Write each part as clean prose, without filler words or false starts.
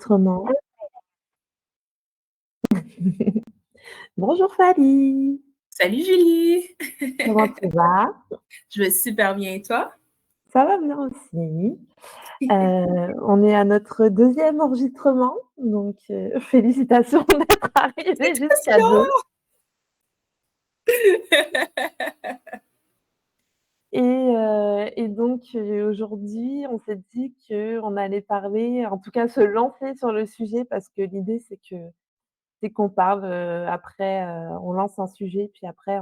enregistrement. Bonjour Fally, Salut Julie! comment tu vas? Je vais super bien et toi? Ça va bien aussi. On est à notre deuxième enregistrement, donc félicitations d'être arrivé jusqu'à 2. Félicitations! Et donc aujourd'hui, on s'est dit qu'on allait parler, en tout cas se lancer sur le sujet parce que l'idée c'est qu'on parle, après, on lance un sujet puis après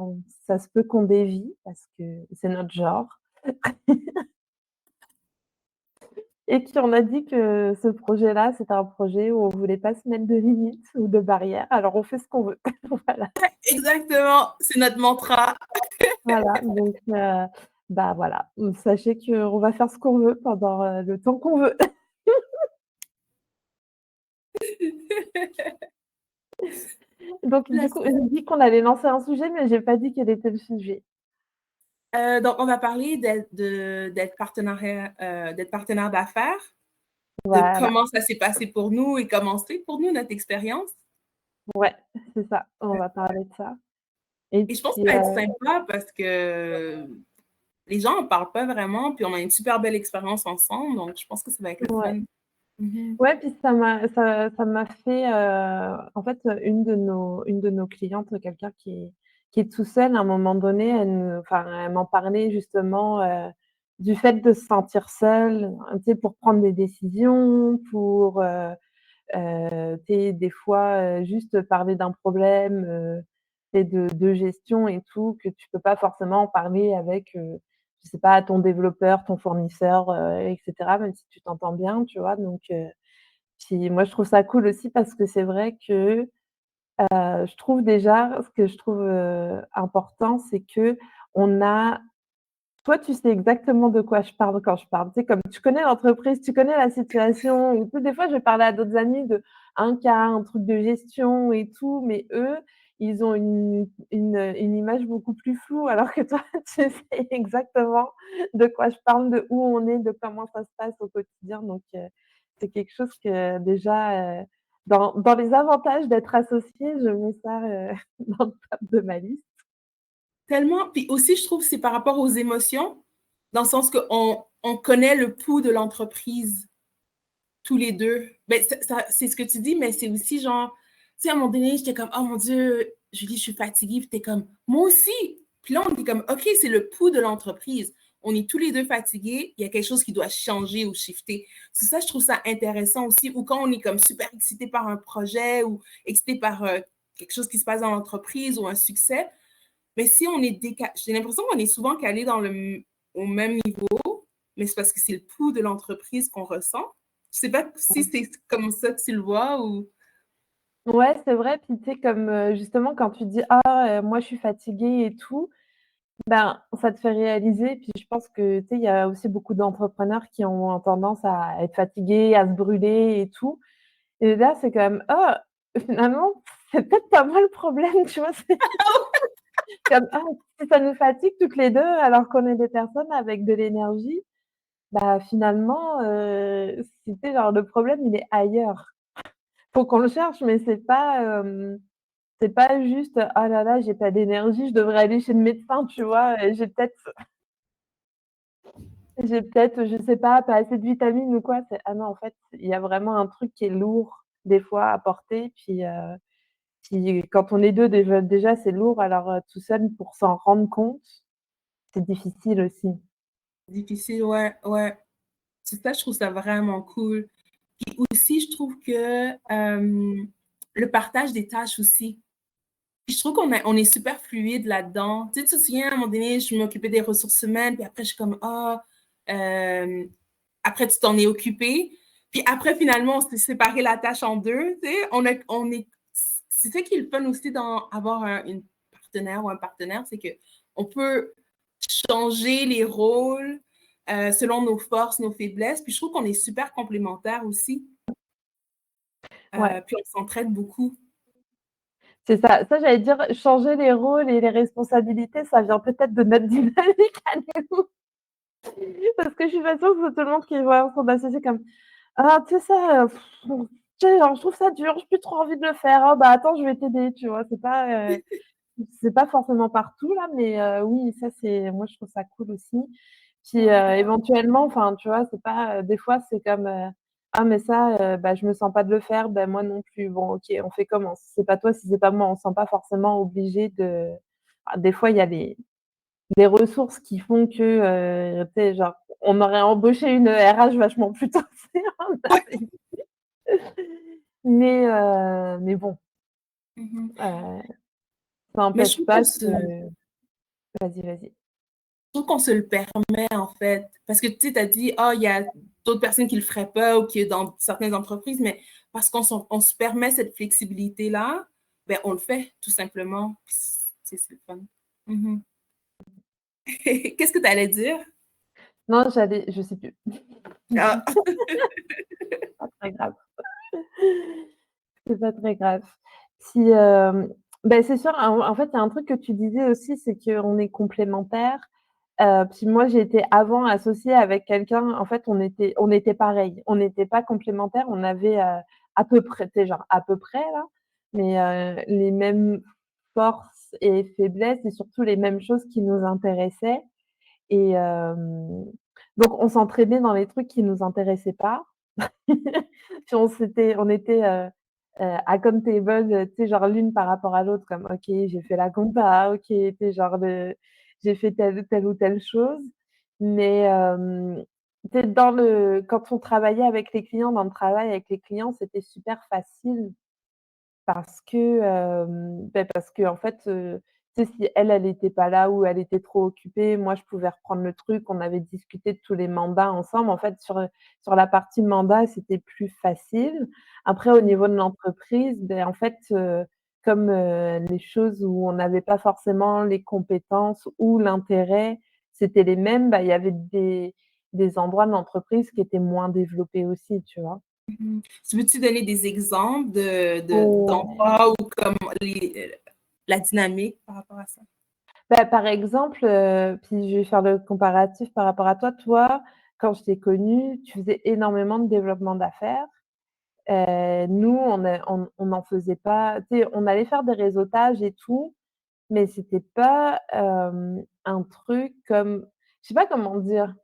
ça se peut qu'on dévie parce que c'est notre genre. Et puis on a dit que ce projet-là, c'était un projet où on voulait pas se mettre de limites ou de barrières, alors on fait ce qu'on veut. Voilà, Exactement, c'est notre mantra. voilà, donc bah, voilà, sachez qu'on va faire ce qu'on veut pendant, le temps qu'on veut. Donc La du coup, j'ai dit qu'on allait lancer un sujet, mais j'ai pas dit quel était le sujet. donc on va parler d'être partenaire d'affaires, de Voilà, comment ça s'est passé pour nous et comment c'est pour nous notre expérience. ouais, c'est ça, on va parler de ça et Et je pense que puis, ça va être sympa parce que les gens en parlent pas vraiment, puis on a une super belle expérience ensemble, donc je pense que ça va être le ouais. fun. Mhm. Ouais, puis ça m'a fait, en fait, une de nos clientes, quelqu'un qui est tout seul, à un moment donné, elle m'en parlait justement, du fait de se sentir seule, tu sais, pour prendre des décisions, pour, tu sais, des fois, juste parler d'un problème, tu de gestion et tout, que tu peux pas forcément en parler avec, je sais pas, ton développeur, ton fournisseur, et cetera, même si tu t'entends bien, tu vois? Donc puis moi, je trouve ça cool aussi parce que c'est vrai que, je trouve déjà ce que je trouve, important, c'est qu'on a toi, tu sais exactement de quoi je parle quand je parle. Tu sais, comme tu connais l'entreprise, tu connais la situation et tout. Des fois, je vais parler à d'autres amis d'un cas, un truc de gestion et tout, mais eux, ils ont une image beaucoup plus floue alors que toi, tu sais exactement de quoi je parle, de où on est, de comment ça se passe au quotidien. Donc, c'est quelque chose que déjà, dans les avantages d'être associée, je mets ça, dans le top de ma liste. Tellement. Puis aussi, je trouve que c'est par rapport aux émotions, dans le sens qu'on on connaît le pouls de l'entreprise, tous les deux. Ben, c'est ce que tu dis, mais c'est aussi genre, tu sais, à un moment donné, j'étais comme, oh mon Dieu, Julie, je suis fatiguée. Puis t'es comme, moi aussi. Puis là, on est comme, OK, c'est le pouls de l'entreprise. On est tous les deux fatigués. Il y a quelque chose qui doit changer ou shifter. C'est ça, je trouve ça intéressant aussi. Ou quand on est comme super excité par un projet ou excité par quelque chose qui se passe dans l'entreprise ou un succès, mais si on est décalé, j'ai l'impression qu'on est souvent calé au même niveau, mais c'est parce que c'est le pouls de l'entreprise qu'on ressent. Je sais pas si c'est comme ça que tu le vois ou. Ouais, c'est vrai, puis tu sais, comme, justement quand tu dis: «Ah, moi je suis fatiguée et tout», ben, ça te fait réaliser, puis je pense que, tu sais, il y a aussi beaucoup d'entrepreneurs qui ont tendance à être fatigués, à se brûler et tout et là, c'est quand même: «Ah, finalement, c'est peut-être pas moi le problème», tu vois? C'est comme: «Ah, si ça nous fatigue toutes les 2 alors qu'on est des personnes avec de l'énergie, bah, finalement, tu sais, genre le problème il est ailleurs». Faut qu'on le cherche, mais c'est pas juste: «Ah là là, j'ai pas d'énergie, je devrais aller chez le médecin», tu vois? J'ai peut-être, je sais pas, pas assez de vitamines ou quoi. C'est ah non, en fait, il y a vraiment un truc qui est lourd, des fois, à porter. Puis quand on est 2 déjà c'est lourd, alors, tout seul pour s'en rendre compte, c'est difficile aussi. Difficile, ouais, ouais. C'est ça, je trouve ça vraiment cool. Puis aussi, je trouve que le partage des tâches aussi. Puis je trouve on est super fluide là-dedans. Tu sais, tu te souviens, à un moment donné, je m'occupais des ressources humaines, puis après, je suis comme, ah, euh, après, tu t'en es occupé. Puis après, finalement, on s'est séparé la tâche en deux. Tu sais, on est, c'est ça qui est le fun aussi d'avoir une partenaire ou un partenaire, c'est que on peut changer les rôles selon nos forces, nos faiblesses. Puis je trouve qu'on est super complémentaires aussi. Ouais, Puis on s'entraide beaucoup. c'est ça. Ça, j'allais dire, changer les rôles et les responsabilités, ça vient peut-être de notre dynamique à nous. Parce que je suis pas sûre que tout le monde qui voit son associé comme: «Ah, tu sais ça, tu sais, genre, je trouve ça dur, j'ai plus trop envie de le faire. Oh, bah, attends, je vais t'aider, tu vois? C'est pas forcément partout là, mais oui, ça c'est moi je trouve ça cool aussi. Puis, Ouais. éventuellement, enfin, tu vois, c'est pas, des fois c'est comme, «Ah mais ça, bah, je me sens pas de le faire, ben moi non plus. Bon OK, on fait comment? Si c'est pas toi, si c'est pas moi». On se sent pas forcément obligé de des fois il y a des ressources qui font que, tu sais, genre, on aurait embauché une RH vachement plus tôt, tu sais, on avait mais bon, Mhm. ça Mais je n'empêche trouve pas que vas-y, vas-y. qu'on se le permet, en fait. Parce que, tu sais, tu as dit, oh, il y a d'autres personnes qui le feraient pas ou qui est dans certaines entreprises, mais parce on se permet cette flexibilité-là, ben, on le fait, tout simplement. Puis c'est le fun. Mhm. Qu'est-ce que tu allais dire? Non, je sais plus. Ah. Pas très grave. C'est pas très grave. Si, c'est sûr, en fait, il y a un truc que tu disais aussi, c'est qu'on est complémentaires. Puis moi, j'ai été avant associée avec quelqu'un, en fait, on était pareils. On n'était pas complémentaires, on avait, à peu près, tu sais, genre à peu près là, mais les mêmes forces et faiblesses et surtout les mêmes choses qui nous intéressaient et donc on s'entraînait dans les trucs qui nous intéressaient pas. Puis on était, accountable, tu sais, genre l'une par rapport à l'autre, comme: «OK, j'ai fait la compta, OK», tu sais, genre j'ai fait telle ou telle chose. Mais, tu sais, quand on travaillait avec les clients, dans le travail avec les clients, c'était super facile parce que, parce qu'en fait, tu sais, si elle était pas là ou elle était trop occupée, moi, je pouvais reprendre le truc. On avait discuté de tous les mandats ensemble. En fait, sur la partie mandat, c'était plus facile. Après, au niveau de l'entreprise, en fait, comme, les choses où on n'avait pas forcément les compétences ou l'intérêt, c'était les mêmes, bah, il y avait des endroits de l'entreprise qui étaient moins développés aussi, tu vois? Mhm. Tu veux-tu donner des exemples Ouais. d'endroits ou comme la dynamique par rapport à ça? Bah, par exemple, puis je vais faire le comparatif par rapport à toi. Toi, quand je t'ai connue, tu faisais énormément de développement d'affaires. Nous, on n'en faisait pas. Tu sais, on allait faire des réseautages et tout, mais c'était pas, un truc comme je sais pas comment dire.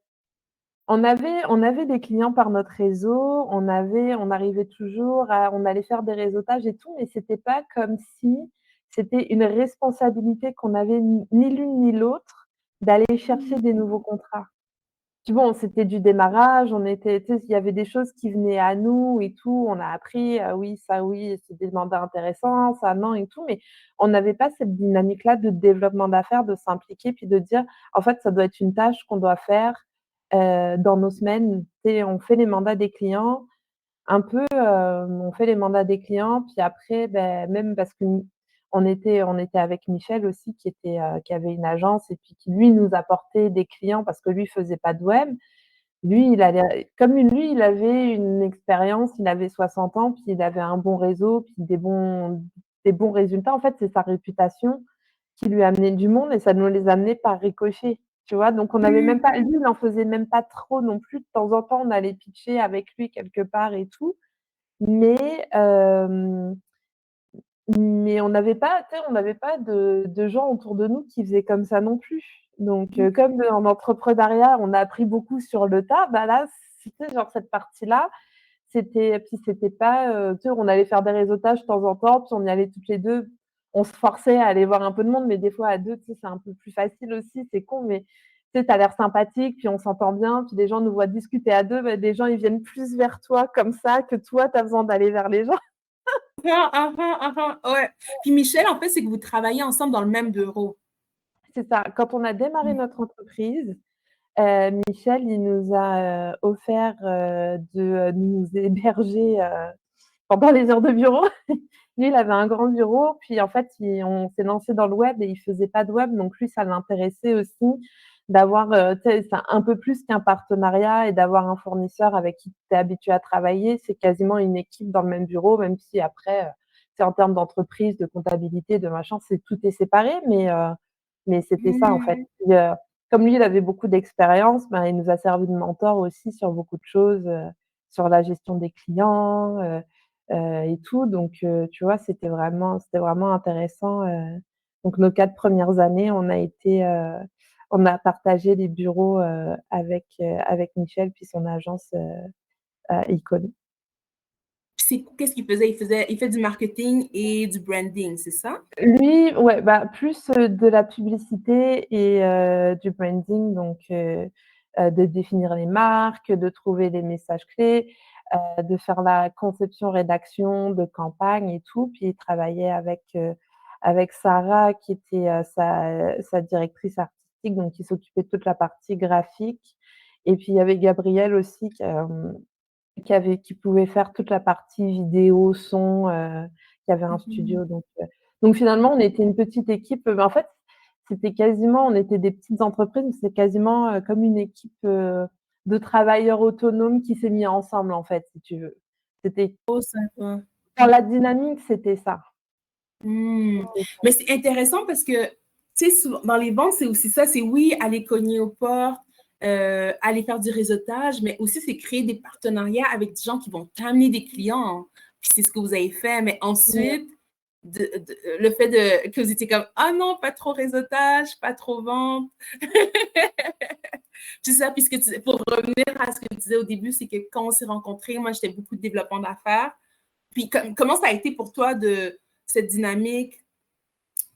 On avait des clients par notre réseau, on arrivait toujours on allait faire des réseautages et tout, mais c'était pas comme si c'était une responsabilité qu'on avait ni l'une ni l'autre d'aller chercher des nouveaux contrats. Puis bon, c'était du démarrage, on était tu sais, il y avait des choses qui venaient à nous et tout, on a appris, oui, c'est des mandats intéressants, ça non et tout, mais on n'avait pas cette dynamique-là de développement d'affaires, de s'impliquer, puis de dire: «En fait, ça doit être une tâche qu'on doit faire, dans nos semaines». Tu sais, on fait les mandats des clients, un peu, on fait les mandats des clients, puis après, même parce qu'on était avec Michel aussi qui avait une agence et puis qui lui nous apportait des clients parce que lui faisait pas de web. Lui, il avait une expérience, il avait 60 ans, puis il avait un bon réseau, puis des bons résultats. En fait, c'est sa réputation qui lui amenait du monde et ça nous les amenait par ricochet, tu vois? Donc on n'avait même pas lui, il en faisait même pas trop non plus. De temps en temps, on allait pitcher avec lui quelque part et tout, mais on n'avait pas, tu sais, on n'avait pas de gens autour de nous qui faisaient comme ça non plus. Donc comme en entrepreneuriat, on a appris beaucoup sur le tas, bah, là, c'était genre cette partie-là, c'était pas, tu sais, on allait faire des réseautages de temps en temps, puis on y allait toutes les 2. On se forçait à aller voir un peu de monde, mais des fois à 2, tu sais, c'est un peu plus facile aussi, c'est con, mais tu sais, tu as l'air sympathique, puis on s'entend bien, puis les gens nous voient discuter à 2, bah, des gens, ils viennent plus vers toi comme ça que toi, tu as besoin d'aller vers les gens. Ah, ah, ah, ah, ah, ouais. Puis Michel, en fait, c'est que vous travaillez ensemble dans le même bureau. C'est ça. Quand on a démarré Mm. notre entreprise, Michel, il nous a, offert, de, nous héberger, pendant les heures de bureau. Lui, il avait un grand bureau, puis en fait, on s'est lancé dans le web et il faisait pas de web, donc lui, ça l'intéressait aussi d'avoir, tu sais, c'est un peu plus qu'un partenariat et d'avoir un fournisseur avec qui tu es habitué à travailler. C'est quasiment une équipe dans le même bureau, même si après, tu sais, en termes d'entreprise, de comptabilité, de machin, tout est séparé, mais c'était ça, en fait. Mm. Puis, comme lui, il avait beaucoup d'expérience, ben, il nous a servi de mentor aussi sur beaucoup de choses, sur la gestion des clients, et tout. Donc, tu vois, c'était vraiment intéressant. Donc, nos 4 premières années, on a partagé les bureaux avec Michel, puis son agence Icon. Qu'est-ce qu'il faisait? Il fait du marketing et du branding, c'est ça? Lui, ouais, bah, plus de la publicité et du branding, donc de définir les marques, de trouver les messages clés, de faire la conception, rédaction de campagne et tout. Puis il travaillait avec Sarah qui était sa directrice artistique, donc qui s'occupait de toute la partie graphique. Et puis il y avait Gabriel aussi qui pouvait faire toute la partie vidéo, son, qui avait un Mhm. studio. Donc finalement, on était une petite équipe. En fait, on était des petites entreprises, mais c'était quasiment comme une équipe de travailleurs autonomes qui s'est mis ensemble, en fait, si tu veux. C'était Oh, sympa. dans la dynamique, c'était ça. Hmm. Mais c'est intéressant parce que, tu sais, dans les ventes, c'est aussi ça. C'est oui, aller cogner aux portes, aller faire du réseautage, mais aussi c'est créer des partenariats avec des gens qui vont t'amener des clients. Puis c'est ce que vous avez fait. Mais ensuite, le fait que vous étiez comme, ah non, pas trop réseautage, pas trop vente. Tu sais, pour revenir à ce que tu disais au début, c'est que quand on s'est rencontrés, moi, j'étais beaucoup de développement d'affaires. Puis comment ça a été pour toi de cette dynamique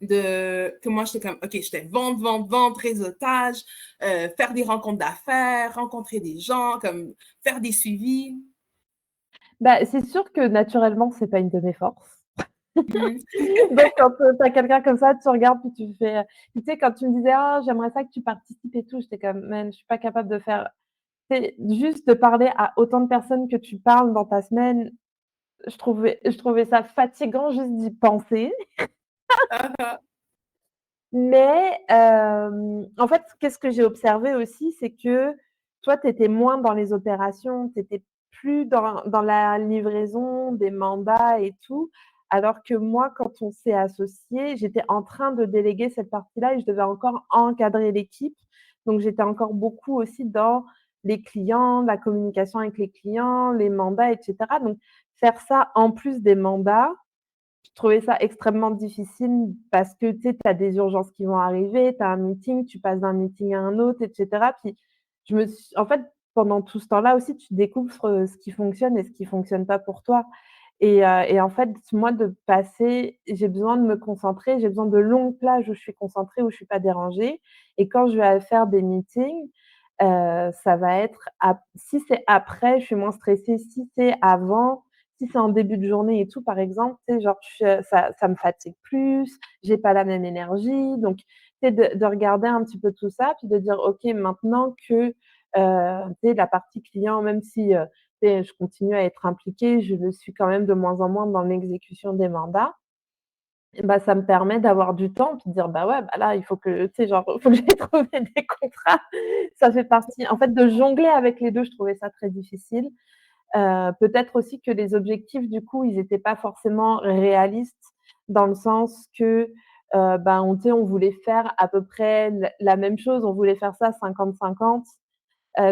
que moi, j'étais comme, OK, j'étais vente, réseautage, faire des rencontres d'affaires, rencontrer des gens, comme faire des suivis. Bah, c'est sûr que naturellement, c'est pas une de mes forces. Mhm. Donc, quand tu as quelqu'un comme ça, tu regardes, puis tu fais. Tu sais, quand tu me disais, ah, j'aimerais ça que tu participes et tout, j'étais comme, man, je suis pas capable de faire. C'est juste de parler à autant de personnes que tu parles dans ta semaine, je trouvais ça fatigant juste d'y penser. Mais en fait, qu'est-ce que j'ai observé aussi, c'est que toi, tu étais moins dans les opérations, tu étais plus dans la livraison des mandats et tout. Alors que moi, quand on s'est associés, j'étais en train de déléguer cette partie-là et je devais encore encadrer l'équipe. Donc, j'étais encore beaucoup aussi dans les clients, la communication avec les clients, les mandats, etc. Donc, faire ça en plus des mandats, je trouvais ça extrêmement difficile parce que, tu sais, tu as des urgences qui vont arriver, tu as un meeting, tu passes d'un meeting à un autre, et cetera. Puis en fait, pendant tout ce temps-là aussi, tu découvres, ce qui fonctionne et ce qui fonctionne pas pour toi. Et en fait, moi, j'ai besoin de me concentrer, j'ai besoin de longues plages où je suis concentrée, où je suis pas dérangée. Et quand je vais faire des meetings, ça va être si c'est après, je suis moins stressée. Si c'est avant, si c'est en début de journée et tout, par exemple, tu sais, genre, ça me fatigue plus, j'ai pas la même énergie. Donc, tu sais, de regarder un petit peu tout ça, puis de dire: «OK, maintenant que, tu sais, la partie client, même si, tu sais, je continue à être impliquée, je le suis quand même de moins en moins dans l'exécution des mandats». Et bah, ça me permet d'avoir du temps, puis de dire: «Bah, ouais, bah, là, il faut que, tu sais, genre, faut que j'aille trouver des contrats». Ça fait partie en fait, de jongler avec les 2, je trouvais ça très difficile. Peut-être aussi que les objectifs, du coup, ils étaient pas forcément réalistes dans le sens que, ben, tu sais, on voulait faire à peu près la même chose, on voulait faire ça 50-50,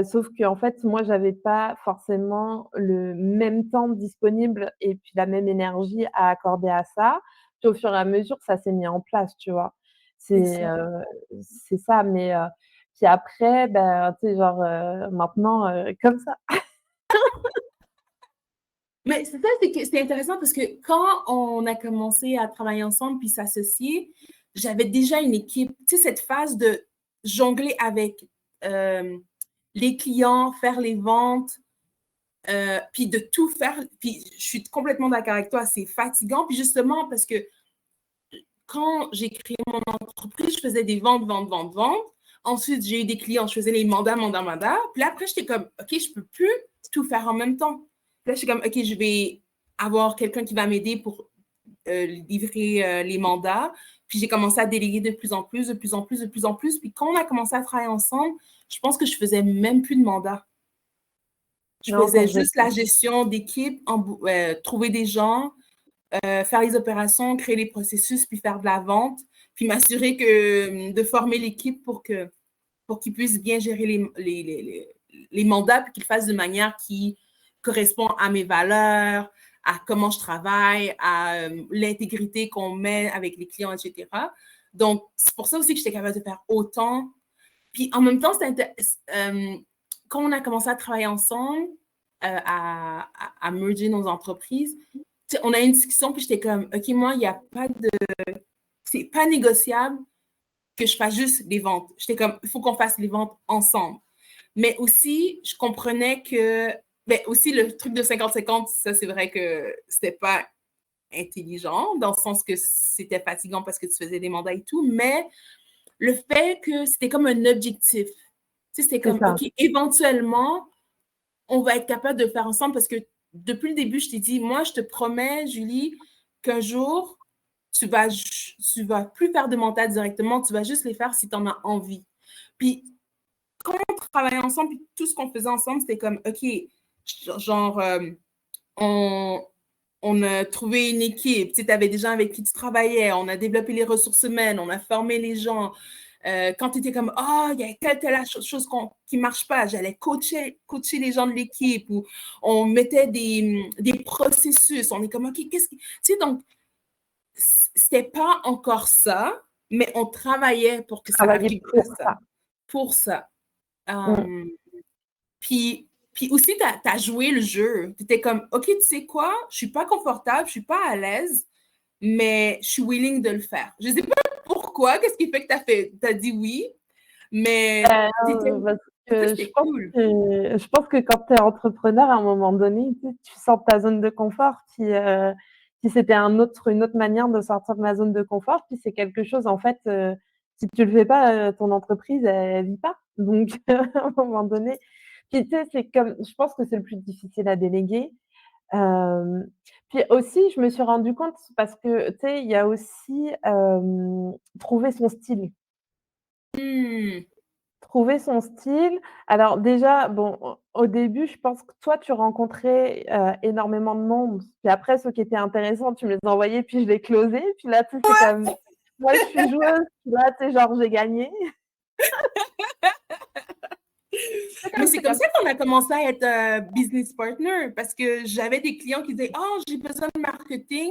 sauf qu'en fait, moi, j'avais pas forcément le même temps disponible et puis la même énergie à accorder à ça. Puis au fur et à mesure, ça s'est mis en place, tu vois? C'est C'est, ça. c'est ça, mais puis après, ben, tu sais, genre, maintenant, comme ça. Mais c'est ça, c'est que c'est intéressant parce que quand on a commencé à travailler ensemble puis s'associer, j'avais déjà une équipe. Tu sais, cette phase de jongler avec les clients, faire les ventes, puis de tout faire. Puis je suis complètement d'accord avec toi, c'est fatigant. Puis justement, parce que quand j'ai créé mon entreprise, je faisais des ventes. Ensuite, j'ai eu des clients, je faisais les mandats. Puis là, après, j'étais comme, OK, je peux plus tout faire en même temps. Puis là, j'étais comme, OK, je vais avoir quelqu'un qui va m'aider pour livrer les mandats. Puis j'ai commencé à déléguer de plus en plus. Puis quand on a commencé à travailler ensemble, je pense que je faisais même plus de mandats. Je Non, tu faisais faisais juste la gestion d'équipe, trouver des gens, faire les opérations, créer les processus, puis faire de la vente, puis m'assurer de former l'équipe pour qu'ils puissent bien gérer les mandats, puis qu'ils le fassent de manière qui correspond à mes valeurs, à comment je travaille, à l'intégrité qu'on met avec les clients, etc. Donc, c'est pour ça aussi que j'étais capable de faire autant. Puis en même temps, quand on a commencé à travailler ensemble, à merger nos entreprises, on a eu une discussion, puis j'étais comme, OK, moi, il n'y a pas de... C'est pas négociable que je fasse juste les ventes. J'étais comme, il faut qu'on fasse les ventes ensemble. Mais aussi, je comprenais que... Ben, aussi, le truc de 50-50, ça, c'est vrai que c'était pas intelligent, dans le sens que c'était fatigant parce que tu faisais des mandats et tout, mais le fait que c'était comme un objectif. Tu sais, c'était C'est comme, ça. OK, éventuellement, on va être capable de le faire ensemble parce que depuis le début, je t'ai dit, moi, je te promets, Julie, qu'un jour, tu vas plus faire de mental directement, tu vas juste les faire si tu en as envie. Puis, quand on travaillait ensemble, puis tout ce qu'on faisait ensemble, c'était comme, OK, genre, on, on a trouvé une équipe, tu avais des gens avec qui tu travaillais, on a développé les ressources humaines, on a formé les gens. Quand tu étais comme, il y a telle chose qui ne marche pas, j'allais coacher les gens de l'équipe ou on mettait des processus. On est comme, OK, qu'est-ce qui. Tu sais, donc, c'était pas encore ça, mais on travaillait pour que ça Travailler arrive à pour ça. ça. Pour ça. Mmh. Puis, aussi, tu as joué le jeu. Tu étais comme, OK, tu sais quoi, je suis pas confortable, je suis pas à l'aise, mais je suis willing de le faire. Je sais pas pourquoi, qu'est-ce qui fait que tu as dit oui, mais Parce ça, que c'était cool. je pense que quand tu es entrepreneur, à un moment donné, tu sors de ta zone de confort. Puis c'était une autre manière de sortir de ma zone de confort. Puis c'est quelque chose, en fait, si tu le fais pas, ton entreprise, elle vit pas. Donc, à un moment donné, puis tu sais, c'est comme, je pense que c'est le plus difficile à déléguer. Hem, Puis aussi, je me suis rendu compte parce que, tu sais, il y a aussi, trouver son style. Hmm. Trouver son style. Alors déjà, bon, au début, je pense que toi, tu rencontrais, énormément de monde. Puis après, ceux qui étaient intéressants, tu me les envoyais, puis je les closais. Puis là, tu sais, c'est comme moi, je suis joueuse, puis là, tu sais, genre, j'ai gagné. Mais c'est C'est comme comme ça qu'on a commencé à être business partner parce que j'avais des clients qui disaient, oh, j'ai besoin de marketing.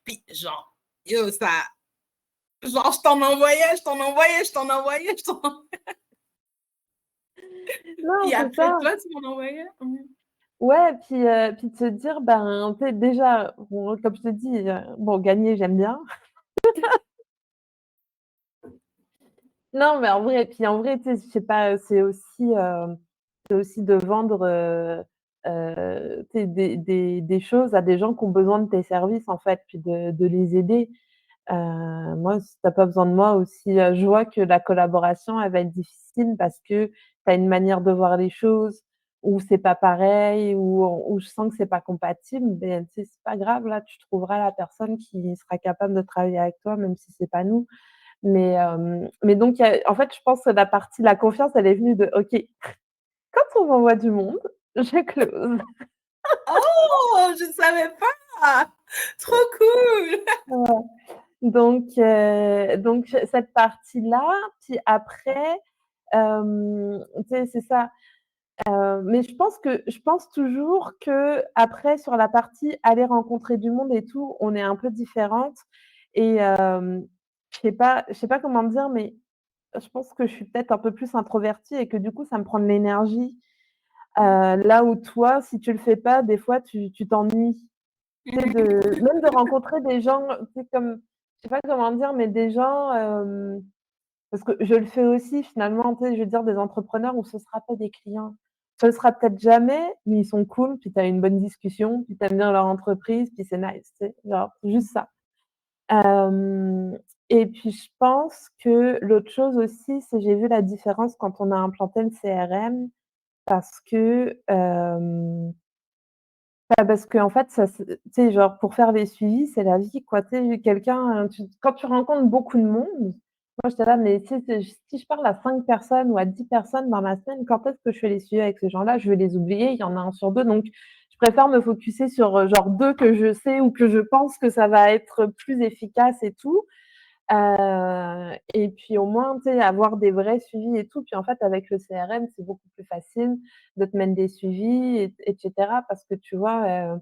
Puis genre, yo, ça, genre, je t'en envoyais. non, Puis c'est après, ça. toi, tu m'en envoyais. Mhm. Ouais, puis de se dire, ben, tu sais, déjà, bon, comme je te dis, bon, gagner, j'aime bien. Non, mais en vrai, tu sais, je sais pas, c'est aussi de vendre, tu sais, des choses à des gens qui ont besoin de tes services, en fait, puis de les aider. Moi, si tu as pas besoin de moi aussi, je vois que la collaboration, elle va être difficile parce que tu as une manière de voir les choses où c'est pas pareil, où je sens que c'est pas compatible, ben, tu sais, c'est pas grave, là, tu trouveras la personne qui sera capable de travailler avec toi, même si c'est pas nous. Mais donc, en fait, je pense que la confiance, elle est venue de: «OK, quand on m'envoie du monde, je close». Oh, je ne savais pas! Trop cool! Ouais. Donc cette partie-là, puis après, tu sais, c'est ça, mais je pense toujours qu'après sur la partie aller rencontrer du monde et tout, on est un peu différentes et je sais pas comment dire, mais je pense que je suis peut-être un peu plus introvertie et que du coup, ça me prend de l'énergie. Là où toi, si tu le fais pas, des fois, tu t'ennuies. Tu sais, même de rencontrer des gens, tu sais, comme, je sais pas comment dire, mais des gens, parce que je le fais aussi finalement, tu sais, je veux dire des entrepreneurs où ce sera pas des clients. Ce le sera peut-être jamais, mais ils sont cool, puis tu as une bonne discussion, puis tu aimes bien leur entreprise, puis c'est nice, tu sais, genre juste ça. Hem Et puis je pense que l'autre chose aussi, c'est j'ai vu la différence quand on a implanté le CRM parce que, bah, parce qu'en fait, ça se tu sais, genre pour faire les suivis, c'est la vie quoi. Tu sais, quelqu'un, quand tu rencontres beaucoup de monde, moi j'étais là, mais tu sais, si je parle à 5 personnes ou à 10 personnes dans la semaine, quand est-ce que je fais les suivis avec ces gens-là? Je vais les oublier, il y en a un sur 2, donc je préfère me focuser sur, genre 2 que je sais ou que je pense que ça va être plus efficace et tout. Et puis au moins, tu sais, avoir des vrais suivis et tout. Puis en fait, avec le CRM, c'est beaucoup plus facile de te mettre des suivis et cetera parce que tu vois,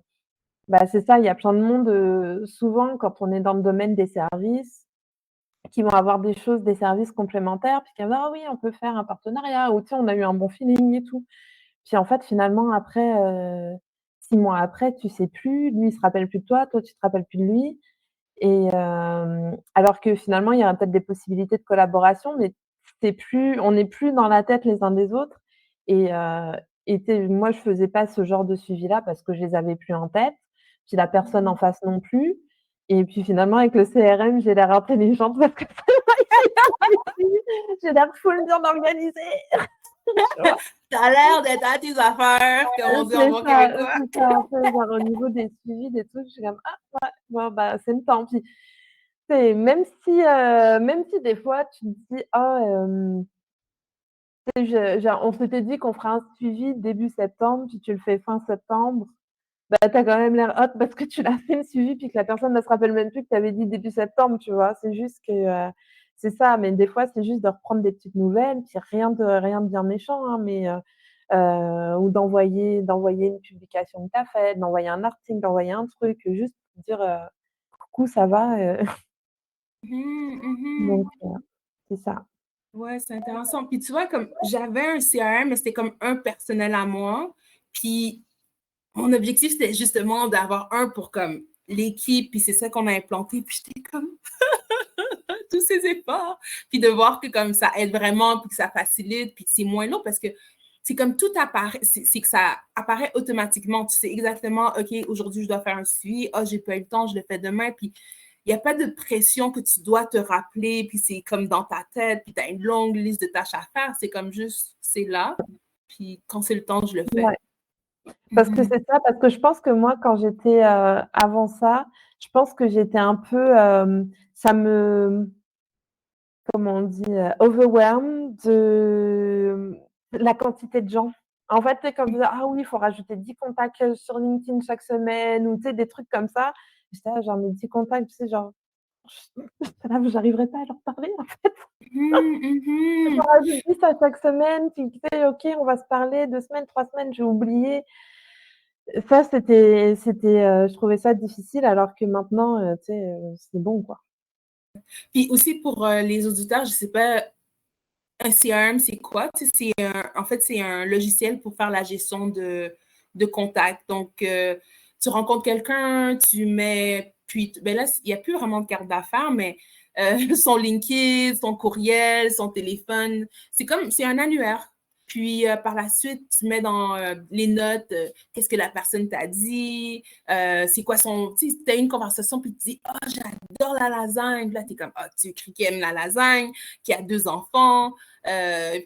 Bah, c'est ça, il y a plein de monde, souvent quand on est dans le domaine des services, qui vont avoir des choses, des services complémentaires, puis qui vont dire: «Ah oui, on peut faire un partenariat» ou tu sais: «On a eu un bon feeling et tout». Puis en fait, finalement, après, 6 mois après, tu sais plus, lui, il se rappelle plus de toi, toi, tu te rappelles plus de lui et alors que finalement, il y a peut-être des possibilités de collaboration, mais c'est plus on n'est plus dans la tête les uns des autres et tu sais, moi, je faisais pas ce genre de suivi-là parce que je les avais plus en tête, puis la personne en face non plus et puis finalement, avec le CRM, j'ai l'air intelligente parce que j'ai l'air full bien organisée, tu vois? T'as l'air d'être à tes affaires, comme on dit en bon québécois. C'est ça, un peu genre au niveau des suivis, des trucs, je suis comme: «Ah ouais, bon bah, c'est le temps». Puis, tu sais, même si des fois tu te dis: «Ah, tu sais, je on s'était dit qu'on ferait un suivi début septembre, puis tu le fais fin septembre». Bah, tu as quand même l'air hot parce que tu l'as fait le suivi, puis que la personne ne se rappelle même plus que tu avais dit début septembre, tu vois? C'est juste que, c'est ça, mais des fois, c'est juste de reprendre des petites nouvelles, puis rien de bien méchant, hein, mais ou d'envoyer une publication que tu as faite, d'envoyer un article, d'envoyer un truc, juste pour dire, «Coucou, ça va?» Mhm, mhm. donc c'est ça. Ouais, c'est intéressant. Puis tu vois, comme j'avais un CRM, mais c'était comme un personnel à moi. Puis mon objectif, c'était justement d'avoir un pour comme l'équipe, puis c'est ça qu'on a implanté. Puis j'étais comme tous ces efforts. Puis de voir que comme ça aide vraiment, puis que ça facilite, puis que c'est moins long parce que c'est comme tout apparaît, c'est que ça apparaît automatiquement. Tu sais exactement, OK, aujourd'hui, je dois faire un suivi. Ah, j'ai pas eu le temps, je le fais demain. Puis il n'y a pas de pression que tu dois te rappeler, puis c'est comme dans ta tête, puis tu as une longue liste de tâches à faire. C'est comme juste, c'est là. Puis quand c'est le temps, je le fais. Ouais, parce que Mhm. c'est ça, parce que je pense que moi, quand j'étais, avant ça, je pense que j'étais un peu, ça me comment on dit? Overwhelmed de la quantité de gens. En fait, tu sais, quand je disais: «Ah oui, il faut rajouter 10 contacts, sur LinkedIn chaque semaine» ou tu sais, des trucs comme ça. J'étais là, genre: «Mais 10 contacts», tu sais, genre, j'arriverai pas à leur parler, en fait. Mhm, J'en mhm. rajoute 10 à chaque semaine, puis tu sais, OK, on va se parler 2 semaines, 3 semaines, j'ai oublié. Ça, je trouvais ça difficile alors que maintenant, tu sais, c'est bon, quoi. Puis aussi pour les auditeurs, je sais pas, un CRM, c'est quoi? Tu sais, en fait, c'est un logiciel pour faire la gestion de contacts. Donc, tu rencontres quelqu'un, tu mets, puis ben là, il n'y a plus vraiment de carte d'affaires, mais son LinkedIn, son courriel, son téléphone, c'est un annuaire. Puis par la suite, tu mets dans les notes qu'est-ce que la personne t'a dit, c'est quoi son. Tu sais, tu as une conversation, puis tu dis, ah, oh, j'adore la lasagne. Puis là, tu es comme, ah, oh, tu écris qu'il aime la lasagne, qu'il a 2 enfants. Euh,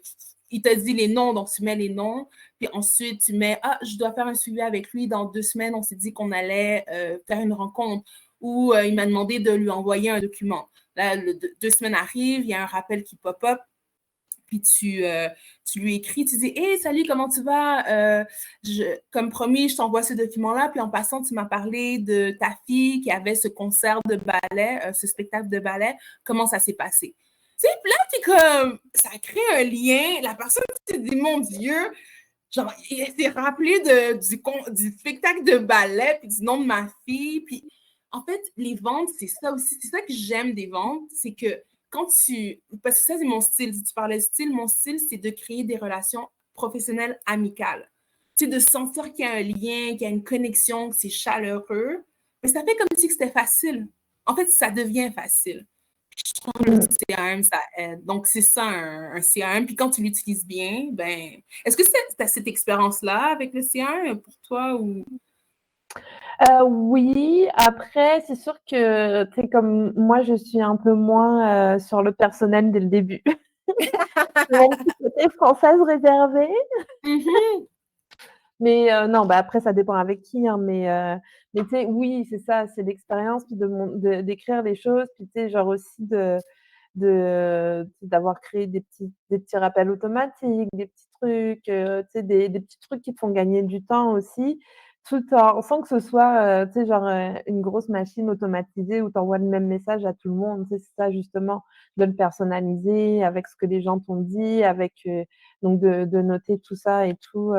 il te dit les noms, donc tu mets les noms. Puis ensuite, tu mets, ah, je dois faire un suivi avec lui dans 2 semaines. On s'est dit qu'on allait faire une rencontre. Ou il m'a demandé de lui envoyer un document. Là, 2 semaines arrivent, il y a un rappel qui pop-up. Puis tu lui écris, tu dis hey, salut, comment tu vas? Comme promis, je t'envoie ce document-là. Puis en passant, tu m'as parlé de ta fille qui avait ce concert de ballet, ce spectacle de ballet. Comment ça s'est passé? Tu sais, puis là, t'es comme, ça crée un lien. La personne te dit, mon Dieu, genre, il s'est rappelé du spectacle de ballet, puis du nom de ma fille. Puis en fait, les ventes, c'est ça aussi. C'est ça que j'aime des ventes, c'est que parce que ça, c'est mon style. Si tu parlais de style, mon style, c'est de créer des relations professionnelles amicales. Tu sais, de sentir qu'il y a un lien, qu'il y a une connexion, que c'est chaleureux. Mais ça fait comme si c'était facile. En fait, ça devient facile. Je trouve que le Mmh. CRM, ça aide. Donc, c'est ça, un CRM. Puis quand tu l'utilises bien, ben, est-ce que tu as cette expérience-là avec le CRM pour toi ou... Oui, après, c'est sûr que, tu sais, comme moi, je suis un peu moins, sur le personnel dès le début. J'ai mon petit côté française réservée, Mhm. mais non, bah, après ça dépend avec qui, hein, mais tu sais, oui, c'est ça, c'est l'expérience, puis d'écrire les choses, puis tu sais, genre aussi d'avoir créé des petits rappels automatiques, des petits trucs, tu sais, des petits trucs qui te font gagner du temps aussi, tout en sans que ce soit, tu sais, genre, une grosse machine automatisée où tu envoies le même message à tout le monde. Tu sais, c'est ça justement, de le personnaliser avec ce que les gens t'ont dit, avec, donc de noter tout ça et tout,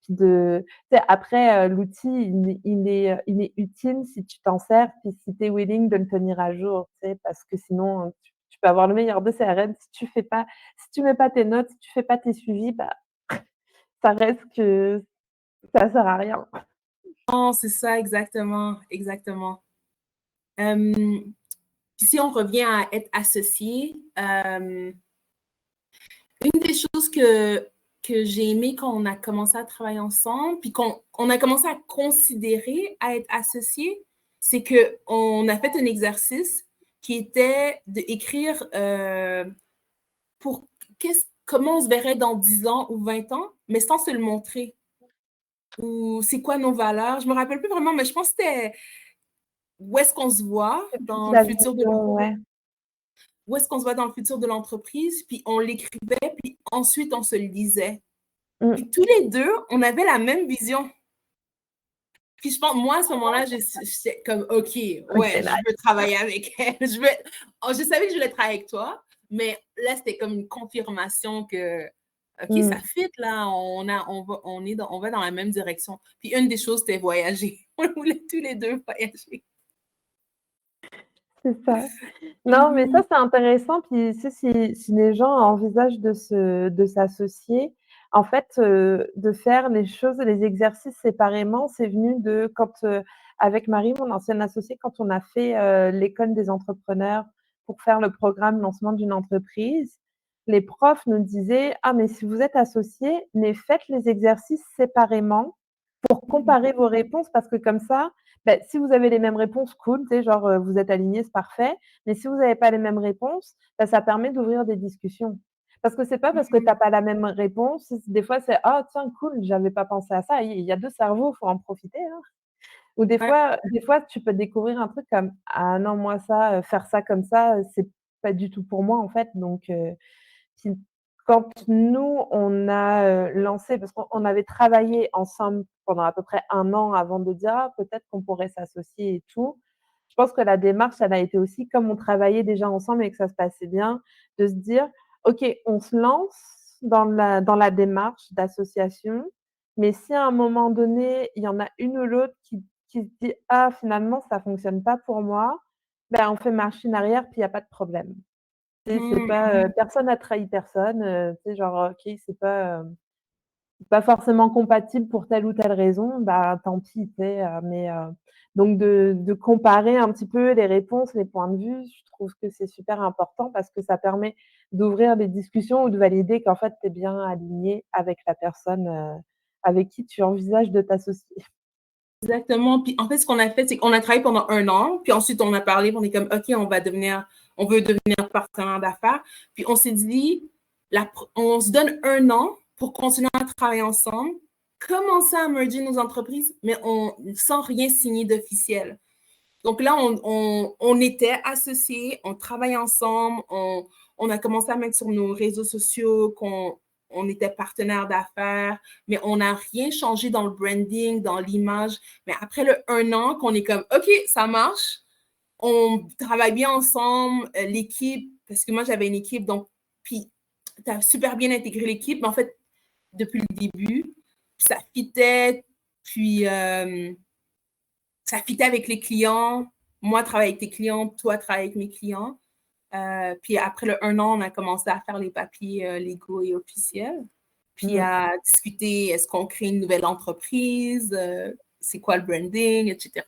Tu sais, après, l'outil, il est utile si tu t'en sers, puis si tu es willing de le tenir à jour, tu sais? Parce que sinon, tu peux avoir le meilleur de CRM, si tu mets pas tes notes, si tu fais pas tes suivis, bah, ça reste que ça sert à rien. Non, c'est ça, exactement, exactement. Puis si on revient à être associé, une des choses que j'ai aimé quand on a commencé à travailler ensemble, puis qu'on a commencé à considérer à être associé, c'est qu'on a fait un exercice qui était d'écrire pour comment on se verrait dans 10 ans ou 20 ans, mais sans se le montrer. Ou c'est quoi nos valeurs. Je me rappelle plus vraiment, mais je pense que c'était où est-ce qu'on se voit C'est plus dans le la futur de vision, ouais. où est-ce qu'on se voit dans le futur de l'entreprise, puis on l'écrivait, puis ensuite on se le disait. Mmh. Puis tous les deux, on avait la même vision. Puis je pense, moi, à ce moment-là, j'étais comme, OK, OK, ouais, je nice. veux travailler avec elle. Oh, je savais que je voulais travailler avec toi, mais là, c'était comme une confirmation que, OK, ça Mmh. fit, là, on va dans la même direction. Puis une des choses, c'était voyager. On voulait tous les deux voyager. C'est ça. Non, mais ça, Mhm. c'est intéressant. Puis, tu sais, si les gens envisagent de s'associer, en fait, de faire les choses, les exercices séparément, c'est venu de quand, avec Marie, mon ancienne associée, quand on a fait, l'école des entrepreneurs pour faire le programme lancement d'une entreprise, les profs nous disaient: «Ah, mais si vous êtes associés, mais faites les exercices séparément pour comparer vos réponses parce que comme ça, bah, si vous avez les mêmes réponses, cool, tu sais, genre, vous êtes alignés, c'est parfait. Mais si vous n'avez pas les mêmes réponses, bah, ça permet d'ouvrir des discussions. Parce que c'est pas parce que tu as pas la même réponse, des fois c'est: «Ah tiens cool, j'avais pas pensé à ça». Il y a 2 cerveaux, faut en profiter, hein. Ou Ouais. des fois tu peux découvrir un truc comme: «Ah non, moi ça, faire ça comme ça, c'est pas du tout pour moi en fait». Donc puis quand nous, on a, lancé parce qu'on avait travaillé ensemble pendant à peu près 1 an avant de dire: «Ah, peut-être qu'on pourrait s'associer et tout». Je pense que la démarche, elle a été aussi comme on travaillait déjà ensemble et que ça se passait bien, de se dire: «OK, on se lance dans la démarche d'association, mais si à un moment donné, il y en a une ou l'autre qui se dit: "Ah, finalement, ça fonctionne pas pour moi", ben, on fait machine arrière, puis il y a pas de problème». Tu sais, c'est Mhm. pas, personne n'a trahi personne, tu sais, genre, OK, c'est pas forcément compatible pour telle ou telle raison, bah, tant pis, tu sais, donc de comparer un petit peu les réponses, les points de vue, je trouve que c'est super important parce que ça permet d'ouvrir des discussions ou de valider qu'en fait, tu es bien aligné avec la personne, avec qui tu envisages de t'associer. Exactement. Puis en fait, ce qu'on a fait, c'est qu'on a travaillé pendant 1 an, puis ensuite on a parlé, puis on est comme, OK, on veut devenir partenaire d'affaires. Puis on s'est dit, on se donne 1 an pour continuer à travailler ensemble, commencer à merger nos entreprises, mais sans rien signer d'officiel. Donc là, on était associés, on travaillait ensemble, on a commencé à mettre sur nos réseaux sociaux qu'on on était partenaire d'affaires, mais on n'a rien changé dans le branding, dans l'image. Mais après le 1 an, qu'on est comme, OK, ça marche, on travaille bien ensemble, l'équipe, parce que moi, j'avais une équipe, donc, puis tu as super bien intégré l'équipe, mais en fait, depuis le début, ça fitait, puis ça fitait avec les clients. Moi, travailler avec tes clients, toi, travailler avec mes clients. Puis après le 1 an, on a commencé à faire les papiers légaux et officiels. Puis Mmh. à discuter, est-ce qu'on crée une nouvelle entreprise? C'est quoi le branding, etc.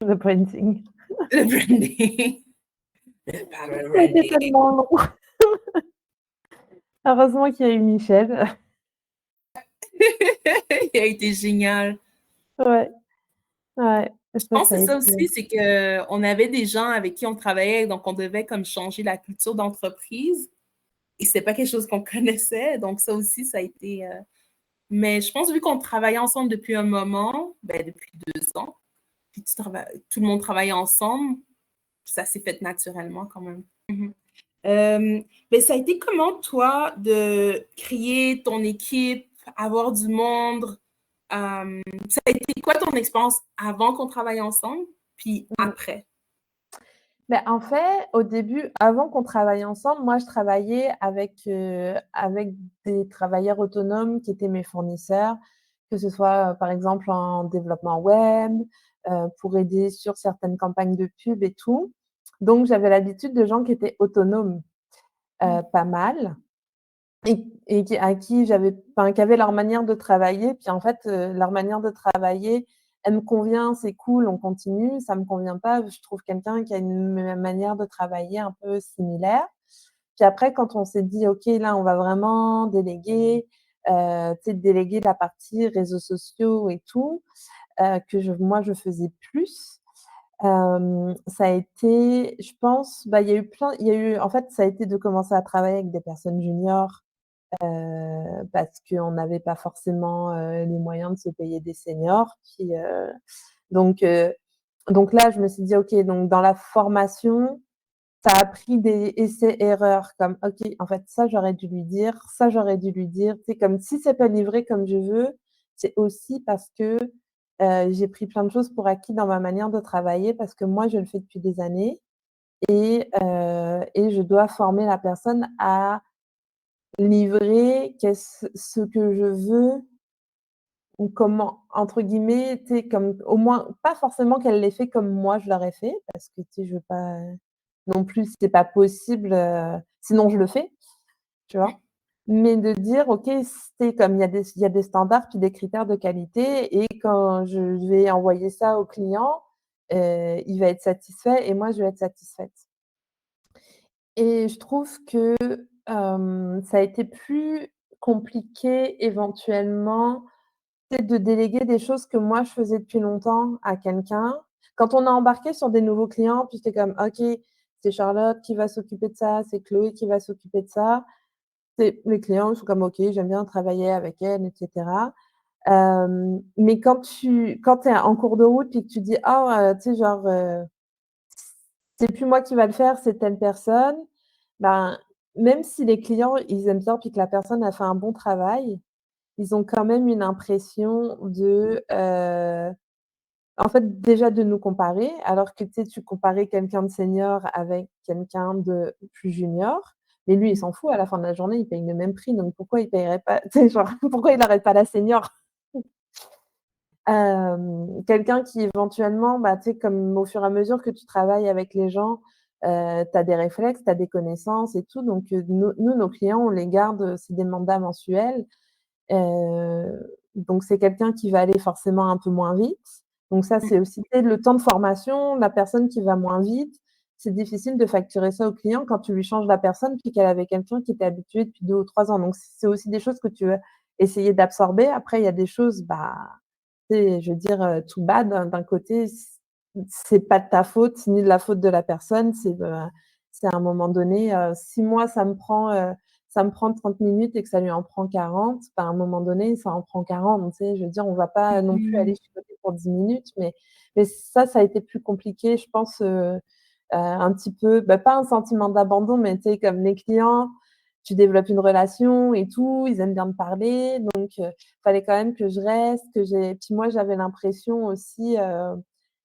Le branding. Le branding. Le Ça a été branding. tellement long. Heureusement qu'il y a eu Michel. Il a été génial. Ouais, ouais, Je ça pense que a c'est ça été aussi, c'est qu'on avait des gens avec qui on travaillait, donc on devait comme changer la culture d'entreprise. Et c'était pas quelque chose qu'on connaissait, donc ça aussi, ça a été. Mais je pense, vu qu'on travaillait ensemble depuis un moment, ben, depuis 2 ans, puis tout le monde travaille ensemble, ça s'est fait naturellement quand même. Mhm. Mais ça a été comment, toi, de créer ton équipe, avoir du monde? Ça a été quoi ton expérience avant qu'on travaille ensemble, puis mmh. après? Mais en fait, au début, avant qu'on travaille ensemble, moi, je travaillais avec des travailleurs autonomes qui étaient mes fournisseurs, que ce soit, par exemple, en développement web, pour aider sur certaines campagnes de pub et tout. Donc j'avais l'habitude de gens qui étaient autonomes, pas mal et à qui j'avais enfin, qui avaient leur manière de travailler. Puis en fait, leur manière de travailler, elle me convient, c'est cool, on continue. Ça me convient pas, je trouve quelqu'un qui a une manière de travailler un peu similaire. Puis après, quand on s'est dit: «OK, là, on va vraiment déléguer», tu sais, déléguer la partie réseaux sociaux et tout, que moi, je faisais plus. Ça a été, je pense, bah, il y a eu en fait, ça a été de commencer à travailler avec des personnes juniors, parce qu'on n'avait pas forcément, les moyens de se payer des seniors. Puis, donc heu, donc là, je me suis dit: «OK», donc dans la formation, ça a pris des essais-erreurs comme: «OK, en fait, ça, j'aurais dû lui dire, ça, j'aurais dû lui dire». Tu sais, comme si c'est pas livré comme je veux, c'est aussi parce que, j'ai pris plein de choses pour acquis dans ma manière de travailler parce que moi, je le fais depuis des années et je dois former la personne à livrer ce que je veux ou comment, entre guillemets, tu sais, comme au moins pas forcément qu'elle l'ait fait comme moi je l'aurais fait parce que, tu sais, je veux pas non plus, c'est pas possible, sinon je le fais, tu vois? Mais de dire: «OK, c'est comme il y a des standards puis des critères de qualité et quand je vais envoyer ça au client, il va être satisfait et moi je vais être satisfaite». Et je trouve que, ça a été plus compliqué éventuellement, peut-être de déléguer des choses que moi je faisais depuis longtemps à quelqu'un. Quand on a embarqué sur des nouveaux clients, puis c'était comme: «OK, c'est Charlotte qui va s'occuper de ça, c'est Chloé qui va s'occuper de ça». C'est les clients, ils sont comme: «OK, j'aime bien travailler avec elle et cetera». Mais quand tu es en cours de route puis que tu dis: «Ah, tu sais genre, c'est plus moi qui va le faire, c'est telle personne», ben, même si les clients, ils aiment bien puis que la personne a fait un bon travail, ils ont quand même une impression de, en fait, déjà de nous comparer, alors que, tu sais, tu comparais quelqu'un de senior avec quelqu'un de plus junior, mais lui, il s'en fout, à la fin de la journée, il paye le même prix, donc pourquoi il payerait pas tu sais, genre, pourquoi il aurait pas la senior? Quelqu'un qui éventuellement, bah, tu sais, comme au fur et à mesure que tu travailles avec les gens, tu as des réflexes, tu as des connaissances et tout, donc nous, nos clients, on les garde, c'est des mandats mensuels. Donc c'est quelqu'un qui va aller forcément un peu moins vite. Donc ça, c'est aussi peut-être le temps de formation, la personne qui va moins vite. C'est difficile de facturer ça au client quand tu lui changes la personne, puis qu'elle avait quelqu'un qui était habitué depuis 2 ou 3 ans. Donc c'est aussi des choses que tu vas essayer d'absorber. Après, il y a des choses, bah, tu sais, je veux dire, too bad, d'un côté, c'est pas de ta faute, ni de la faute de la personne. C'est à un moment donné, si moi ça me prend 30 minutes et que ça lui en prend 40, bah, à un moment donné, ça en prend 40, tu sais? Je veux dire, on va pas non plus aller Mmh. chipoter pour 10 minutes, mais ça a été plus compliqué, je pense, un petit peu, bah, pas un sentiment d'abandon, mais tu sais, comme les clients, tu développes une relation et tout, ils aiment bien te parler, donc fallait quand même que je reste, que j'ai puis moi, j'avais l'impression aussi,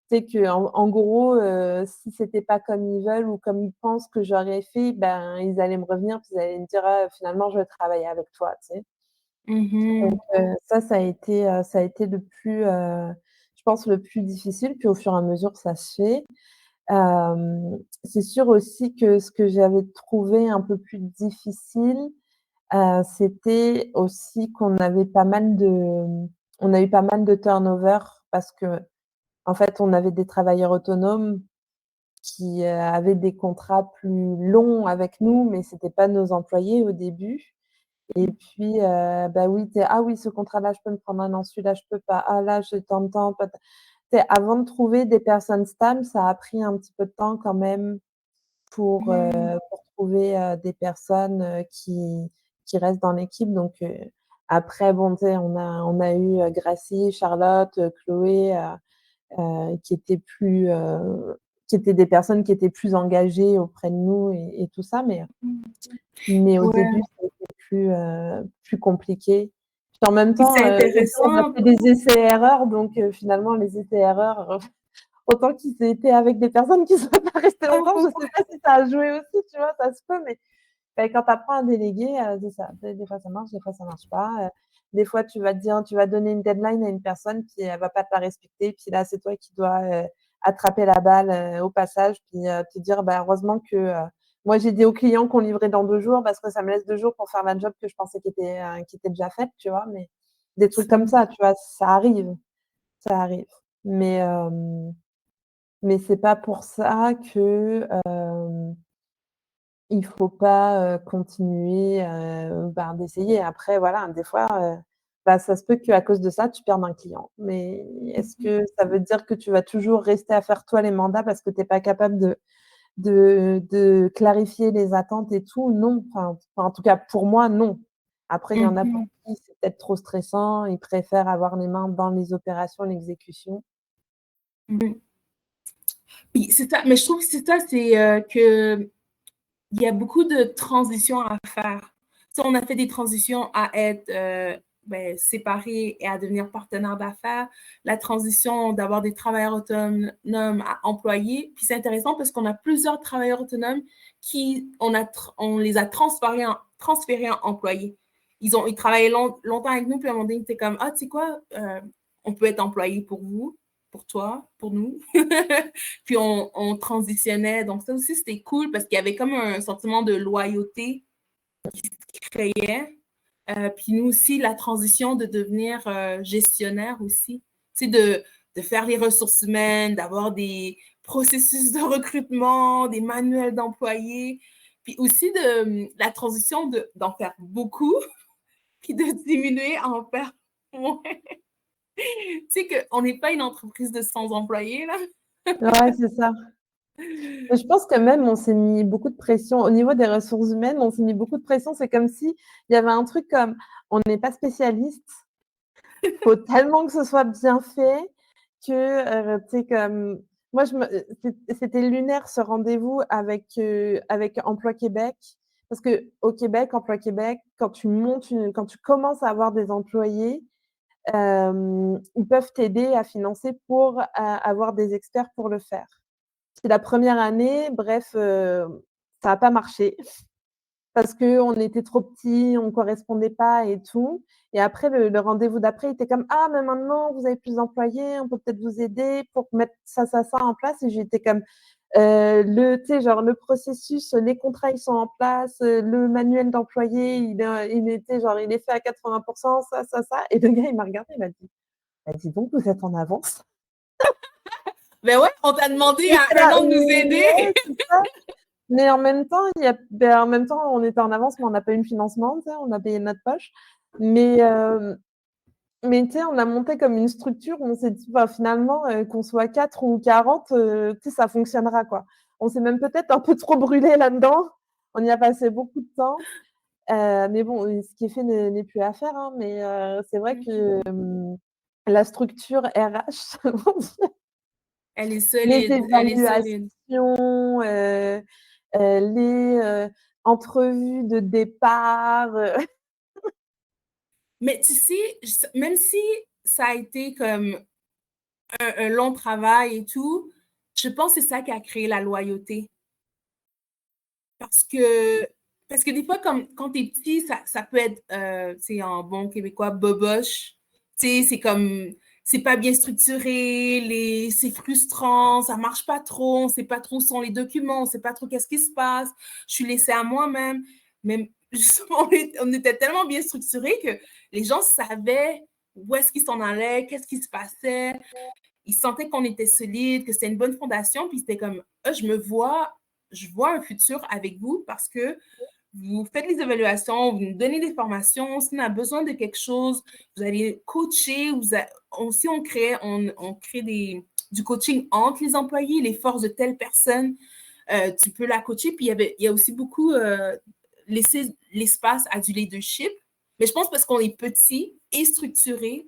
tu sais, qu'en gros, si c'était pas comme ils veulent ou comme ils pensent que j'aurais fait, ben, ils allaient me revenir, puis ils allaient me dire: «Ah, finalement, je veux travailler avec toi», tu sais? Donc Mmh. ça a été le plus, je pense le plus difficile, puis au fur et à mesure, ça se fait. C'est sûr aussi que ce que j'avais trouvé un peu plus difficile, c'était aussi on a eu pas mal de turnover parce qu'en fait, on avait des travailleurs autonomes qui, avaient des contrats plus longs avec nous, mais c'était pas nos employés au début et puis, bah, oui, tu «Ah oui, ce contrat-là, je peux me prendre, ah non, celui-là, je peux pas. Ah là, j'ai tant de temps». Tu sais, avant de trouver des personnes stables, ça a pris un petit peu de temps quand même Mmh. pour trouver, des personnes, qui restent dans l'équipe donc après bon, tu sais, on a eu, Gracie, Charlotte, Chloé, qui étaient qui étaient des personnes qui étaient plus engagées auprès de nous et tout ça, mais au Ouais, début, ça a été plus compliqué. Puis en même puis temps, c'est je veux dire, on a intéressant. fait des essais-erreurs donc finalement les essais-erreurs, autant qu'ils aient été avec des personnes qui ne sont pas restées longtemps, je sais pas si ça a joué aussi, tu vois? Ça se peut, mais bah, quand tu apprends à déléguer, c'est ça. Des fois ça marche, des fois ça marche pas, Des fois, tu vas donner une deadline à une personne, puis elle va pas te la respecter. Puis là, c'est toi qui dois attraper la balle au passage, puis te dire, bah, heureusement que moi, j'ai dit aux clients qu'on livrait dans 2 jours parce que ça me laisse 2 jours pour faire la job que je pensais qui était déjà faite, tu vois. Mais des trucs comme ça, tu vois, ça arrive. Ça arrive. Mais c'est pas pour ça que il faut pas continuer d'essayer. Après, voilà, des fois, bah, ça se peut qu'à cause de ça, tu perdes un client. Mais est-ce que ça veut dire que tu vas toujours rester à faire toi les mandats parce que tu es pas capable de clarifier les attentes et tout? Non. Enfin, en tout cas, pour moi, non. Après, il y en a pour Mhm. qui c'est peut-être trop stressant, ils préfèrent avoir les mains dans les opérations, l'exécution. Mhm. Puis c'est ça, mais je trouve que c'est ça, c'est que il y a beaucoup de transitions à faire. Si on a fait des transitions à être séparés et à devenir partenaires d'affaires, la transition d'avoir des travailleurs autonomes à employés. Puis c'est intéressant parce qu'on a plusieurs travailleurs autonomes on les a transférés en employés. Ils travaillaient longtemps avec nous, puis à un moment donné, c'était comme, ah, tu sais quoi, on peut être employé pour vous, pour toi, pour nous. Puis on transitionnait. Donc, ça aussi, c'était cool parce qu'il y avait comme un sentiment de loyauté qui se créait. Puis nous aussi, la transition de devenir gestionnaire aussi. Tu sais, de faire les ressources humaines, d'avoir des processus de recrutement, des manuels d'employés. Puis aussi la transition d'en faire beaucoup, puis de diminuer à en faire moins. Tu sais qu'on n'est pas une entreprise de 100 employés, là. Ouais, c'est ça. Je pense que même on s'est mis beaucoup de pression au niveau des ressources humaines, on s'est mis beaucoup de pression. C'est comme si il y avait un truc comme on n'est pas spécialiste, faut tellement que ce soit bien fait que tu sais comme moi c'était lunaire ce rendez-vous avec Emploi Québec parce que au Québec, Emploi Québec, quand tu commences à avoir des employés, ils peuvent t'aider à financer pour avoir des experts pour le faire. C'est la première année, bref, ça n'a pas marché parce qu'on était trop petits, on ne correspondait pas et tout. Et après, le rendez-vous d'après, il était comme ah, mais maintenant, vous avez plus d'employés, on peut peut-être vous aider pour mettre ça en place. Et j'étais comme tu sais, genre le processus, les contrats, ils sont en place, le manuel d'employé, il était genre, il est fait à 80%, ça. Et le gars, il m'a regardé, il m'a dit bah, dis donc, vous êtes en avance. Ben ouais, on t'a demandé Et c'est là, vraiment de nous aider. ouais, c'est ça. Mais en même temps, en même temps, on était en avance, mais on n'a pas eu le financement, tu sais, on a payé de notre poche. Mais, tu sais, on a monté comme une structure où on s'est dit, bah, finalement, qu'on soit 4 ou 40, tu sais, ça fonctionnera, quoi. On s'est même peut-être un peu trop brûlé là-dedans. On y a passé beaucoup de temps. Mais bon, ce qui est fait n'est plus à faire, hein. Mais c'est vrai que la structure RH, Elle est les solide, elle est solide. évaluations, les entrevues de départ. Mais tu sais, même si ça a été comme un long travail et tout, je pense que c'est ça qui a créé la loyauté. Parce que, parce que des fois, comme, quand t'es petit, ça peut être, tu sais, en bon québécois, boboche. Tu sais, c'est comme, c'est pas bien structuré, c'est frustrant, ça marche pas trop, on sait pas trop où sont les documents, on sait pas trop qu'est-ce qui se passe, je suis laissée à moi-même. Mais justement, on était tellement bien structurés que les gens savaient où est-ce qu'ils s'en allaient, qu'est-ce qui se passait. Ils sentaient qu'on était solide, que c'était une bonne fondation, puis c'était comme, je vois un futur avec vous parce que vous faites les évaluations, vous nous donnez des formations, si on a besoin de quelque chose, vous allez coacher, si on crée du coaching entre les employés, les forces de telle personne, tu peux la coacher, puis il y a aussi beaucoup laisser l'espace à du leadership, mais je pense parce qu'on est petit et structuré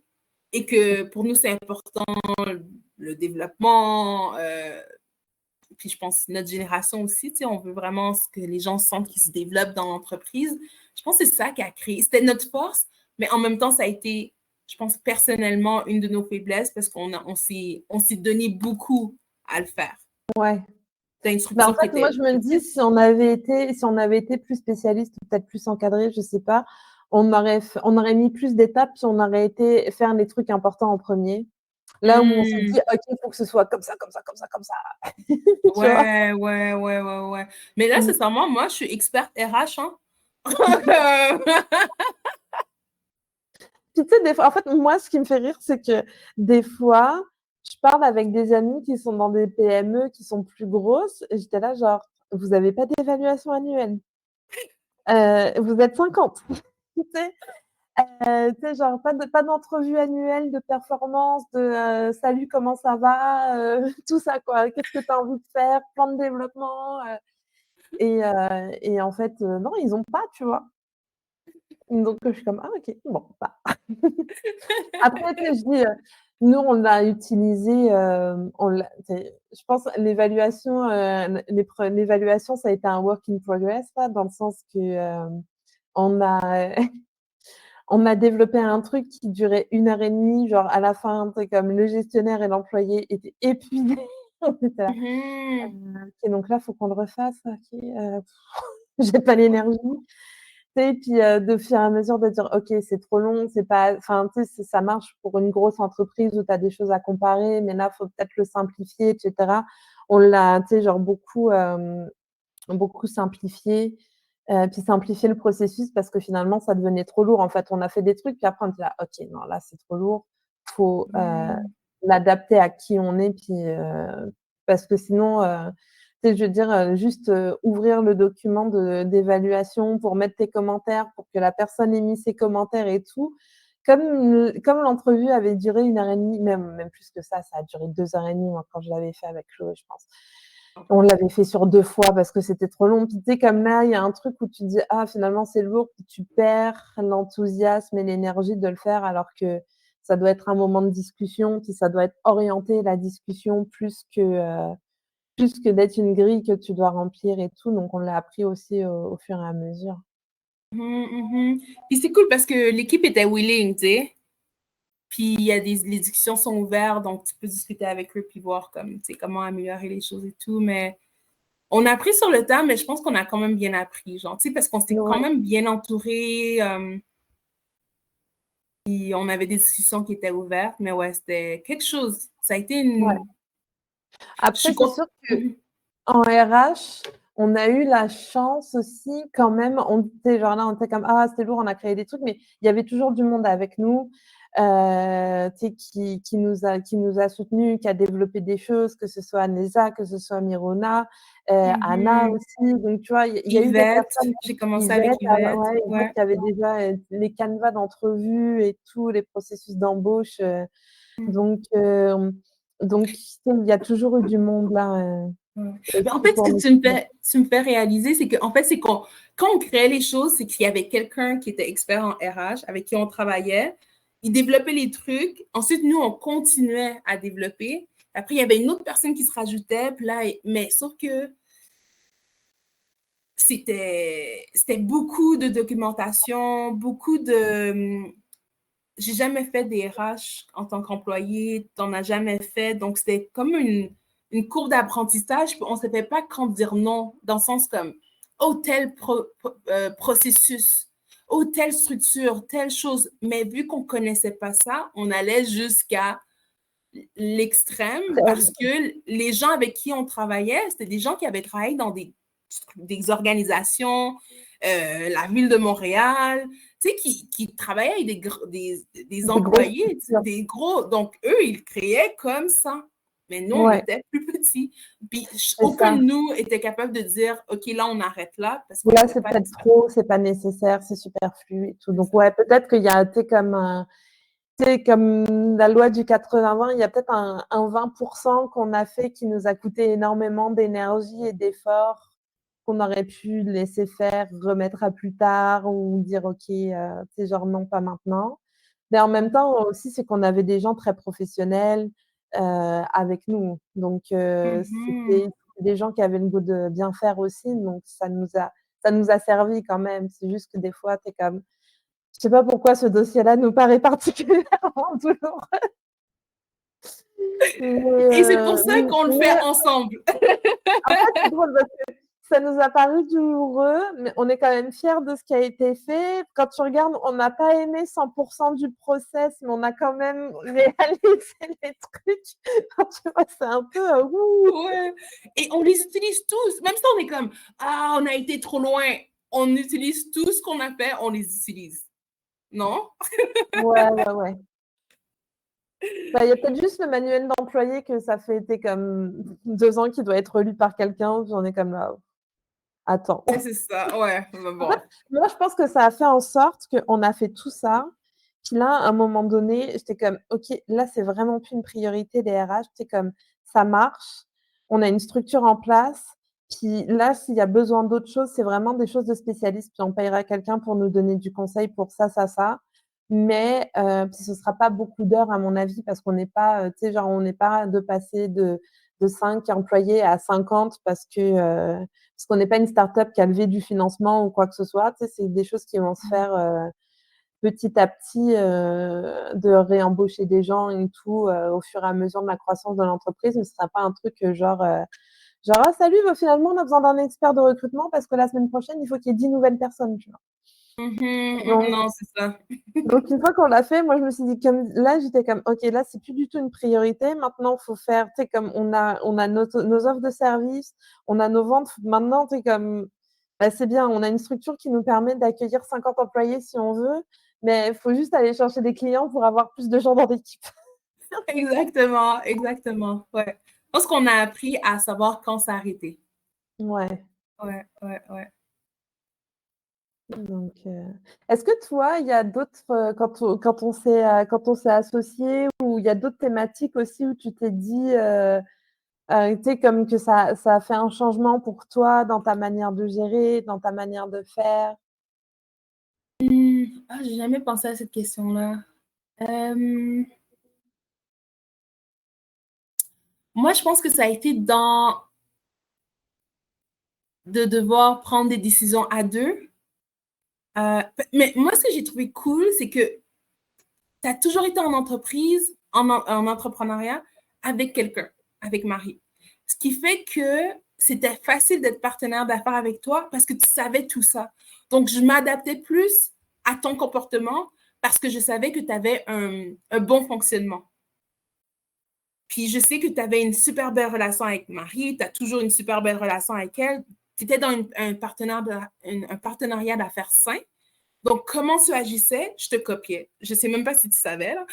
et que pour nous c'est important le développement, puis je pense notre génération aussi, tu sais, on veut vraiment que les gens sentent qu'ils se développent dans l'entreprise. Je pense que c'est ça qui a créé. C'était notre force, mais en même temps, ça a été, je pense, personnellement, une de nos faiblesses parce on s'est donné beaucoup à le faire. Ouais. C'était une Bah, en structure qui fait, moi, était. je me dis, si on avait été plus spécialiste, peut-être plus encadré, je sais pas, on aurait mis plus d'étapes, puis on aurait été faire les trucs importants en premier. Là où on s'est dit: «OK, il faut que ce soit comme ça, comme ça, comme ça, comme ça». Tu vois? Ouais. Mais là, Mmh. sincèrement, moi, je suis experte RH, hein. Puis tu sais, des fois, en fait, moi, ce qui me fait rire, c'est que des fois, je parle avec des amis qui sont dans des PME qui sont plus grosses et j'étais là genre: «Vous avez pas d'évaluation annuelle? Vous êtes 50». Tu sais? Tu sais, genre pas d'entrevue annuelle de performance, de, «Salut, comment ça va?» tout ça quoi. «Qu'est-ce que tu as envie de faire? Plan de développement?» et en fait, non, ils ont pas, tu vois? Donc je suis comme: «Ah OK, bon, bah». Après, tu sais, je dis, nous, on l'a utilisé, on l'a tu sais, je pense l'évaluation, l'évaluation, ça a été un work in progress là, dans le sens que, on a on a développé un truc qui durait 1 heure et demie, genre à la fin, tu sais, comme le gestionnaire et l'employé étaient épuisés. On était là: «OK, donc là, faut qu'on le refasse, OK, j'ai pas l'énergie». Tu sais, puis, de fur et à mesure de dire: «OK, c'est trop long, c'est pas» enfin, tu sais, ça marche pour une grosse entreprise où tu as des choses à comparer, mais là, faut peut-être le simplifier et cetera. On l'a, tu sais, genre beaucoup simplifié, puis simplifier le processus parce que finalement, ça devenait trop lourd. En fait, on a fait des trucs, puis après on était là: «OK, non, là, c'est trop lourd, faut, l'adapter à qui on est», puis, parce que sinon, tu sais, je veux dire, juste, ouvrir le document d'évaluation pour mettre tes commentaires, pour que la personne ait mis ses commentaires et tout. Comme l'entrevue avait duré 1 heure et demie, même plus que ça a duré 2 heures et demie, moi, quand je l'avais fait avec Chloé, je pense. On l'avait fait sur 2 fois parce que c'était trop long. Puis tu sais, comme là, il y a un truc où tu te dis: «Ah, finalement, c'est lourd», puis tu perds l'enthousiasme et l'énergie de le faire alors que ça doit être un moment de discussion, puis ça doit être orienté la discussion plus que d'être une grille que tu dois remplir et tout. Donc on l'a appris aussi au fur et à mesure. Puis c'est cool parce que l'équipe était willing, tu sais. Puis il y a les discussions sont ouvertes, donc tu peux discuter avec eux puis voir comme, tu sais, comment améliorer les choses et tout. Mais on a appris sur le temps, mais je pense qu'on a quand même bien appris, genre, tu sais, parce qu'on s'était quand Ouais, même bien entouré. Puis on avait des discussions qui étaient ouvertes, mais ouais, c'était quelque chose. Ça a été ouais. une. Je Après, suis c'est contente. sûr qu'en RH, on a eu la chance aussi quand même, on était genre là, on était comme: «Ah, c'était lourd, on a créé des trucs», mais il y avait toujours du monde avec nous, tu sais, qui nous a soutenus, qui a développé des choses, que ce soit Neza, que ce soit Mirona, Anna aussi. Donc tu vois, il y a eu des Yvette, personnes, j'ai commencé avec Yvette, Yvette. ouais, Yvette Ouais. qui avait déjà, les canevas d'entrevue et tous les processus d'embauche, donc donc tu sais, il y a toujours eu du monde là, Ouais. Mais en aussi fait, ce pour que nous soutenir. tu me fais réaliser, c'est qu'en fait, c'est qu'on, quand on créait les choses, c'est qu'il y avait quelqu'un qui était expert en RH, avec qui on travaillait. Il développait les trucs. Ensuite, nous, on continuait à développer. Après, il y avait une autre personne qui se rajoutait. Puis là, mais sauf que c'était beaucoup de documentation, beaucoup de. J'ai jamais fait des RH en tant qu'employé, t'en as jamais fait. Donc, c'était comme une courbe d'apprentissage. On ne savait pas quand dire non, dans le sens comme, oh, processus, oh, telle structure, telle chose. Mais vu qu'on ne connaissait pas ça, on allait jusqu'à l'extrême parce que les gens avec qui on travaillait, c'était des gens qui avaient travaillé dans des organisations, la ville de Montréal, tu sais, qui travaillaient avec des Des grosses employés, structures. des gros. Donc, eux, ils créaient comme ça. Mais nous, on Ouais, était plus petits. Puis, c'est aucun de ça. nous était capable de dire, OK, là, on arrête là, parce qu'on Là, n'avait c'est pas peut-être l'expérience. trop, c'est pas nécessaire, c'est superflu et tout. Donc ouais, peut-être qu'il y a, tu sais, comme la loi du 80-20, il y a peut-être un 20% qu'on a fait qui nous a coûté énormément d'énergie et d'efforts qu'on aurait pu laisser faire, remettre à plus tard ou dire: «OK, tu sais, genre non, pas maintenant». Mais en même temps aussi, c'est qu'on avait des gens très professionnels, avec nous. Donc c'était des gens qui avaient le goût de bien faire aussi, donc ça nous a servi quand même. C'est juste que des fois, tu es comme: «Je sais pas pourquoi ce dossier-là nous paraît particulièrement douloureux». Mais Et c'est pour ça qu'on le fait mais ensemble. en fait, c'est drôle parce que ça nous a paru douloureux, mais on est quand même fiers de ce qui a été fait. Quand tu regardes, on n'a pas aimé 100% du process, mais on a quand même réalisé les trucs. Tu vois, c'est un peu Ouais. Et on les utilise tous. Même si on est comme, ah, on a été trop loin. On utilise tout ce qu'on a fait, on les utilise. Non? Ouais, ouais, ouais. Bah, il y a peut-être juste le manuel d'employé que ça fait comme 2 ans qu'il doit être lu par quelqu'un. J'en ai comme là. Attends. Ouais, c'est ça, ouais. Mais En fait, bon. moi, je pense que ça a fait en sorte qu'on a fait tout ça. Puis là, à un moment donné, j'étais comme, OK, là, c'est vraiment plus une priorité des RH. C'est comme, ça marche. On a une structure en place. Puis là, s'il y a besoin d'autres choses, c'est vraiment des choses de spécialistes. Puis on payera quelqu'un pour nous donner du conseil pour ça, ça, ça. Mais puis ce ne sera pas beaucoup d'heures, à mon avis, parce qu'on n'est pas, tu sais, genre, on n'est pas de passer de 5 employés à 50 parce qu'on n'est pas une start-up qui a levé du financement ou quoi que ce soit. Tu sais, c'est des choses qui vont se faire petit à petit, de réembaucher des gens et tout au fur et à mesure de la croissance de l'entreprise. Mais ce ne sera pas un truc genre ah, salut, bah, finalement, on a besoin d'un expert de recrutement parce que la semaine prochaine, il faut qu'il y ait 10 nouvelles personnes. Tu vois. Donc, Non, c'est ça. donc, une fois qu'on l'a fait, moi, je me suis dit, comme là, j'étais comme, OK, là, c'est plus du tout une priorité. Maintenant, il faut faire, tu sais, comme on a nos offres de services, on a nos ventes. Maintenant, tu sais, comme, bah, c'est bien, on a une structure qui nous permet d'accueillir 50 employés si on veut, mais il faut juste aller chercher des clients pour avoir plus de gens dans l'équipe. Exactement, exactement. Ouais. Je pense qu'on a appris à savoir quand s'arrêter. Ouais. Ouais, ouais, ouais. Donc, est-ce que toi, il y a d'autres, quand on s'est associé, ou il y a d'autres thématiques aussi où tu t'es dit, tu sais, comme que ça a fait un changement pour toi dans ta manière de gérer, dans ta manière de faire? Ah, j'ai jamais pensé à cette question-là. Moi, je pense que ça a été dans de devoir prendre des décisions à deux. Mais moi, ce que j'ai trouvé cool, c'est que tu as toujours été en entreprise, en entrepreneuriat, avec quelqu'un, avec Marie. Ce qui fait que c'était facile d'être partenaire d'affaires avec toi parce que tu savais tout ça. Donc, je m'adaptais plus à ton comportement parce que je savais que tu avais un bon fonctionnement. Puis je sais que tu avais une super belle relation avec Marie, tu as toujours une super belle relation avec elle. Tu étais dans un partenariat d'affaires sain. Donc, comment tu agissais, je te copiais. Je ne sais même pas si tu savais, là.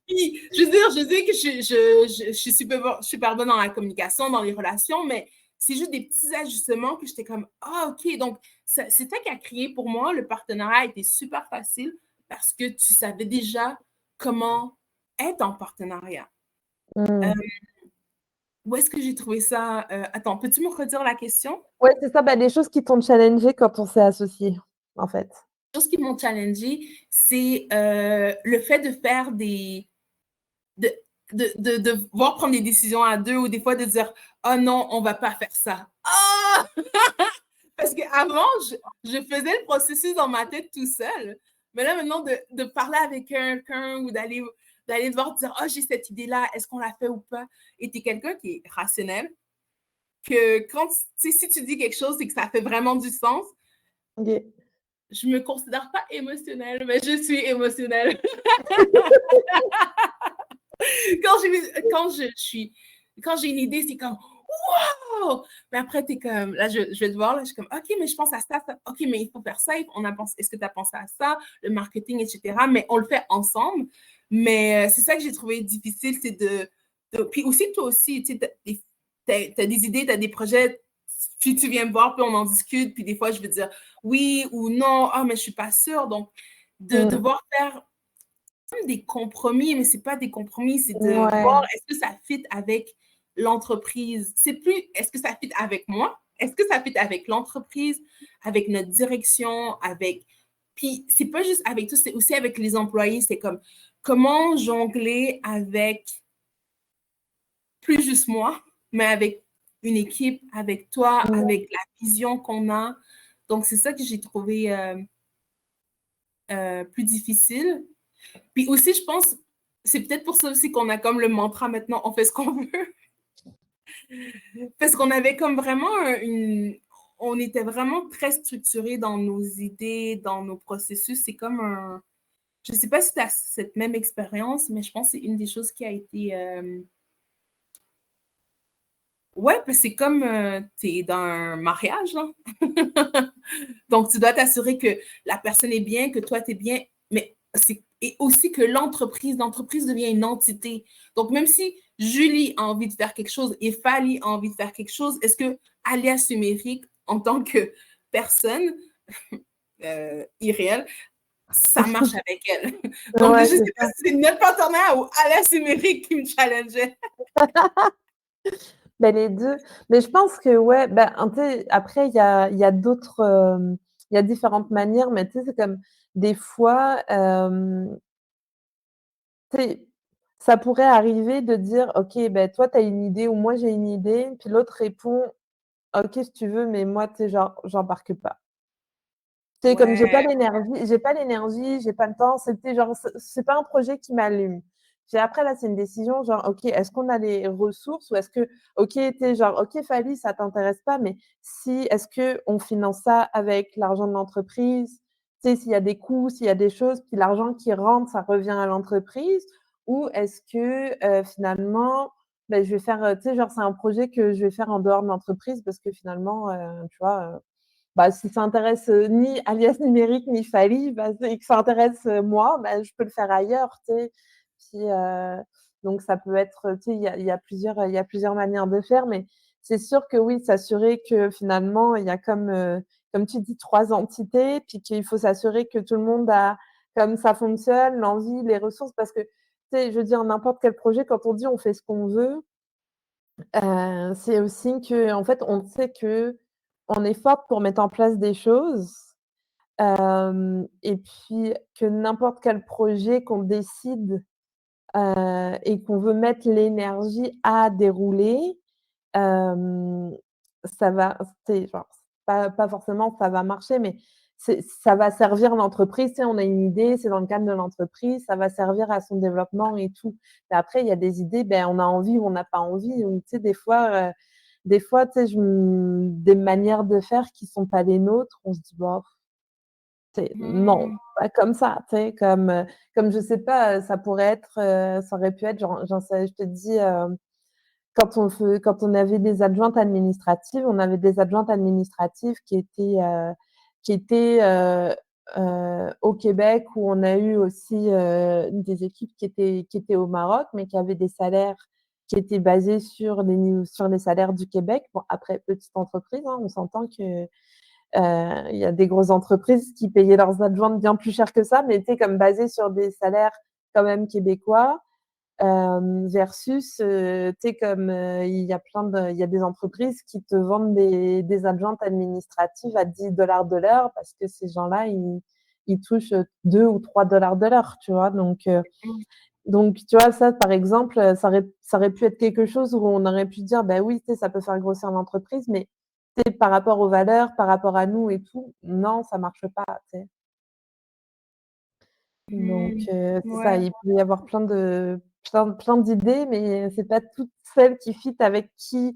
Puis, je veux dire que je suis super bonne dans la communication, dans les relations, mais c'est juste des petits ajustements que j'étais comme, ah, OK. Donc, c'est ça qui a créé pour moi, le partenariat a été super facile parce que tu savais déjà comment être en partenariat. Euh, Mmh. Où est-ce que j'ai trouvé ça? Attends, peux-tu me redire la question? Ouais, c'est ça, bah, les choses qui t'ont challengé quand on s'est associés, en fait. Chose qui m'ont challengé, c'est le fait de faire de, de voir prendre des décisions à deux ou des fois de dire oh non, on va pas faire ça. Ah! Parce qu'avant, je faisais le processus dans ma tête tout seul. Mais là, maintenant, de parler avec quelqu'un ou d'aller devoir dire oh, j'ai cette idée-là, est-ce qu'on la fait ou pas? Et tu es quelqu'un qui est rationnel, que quand si tu dis quelque chose, c'est que ça fait vraiment du sens. OK. Je me considère pas émotionnelle, mais je suis émotionnelle. Quand j'ai une idée, c'est comme wow! Mais après, t'es comme, là, je vais te voir, là, je suis comme, OK, mais je pense à ça, ça. OK, mais il faut faire ça. Est-ce que tu as pensé à ça, le marketing, etc. Mais on le fait ensemble. Mais c'est ça que j'ai trouvé difficile, c'est puis aussi, toi aussi, tu sais, t'as des idées, t'as des projets, puis tu viens me voir, puis on en discute, puis des fois, je veux dire oui ou non, ah, mais je suis pas sûre. Donc, de Mmh. devoir faire comme des compromis, mais c'est pas des compromis, c'est de voir Ouais. est-ce que ça fit avec l'entreprise. C'est plus est-ce que ça fit avec moi, est-ce que ça fit avec l'entreprise, avec notre direction, avec. Puis c'est pas juste avec tout, c'est aussi avec les employés. C'est comme comment jongler avec plus juste moi, mais avec une équipe, avec toi, Mmh. avec la vision qu'on a. Donc c'est ça que j'ai trouvé plus difficile. Puis aussi, je pense, c'est peut-être pour ça aussi qu'on a comme le mantra maintenant, on fait ce qu'on veut. Parce qu'on avait comme vraiment on était vraiment très structurés dans nos idées, dans nos processus. C'est comme un... Je ne sais pas si tu as cette même expérience, mais je pense que c'est une des choses qui a été... Ouais, parce que c'est comme tu es dans un mariage, là. Donc, tu dois t'assurer que la personne est bien, que toi, tu es bien, mais c'est et aussi que l'entreprise devient une entité. Donc, même si Julie a envie de faire quelque chose et Fali a envie de faire quelque chose, est-ce que Alias Numérique, en tant que personne irréelle, ça marche avec elle? Donc, je Ouais, ne sais c'est pas ça. si c'est notre partenaire ou Alias Numérique qui me challengeait. Ben, les 2. Mais je pense que ouais, ben, tu sais, après il y a d'autres, il y a différentes manières, mais tu sais, c'est comme des fois, tu sais, ça pourrait arriver de dire: «OK, ben, toi, tu as une idée ou moi j'ai une idée», puis l'autre répond: «OK, si tu veux, mais moi, tu sais, genre, j'embarque pas». Tu sais, comme Ouais, j'ai pas le temps, c'était genre, c'est pas un projet qui m'allume. Puis après là, c'est une décision genre: «OK, est-ce qu'on a les ressources ou est-ce que OK, tu sais, genre, OK, Fally, ça t'intéresse pas, mais si est-ce qu'on finance ça avec l'argent de l'entreprise?» Tu sais, s'il y a des coûts, s'il y a des choses, puis l'argent qui rentre, ça revient à l'entreprise ou est-ce que, finalement, beh, je vais faire, tu sais, genre, c'est un projet que je vais faire en dehors de l'entreprise parce que finalement, tu vois, bah, si ça intéresse, ni Alias Numérique ni Fally, bah, c'est que ça intéresse, moi, bah, je peux le faire ailleurs, tu sais? Puis, donc ça peut être, tu sais, il y a plusieurs manières de faire, mais c'est sûr que oui, s'assurer que finalement, il y a comme tu dis 3 entités, puis qu'il faut s'assurer que tout le monde a comme ça fonctionne, l'envie, les ressources parce que, tu sais, je veux dire n'importe quel projet, quand on dit: «On fait ce qu'on veut», c'est aussi qu'en fait, on sait qu'on est forte pour mettre en place des choses, et puis que n'importe quel projet qu'on décide, et qu'on veut mettre l'énergie à dérouler, hem, ça va c'est genre, pas forcément ça va marcher, mais ça va servir l'entreprise. Tu sais, on a une idée, c'est dans le cadre de l'entreprise, ça va servir à son développement et tout. Mais après, il y a des idées, ben, on a envie ou on n'a pas envie ou tu sais, des fois, tu sais, des manières de faire qui sont pas les nôtres, on se dit: «Bof, tu sais, non, mmh, pas comme ça», tu sais, comme je sais pas, ça pourrait être, ça aurait pu être j'en sais je te dis, quand on avait des adjointes administratives, on avait des adjointes administratives qui étaient au Québec, où on a eu aussi, des équipes qui étaient au Maroc, mais qui avaient des salaires qui étaient basés sur les salaires du Québec. Bon, après, petite entreprise, hein, on s'entend que, il y a des grosses entreprises qui payaient leurs adjointes bien plus cher que ça, mais tu sais, comme basées sur des salaires quand même québécois. Versus, tu sais comme, il y a des entreprises qui te vendent des adjointes administratives à 10 $ de l'heure parce que ces gens-là, ils touchent, 2 ou 3 $ de l'heure, tu vois? mmh, Donc tu vois, ça, par exemple, ça aurait pu être quelque chose où on aurait pu dire: «Bah oui, tu sais, ça peut faire grossir l'entreprise», mais tu sais, par rapport aux valeurs, par rapport à nous et tout, non, ça marche pas, tu sais? Donc mmh, c'est ça, ouais. il peut y avoir plein d'idées, mais c'est pas toutes celles qui fit avec qui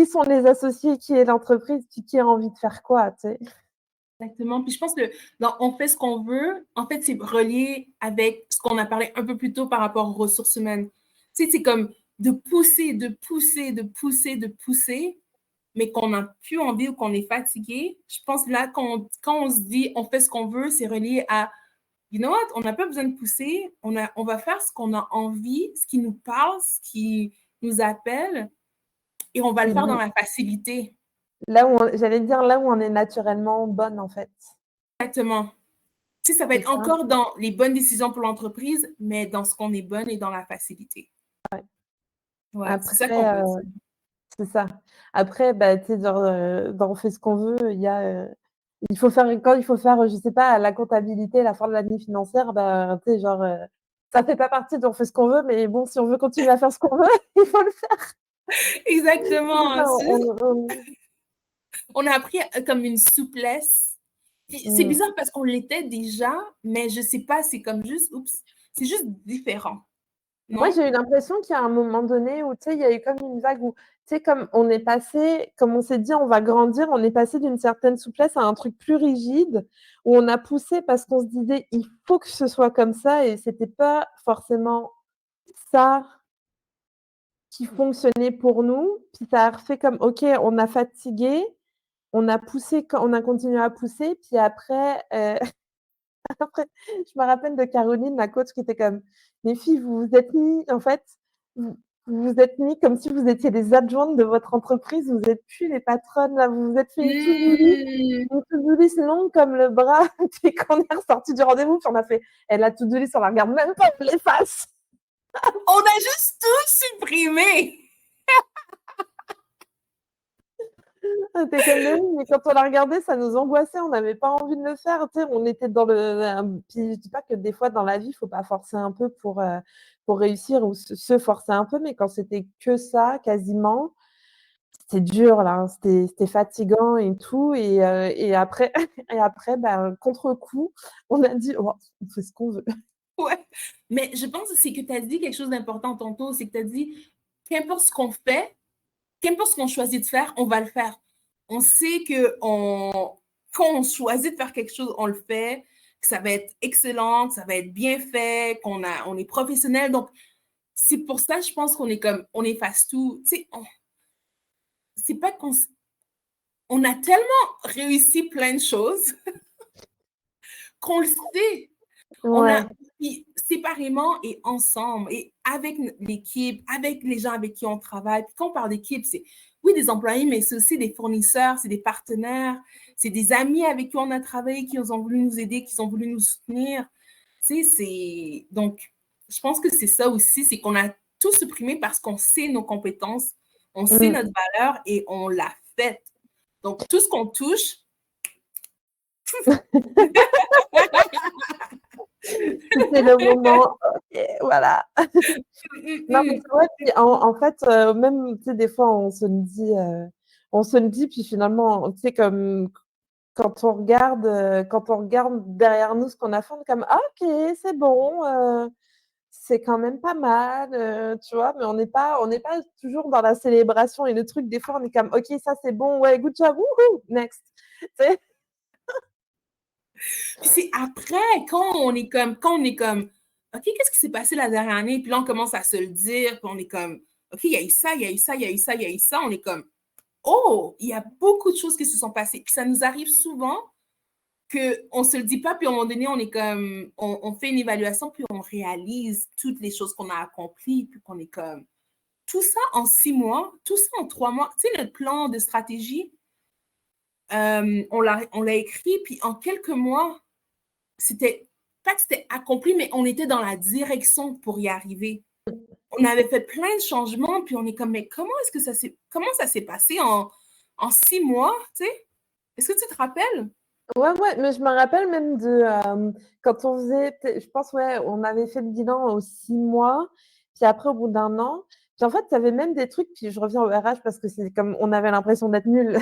sont les associés, qui est l'entreprise, puis qui a envie de faire quoi, tu sais? Exactement. Puis je pense que dans on fait ce qu'on veut, en fait, c'est relié avec ce qu'on a parlé un peu plus tôt par rapport aux ressources humaines. Tu sais, c'est comme de pousser, de pousser, de pousser, de pousser, mais qu'on n'a plus envie ou qu'on est fatigué. Je pense là, quand on se dit on fait ce qu'on veut, c'est relié à you know what, on n'a pas besoin de pousser, on va faire ce qu'on a envie, ce qui nous parle, ce qui nous appelle, et on va le faire dans Mmh. la facilité. J'allais dire là où on est naturellement bonne, en fait. Exactement. Tu sais, ça va C'est être ça? encore dans les bonnes décisions pour l'entreprise, mais dans ce qu'on est bonne et dans la facilité. Ouais. Ouais, c'est ça qu'on Après, veut dire. c'est ça. Après, bah, tu sais, genre, dans on fait ce qu'on veut, il faut faire quand il faut faire, je sais pas, la comptabilité, la fin de l'année financière, bah, tu sais, genre, ça fait pas partie d'on fait ce qu'on veut, mais bon, si on veut continuer à faire ce qu'on veut, il faut le faire. C'est Exactement. ça, C'est juste, on a appris comme une souplesse. Puis c'est mmh, bizarre parce qu'on l'était déjà, mais je sais pas, c'est comme juste, oups, c'est juste différent. Moi, non? j'ai eu l'impression qu'il y a un moment donné où, tu sais, il y a eu comme une vague où, tu sais, comme on est passé, comme on s'est dit, on va grandir, on est passé d'une certaine souplesse à un truc plus rigide, où on a poussé parce qu'on se disait, il faut que ce soit comme ça, et c'était pas forcément ça qui fonctionnait pour nous. Puis ça a refait comme, OK, on a fatigué, on a poussé, on a continué à pousser, puis après, après, je me rappelle de Caroline, la coach, qui était comme: «Les filles, vous vous êtes mis, en fait, vous vous êtes mis comme si vous étiez les adjointes de votre entreprise, vous êtes plus les patronnes là, vous vous êtes fait Mmh. une to-do list longue comme le bras». Puis quand on est ressorti du rendez-vous, puis on a fait: «Eh, la to-do list, on la regarde même pas, on l'efface». On a juste tout supprimé. On était comme: «Mais oui, mais quand on l'a regardé, ça nous angoissait, on n'avait pas envie de le faire». Tu sais, on était dans le puis je dis pas que des fois dans la vie, il faut pas forcer un peu pour réussir ou se forcer un peu, mais quand c'était que ça quasiment, c'était dur là, hein, c'était fatigant et tout, et après et après, ben, contre-coup, on a dit: «Oh, on fait ce qu'on veut». Ouais. Mais je pense que c'est que tu as dit quelque chose d'important tantôt, c'est que tu as dit, qu'importe ce qu'on fait, qu'importe ce qu'on choisit de faire, on va le faire. On sait que quand on choisit de faire quelque chose, on le fait, que ça va être excellent, que ça va être bien fait, on est professionnel. Donc, c'est pour ça, je pense qu'on est comme, on efface tout. Tu sais, c'est pas qu'on on a tellement réussi plein de choses qu'on le sait. On a Ouais. séparément et ensemble et avec l'équipe, avec les gens avec qui on travaille. Puis quand on parle d'équipe, c'est oui des employés, mais c'est aussi des fournisseurs, c'est des partenaires, c'est des amis avec qui on a travaillé, qui ont voulu nous aider, qui ont voulu nous soutenir. Tu sais, c'est donc je pense que c'est ça aussi, c'est qu'on a tout supprimé parce qu'on sait nos compétences, on sait Mmh. notre valeur et on l'a fait. Donc tout ce qu'on touche, C'était le moment, OK, voilà. Non, mais c'est vrai, puis en fait, même, tu sais, des fois, on se le dit, puis finalement, tu sais, comme quand on regarde derrière nous ce qu'on a fait, on est comme: «Ah OK, c'est bon, c'est quand même pas mal», tu vois? Mais on n'est pas toujours dans la célébration et le truc, des fois, on est comme: «OK, ça c'est bon, ouais, good job, wouhou, next». Tu sais? Puis c'est après, quand on est comme, OK, qu'est-ce qui s'est passé la dernière année? Puis là, on commence à se le dire, puis on est comme, OK, il y a eu ça, il y a eu ça, il y a eu ça, il y a eu ça. On est comme, oh, il y a beaucoup de choses qui se sont passées. Puis ça nous arrive souvent qu'on ne se le dit pas, puis à un moment donné, on est comme, on fait une évaluation, puis on réalise toutes les choses qu'on a accomplies, puis qu'on est comme, tout ça en 6 mois, tout ça en 3 mois. Tu sais, notre plan de stratégie, on l'a écrit, puis en quelques mois, c'était pas que c'était accompli, mais on était dans la direction pour y arriver. On avait fait plein de changements, puis on est comme, mais comment ça s'est passé en 6 mois, tu sais? Est-ce que tu te rappelles? Ouais, ouais, mais je me rappelle même de, quand on faisait je pense, ouais, on avait fait le bilan aux 6 mois, puis après au bout d'1 an, puis en fait, il y avait même des trucs, puis je reviens au RH parce que c'est comme on avait l'impression d'être nuls.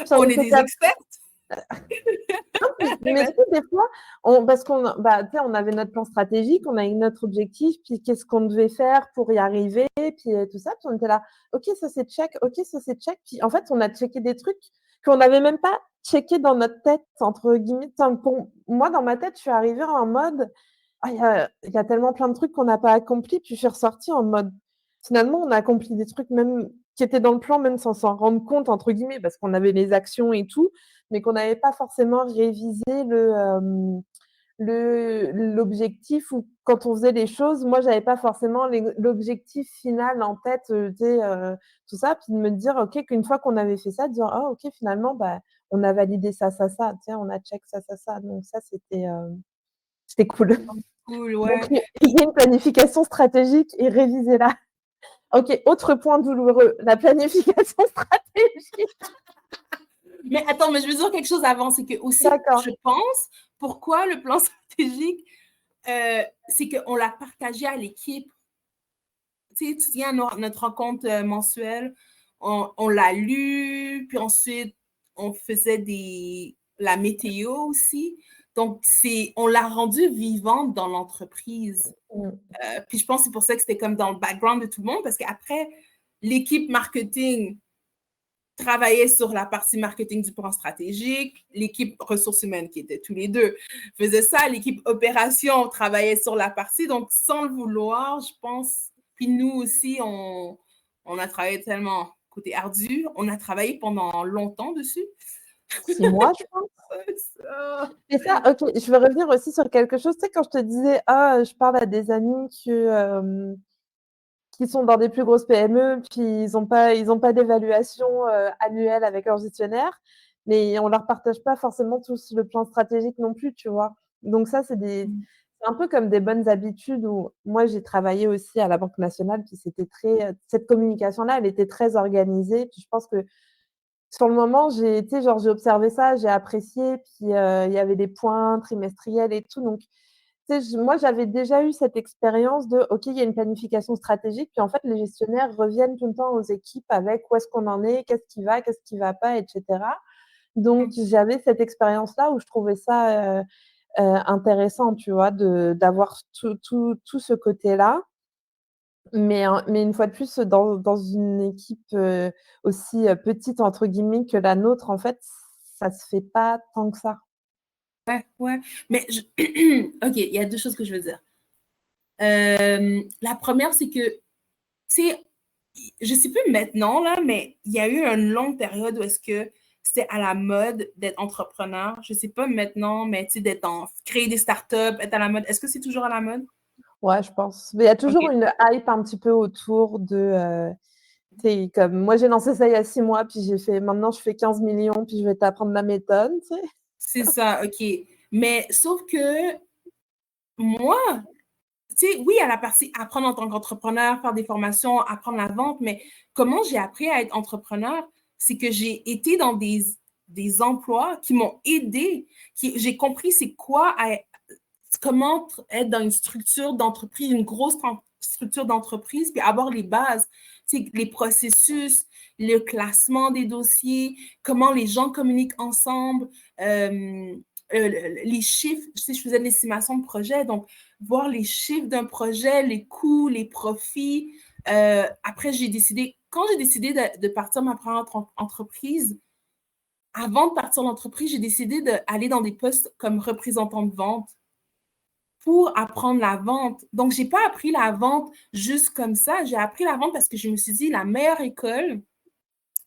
J'en On ai est fait des experts. Mais tu sais, des fois, parce qu'on bah, tu sais, on avait notre plan stratégique, on a eu notre objectif, puis qu'est-ce qu'on devait faire pour y arriver, puis tout ça, puis on était là: «OK, ça c'est check, OK, ça c'est check». Puis en fait, on a checké des trucs qu'on n'avait même pas checkés dans notre tête, entre guillemets. Enfin, pour moi, dans ma tête, je suis arrivée en mode: «Ah, il y a tellement plein de trucs qu'on n'a pas accomplis», puis je suis ressortie en mode: «Finalement, on a accompli des trucs même qui étaient dans le plan, même sans s'en rendre compte», entre guillemets, parce qu'on avait les actions et tout, mais qu'on n'avait pas forcément révisé l'objectif, ou quand on faisait les choses, moi, j'avais pas forcément l'objectif final en tête, tu sais, tout ça, puis de me dire: «OK», qu'une fois qu'on avait fait ça, de dire: «Ah OK, finalement, bah, on a validé ça, ça, ça, tu sais, on a check ça, ça, ça», donc ça, c'était cool. Cool, Donc ouais. ayez une planification stratégique et révisez-la. OK, autre point douloureux, la planification stratégique. Mais attends, mais je veux dire quelque chose avant, c'est que aussi, D'accord. je pense, pourquoi le plan stratégique, c'est qu'on l'a partagé à l'équipe. Tu sais, tu te souviens, notre rencontre mensuelle, on l'a lu, puis ensuite, on faisait la météo aussi. Donc, on l'a rendue vivante dans l'entreprise. Puis je pense que c'est pour ça que c'était comme dans le background de tout le monde, parce qu'après, l'équipe marketing travaillait sur la partie marketing du plan stratégique, l'équipe ressources humaines, qui étaient tous les deux, faisait ça, l'équipe opération travaillait sur la partie, donc sans le vouloir, je pense, puis nous aussi, on a travaillé tellement côté ardu, on a travaillé pendant longtemps dessus. 6 mois, je pense. Et ça, ok, je veux revenir aussi sur quelque chose. Tu sais, quand je te disais, je parle à des amis qui sont dans des plus grosses PME, puis ils n'ont pas d'évaluation annuelle avec leur gestionnaire, mais on ne leur partage pas forcément tous le plan stratégique non plus, tu vois. Donc ça, c'est un peu comme des bonnes habitudes où moi, j'ai travaillé aussi à la Banque nationale, puis cette communication-là, elle était très organisée. Puis je pense que sur le moment, j'ai observé ça, j'ai apprécié, puis il y avait des points trimestriels et tout. Donc, moi, j'avais déjà eu cette expérience de, OK, il y a une planification stratégique, puis en fait, les gestionnaires reviennent tout le temps aux équipes avec où est-ce qu'on en est, qu'est-ce qui va pas, etc. Donc, j'avais cette expérience-là où je trouvais ça intéressant, tu vois, d'avoir tout ce côté-là. Mais une fois de plus, dans une équipe aussi petite, entre guillemets, que la nôtre, en fait, ça se fait pas tant que ça. Ouais. Mais OK, il y a 2 choses que je veux dire. La première, c'est que, tu sais, je sais plus maintenant, là, mais il y a eu une longue période où est-ce que c'était à la mode d'être entrepreneur. Je sais pas maintenant, mais tu sais, créer des startups, être à la mode. Est-ce que c'est toujours à la mode? Ouais, je pense. Mais il y a toujours OK. une hype un petit peu autour de, tu sais, comme moi, j'ai lancé ça il y a 6 mois, puis maintenant, je fais 15 millions, puis je vais t'apprendre ma méthode, tu sais. C'est ça, OK. Mais sauf que moi, tu sais, oui, à la partie apprendre en tant qu'entrepreneur, faire des formations, apprendre la vente, mais comment j'ai appris à être entrepreneur, c'est que j'ai été dans des emplois qui m'ont aidé, j'ai compris c'est quoi, comment être dans une structure d'entreprise, une grosse structure d'entreprise, puis avoir les bases, tu sais, les processus, le classement des dossiers, comment les gens communiquent ensemble, les chiffres. Tu sais, je faisais de l'estimation de projet, donc voir les chiffres d'un projet, les coûts, les profits. Après, quand j'ai décidé de partir ma première entreprise, avant de partir l'entreprise, j'ai décidé d'aller dans des postes comme représentant de vente pour apprendre la vente. Donc, je n'ai pas appris la vente juste comme ça. J'ai appris la vente parce que je me suis dit, la meilleure école,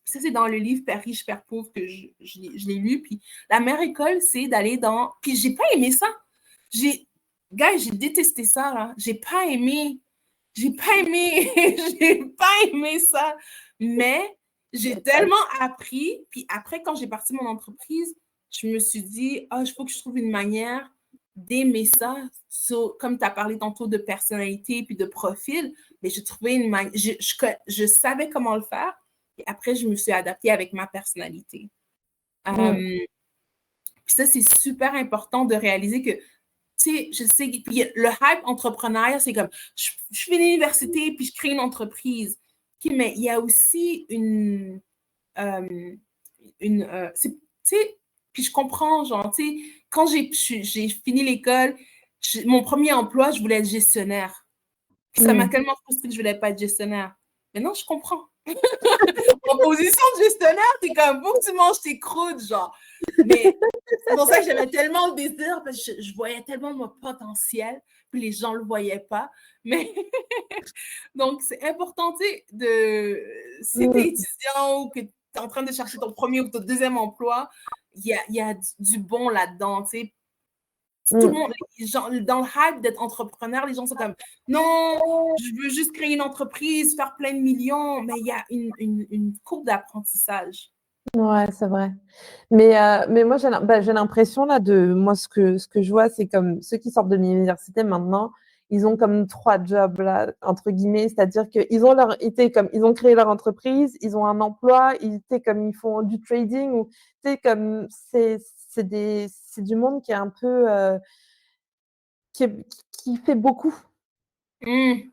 ça c'est dans le livre Père riche, Père pauvre que je l'ai lu, puis la meilleure école, c'est d'aller dans... Puis, j'ai pas aimé ça. J'ai détesté ça, là. J'ai pas aimé, j'ai pas aimé ça. Mais j'ai tellement appris. Puis après, quand j'ai parti mon entreprise, je me suis dit, il faut que je trouve une manière d'aimer ça. Comme tu as parlé tantôt de personnalité puis de profil, mais j'ai trouvé une manière, je savais comment le faire. Et après, je me suis adaptée avec ma personnalité. Puis ça, c'est super important de réaliser que, tu sais, je sais, puis le hype entrepreneurial, c'est comme, je fais l'université, puis je crée une entreprise. Okay, mais il y a aussi tu sais, puis je comprends, genre, tu sais, quand j'ai fini l'école, mon premier emploi, je voulais être gestionnaire. Puis ça m'a tellement frustrée que je voulais pas être gestionnaire. Maintenant, je comprends. En position de gestionnaire, t'es comme, faut que tu manges tes croûtes, genre. Mais c'est pour ça que j'avais tellement le désir, parce que je voyais tellement mon potentiel, puis les gens le voyaient pas. Mais donc, c'est important, tu sais, si t'es étudiant ou que t'es en train de chercher ton premier ou ton deuxième emploi, il y a du bon là-dedans, tu sais. Tout le monde, les gens, dans le hype d'être entrepreneur, les gens sont comme non, je veux juste créer une entreprise, faire plein de millions, mais il y a une courbe d'apprentissage. Ouais, c'est vrai. Mais moi, j'ai l'impression, là, moi, ce que je vois, c'est comme ceux qui sortent de l'université maintenant, ils ont comme 3 jobs, là, entre guillemets, c'est-à-dire qu'ils ont ils ont créé leur entreprise, ils ont un emploi, comme ils font du trading, ou, comme c'est du monde qui est un peu, qui fait beaucoup, qui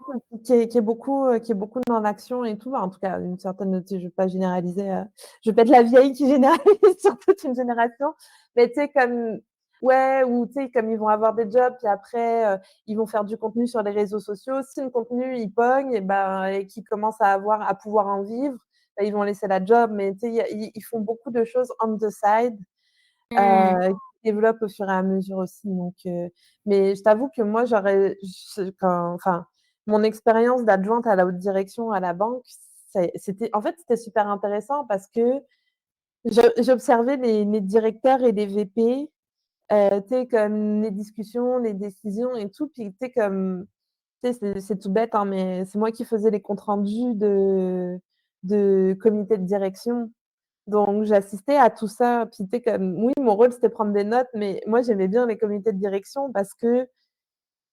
est beaucoup dans l'action et tout. En tout cas, une certaine, je ne vais pas généraliser, je vais pas être la vieille qui généralise sur toute une génération, mais tu sais, comme Ouais, ou tu sais, comme ils vont avoir des jobs, puis après, ils vont faire du contenu sur les réseaux sociaux. Si le contenu, il pogne et qu'ils commencent à pouvoir en vivre, bah, ils vont laisser la job. Mais tu sais, ils font beaucoup de choses on the side, Mmh. qui développent au fur et à mesure aussi. Donc, mais je t'avoue que moi, mon expérience d'adjointe à la haute direction à la banque, c'était super intéressant parce que j'observais les directeurs et les VP, tu sais, comme les discussions, les décisions et tout, puis tu sais, comme tu sais, c'est tout bête, hein, mais c'est moi qui faisais les comptes rendus de comité de direction. Donc j'assistais à tout ça, puis tu sais, comme oui, mon rôle, c'était prendre des notes, mais moi, j'aimais bien les comités de direction parce que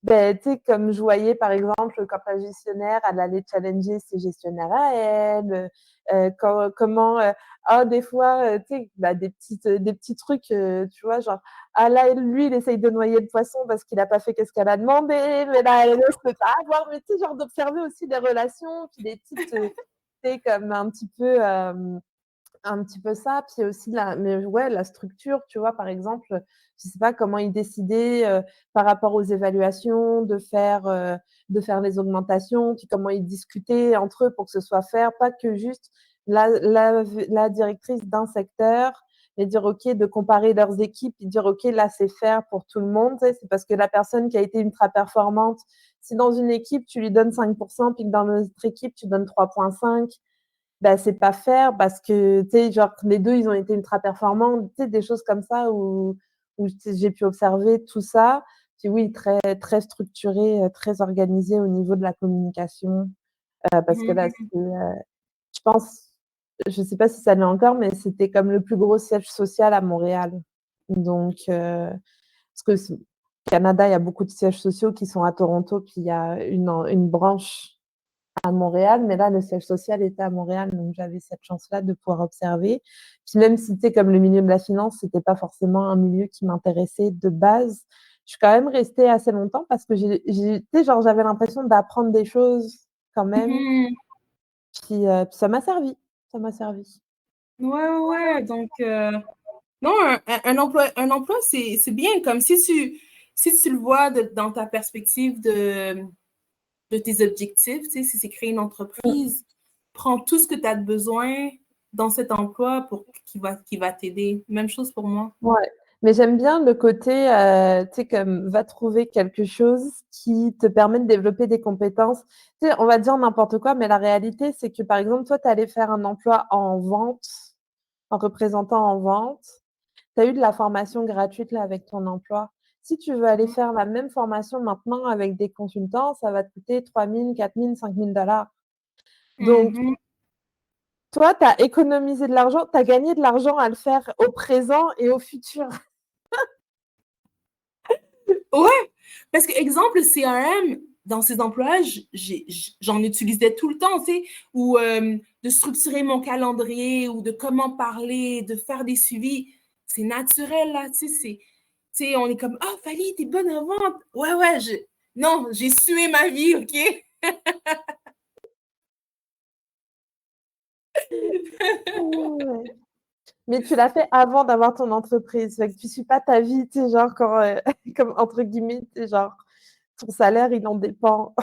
ben, tu sais, comme je voyais, par exemple, quand la gestionnaire, elle allait challenger ses gestionnaires à elle, comment, des fois, tu sais, bah, des petits trucs, tu vois, genre, ah là, lui, il essaye de noyer le poisson parce qu'il a pas fait qu'est-ce qu'elle a demandé, mais là, elle, je peux pas avoir, mais tu sais, genre d'observer aussi les relations, puis des petites, tu sais, comme un petit peu ça, puis aussi la structure, tu vois? Par exemple, je sais pas comment ils décidaient, par rapport aux évaluations de faire les augmentations, puis comment ils discutaient entre eux pour que ce soit faire, pas que juste la directrice d'un secteur, mais dire: «OK», de comparer leurs équipes et dire: «OK, là, c'est faire pour tout le monde», tu sais? C'est parce que la personne qui a été ultra performante, si dans une équipe, tu lui donnes 5 puis que dans l'autre équipe, tu donnes 3,5, bah, c'est pas faire parce que, tu sais, genre, les 2 ils ont été ultra performants, tu sais, des choses comme ça où j'ai pu observer tout ça. Puis oui, très très structuré, très organisé au niveau de la communication, parce que là, Mmh. je pense, je sais pas si ça l'est encore, mais c'était comme le plus gros siège social à Montréal. Donc, parce que Canada, il y a beaucoup de sièges sociaux qui sont à Toronto, puis il y a une branche à Montréal, mais là, le siège social était à Montréal, donc j'avais cette chance-là de pouvoir observer. Puis même si, tu sais, comme le milieu de la finance, c'était pas forcément un milieu qui m'intéressait de base, je suis quand même restée assez longtemps parce que tu sais, genre, j'avais l'impression d'apprendre des choses quand même. Mmh. Puis ça m'a servi, ça m'a servi. Ouais, ouais, ouais. Donc, non, un emploi, c'est bien. Comme si tu le vois dans ta perspective de tes objectifs, tu sais, si c'est créer une Mmh. entreprise, prends tout ce que tu as besoin dans cet emploi qui va t'aider. Même chose pour moi. Ouais, mais j'aime bien le côté, tu sais, comme va trouver quelque chose qui te permet de développer des compétences. Tu sais, on va dire n'importe quoi, mais la réalité, c'est que, par exemple, toi, tu allais faire un emploi en vente, en représentant en vente. Tu as eu de la formation gratuite, là, avec ton emploi. Si tu veux aller faire la même formation maintenant avec des consultants, ça va te coûter 3 000, 4 000, 5 000 $. Donc Mhm. toi, tu as économisé de l'argent, tu as gagné de l'argent à le faire au présent et au futur. Ouais, parce que exemple, le CRM, dans ces emplois, j'en utilisais tout le temps, tu sais, ou de structurer mon calendrier, ou de comment parler, de faire des suivis. C'est naturel, là, tu sais, on est comme, ah, Fali, t'es bonne en vente. Ouais, ouais, non, j'ai sué ma vie, OK? Ouais. Mais tu l'as fait avant d'avoir ton entreprise. Fait que tu suis pas ta vie, tu sais, genre quand, comme entre guillemets, tu sais, genre ton salaire, il en dépend.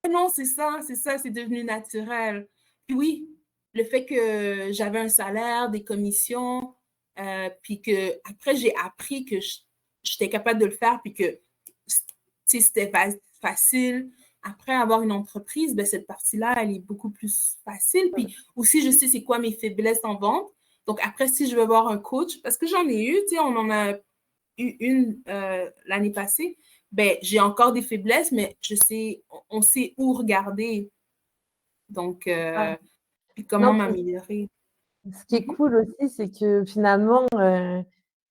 Non, c'est ça, c'est devenu naturel. Puis oui, le fait que j'avais un salaire, des commissions, puis que après j'ai appris que j'étais capable de le faire, puis que c'était facile. Après avoir une entreprise, ben, cette partie-là, elle est beaucoup plus facile. Puis aussi, je sais c'est quoi mes faiblesses en vente. Donc après, si je veux avoir un coach, parce que j'en ai eu, tu sais, on en a eu une l'année passée, ben, j'ai encore des faiblesses, mais on sait où regarder. Donc, Ouais. puis comment Non, puis m'améliorer. ce qui est Mhm. cool aussi, c'est que finalement, tu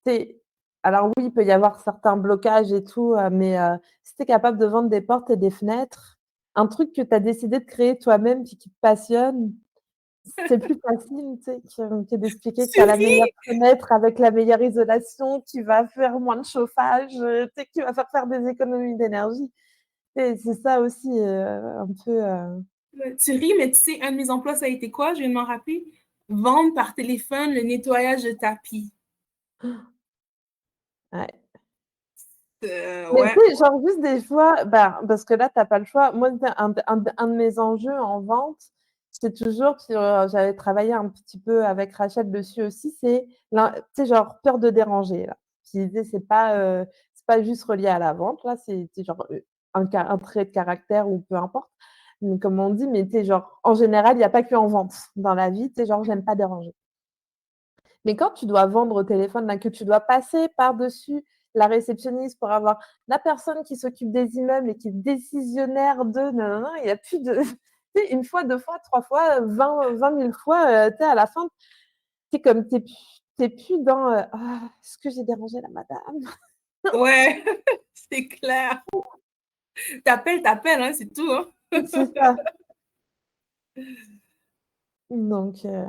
sais, alors oui, il peut y avoir certains blocages et tout, mais si tu es capable de vendre des portes et des fenêtres, un truc que tu as décidé de créer toi-même puis qui te passionne, c'est plus facile, tu sais, que d'expliquer que tu as la meilleure Tu fenêtre avec la meilleure isolation, qui va faire moins de chauffage, tu sais, qui va faire des économies d'énergie. Et c'est ça aussi, un peu, tu ris, mais tu sais, un de mes emplois, ça a été quoi? Je viens de m'en rappeler. Vendre par téléphone le nettoyage de tapis. ouais. Mais Ouais. tu sais, genre juste des fois, bah, parce que là, tu as pas le choix. Moi, un de mes enjeux en vente, c'est toujours, puis j'avais travaillé un petit peu avec Rachel dessus aussi, c'est, tu sais, genre peur de déranger, là. Puis, tu sais, c'est pas juste relié à la vente, là, c'est genre un trait de caractère ou peu importe, mais comme on dit, mais tu sais, genre, en général, il n'y a pas que en vente dans la vie, tu sais, genre, j'aime pas déranger. Mais quand tu dois vendre au téléphone, là, que tu dois passer par-dessus la réceptionniste pour avoir la personne qui s'occupe des immeubles et qui est décisionnaire de non, non, non, il n'y a plus de. Tu sais, une fois, deux fois, trois fois, 20 000 fois, tu sais, à la fin, tu comme t'es plus dans ah, est-ce que j'ai dérangé la madame? Ouais, c'est clair. T'appelles, hein, c'est tout. Hein. C'est ça. Donc, euh,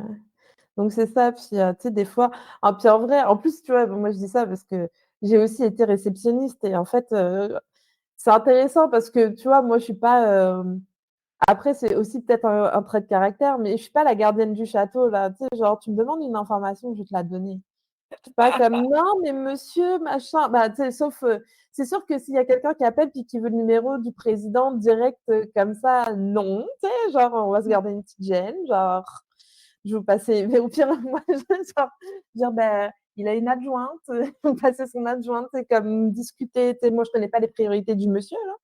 donc c'est ça. Puis, tu sais, des fois, ah, puis en vrai, en plus, tu vois, moi je dis ça parce que j'ai aussi été réceptionniste et en fait, c'est intéressant parce que, tu vois, moi je suis pas. Après, c'est aussi peut-être un trait de caractère, mais je suis pas la gardienne du château, là. Tu sais, genre, tu me demandes une information, je vais te la donner. Je suis pas comme non, mais monsieur, machin. Bah, tu sais, sauf, c'est sûr que s'il y a quelqu'un qui appelle puis qui veut le numéro du président direct comme ça, non. Tu sais, genre, on va se garder une petite gêne. Genre, je vais vous passer. Mais au pire, moi, genre, dire, ben, il a une adjointe, vous passez son adjointe, c'est comme discuter. Tu sais, moi, je connais pas les priorités du monsieur, là.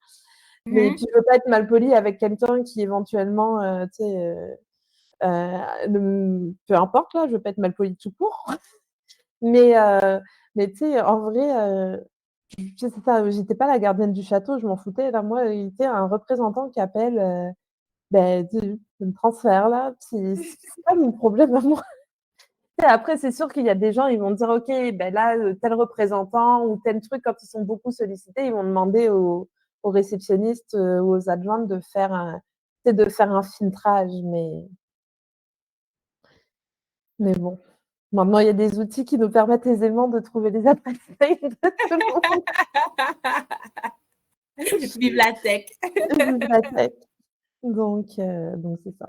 Mais Mhm. puis, je veux pas être malpoli avec quelqu'un qui éventuellement, tu sais, peu importe, là, je veux pas être malpoli tout court. Mais, tu sais, en vrai, c'est ça, j'étais pas la gardienne du château, je m'en foutais. Là, moi, il était un représentant qui appelle, ben, tu me transfère là, c'est pas mon problème à moi. Tu sais, après, c'est sûr qu'il y a des gens, ils vont dire, OK, ben là, tel représentant ou tel truc, quand ils sont beaucoup sollicités, ils vont demander aux réceptionnistes ou aux adjointes de faire tu sais, de faire un filtrage. Mais bon, maintenant, il y a des outils qui nous permettent aisément de trouver les adresses mail de tout le monde. Vive la tech. Vive la tech. Donc c'est ça.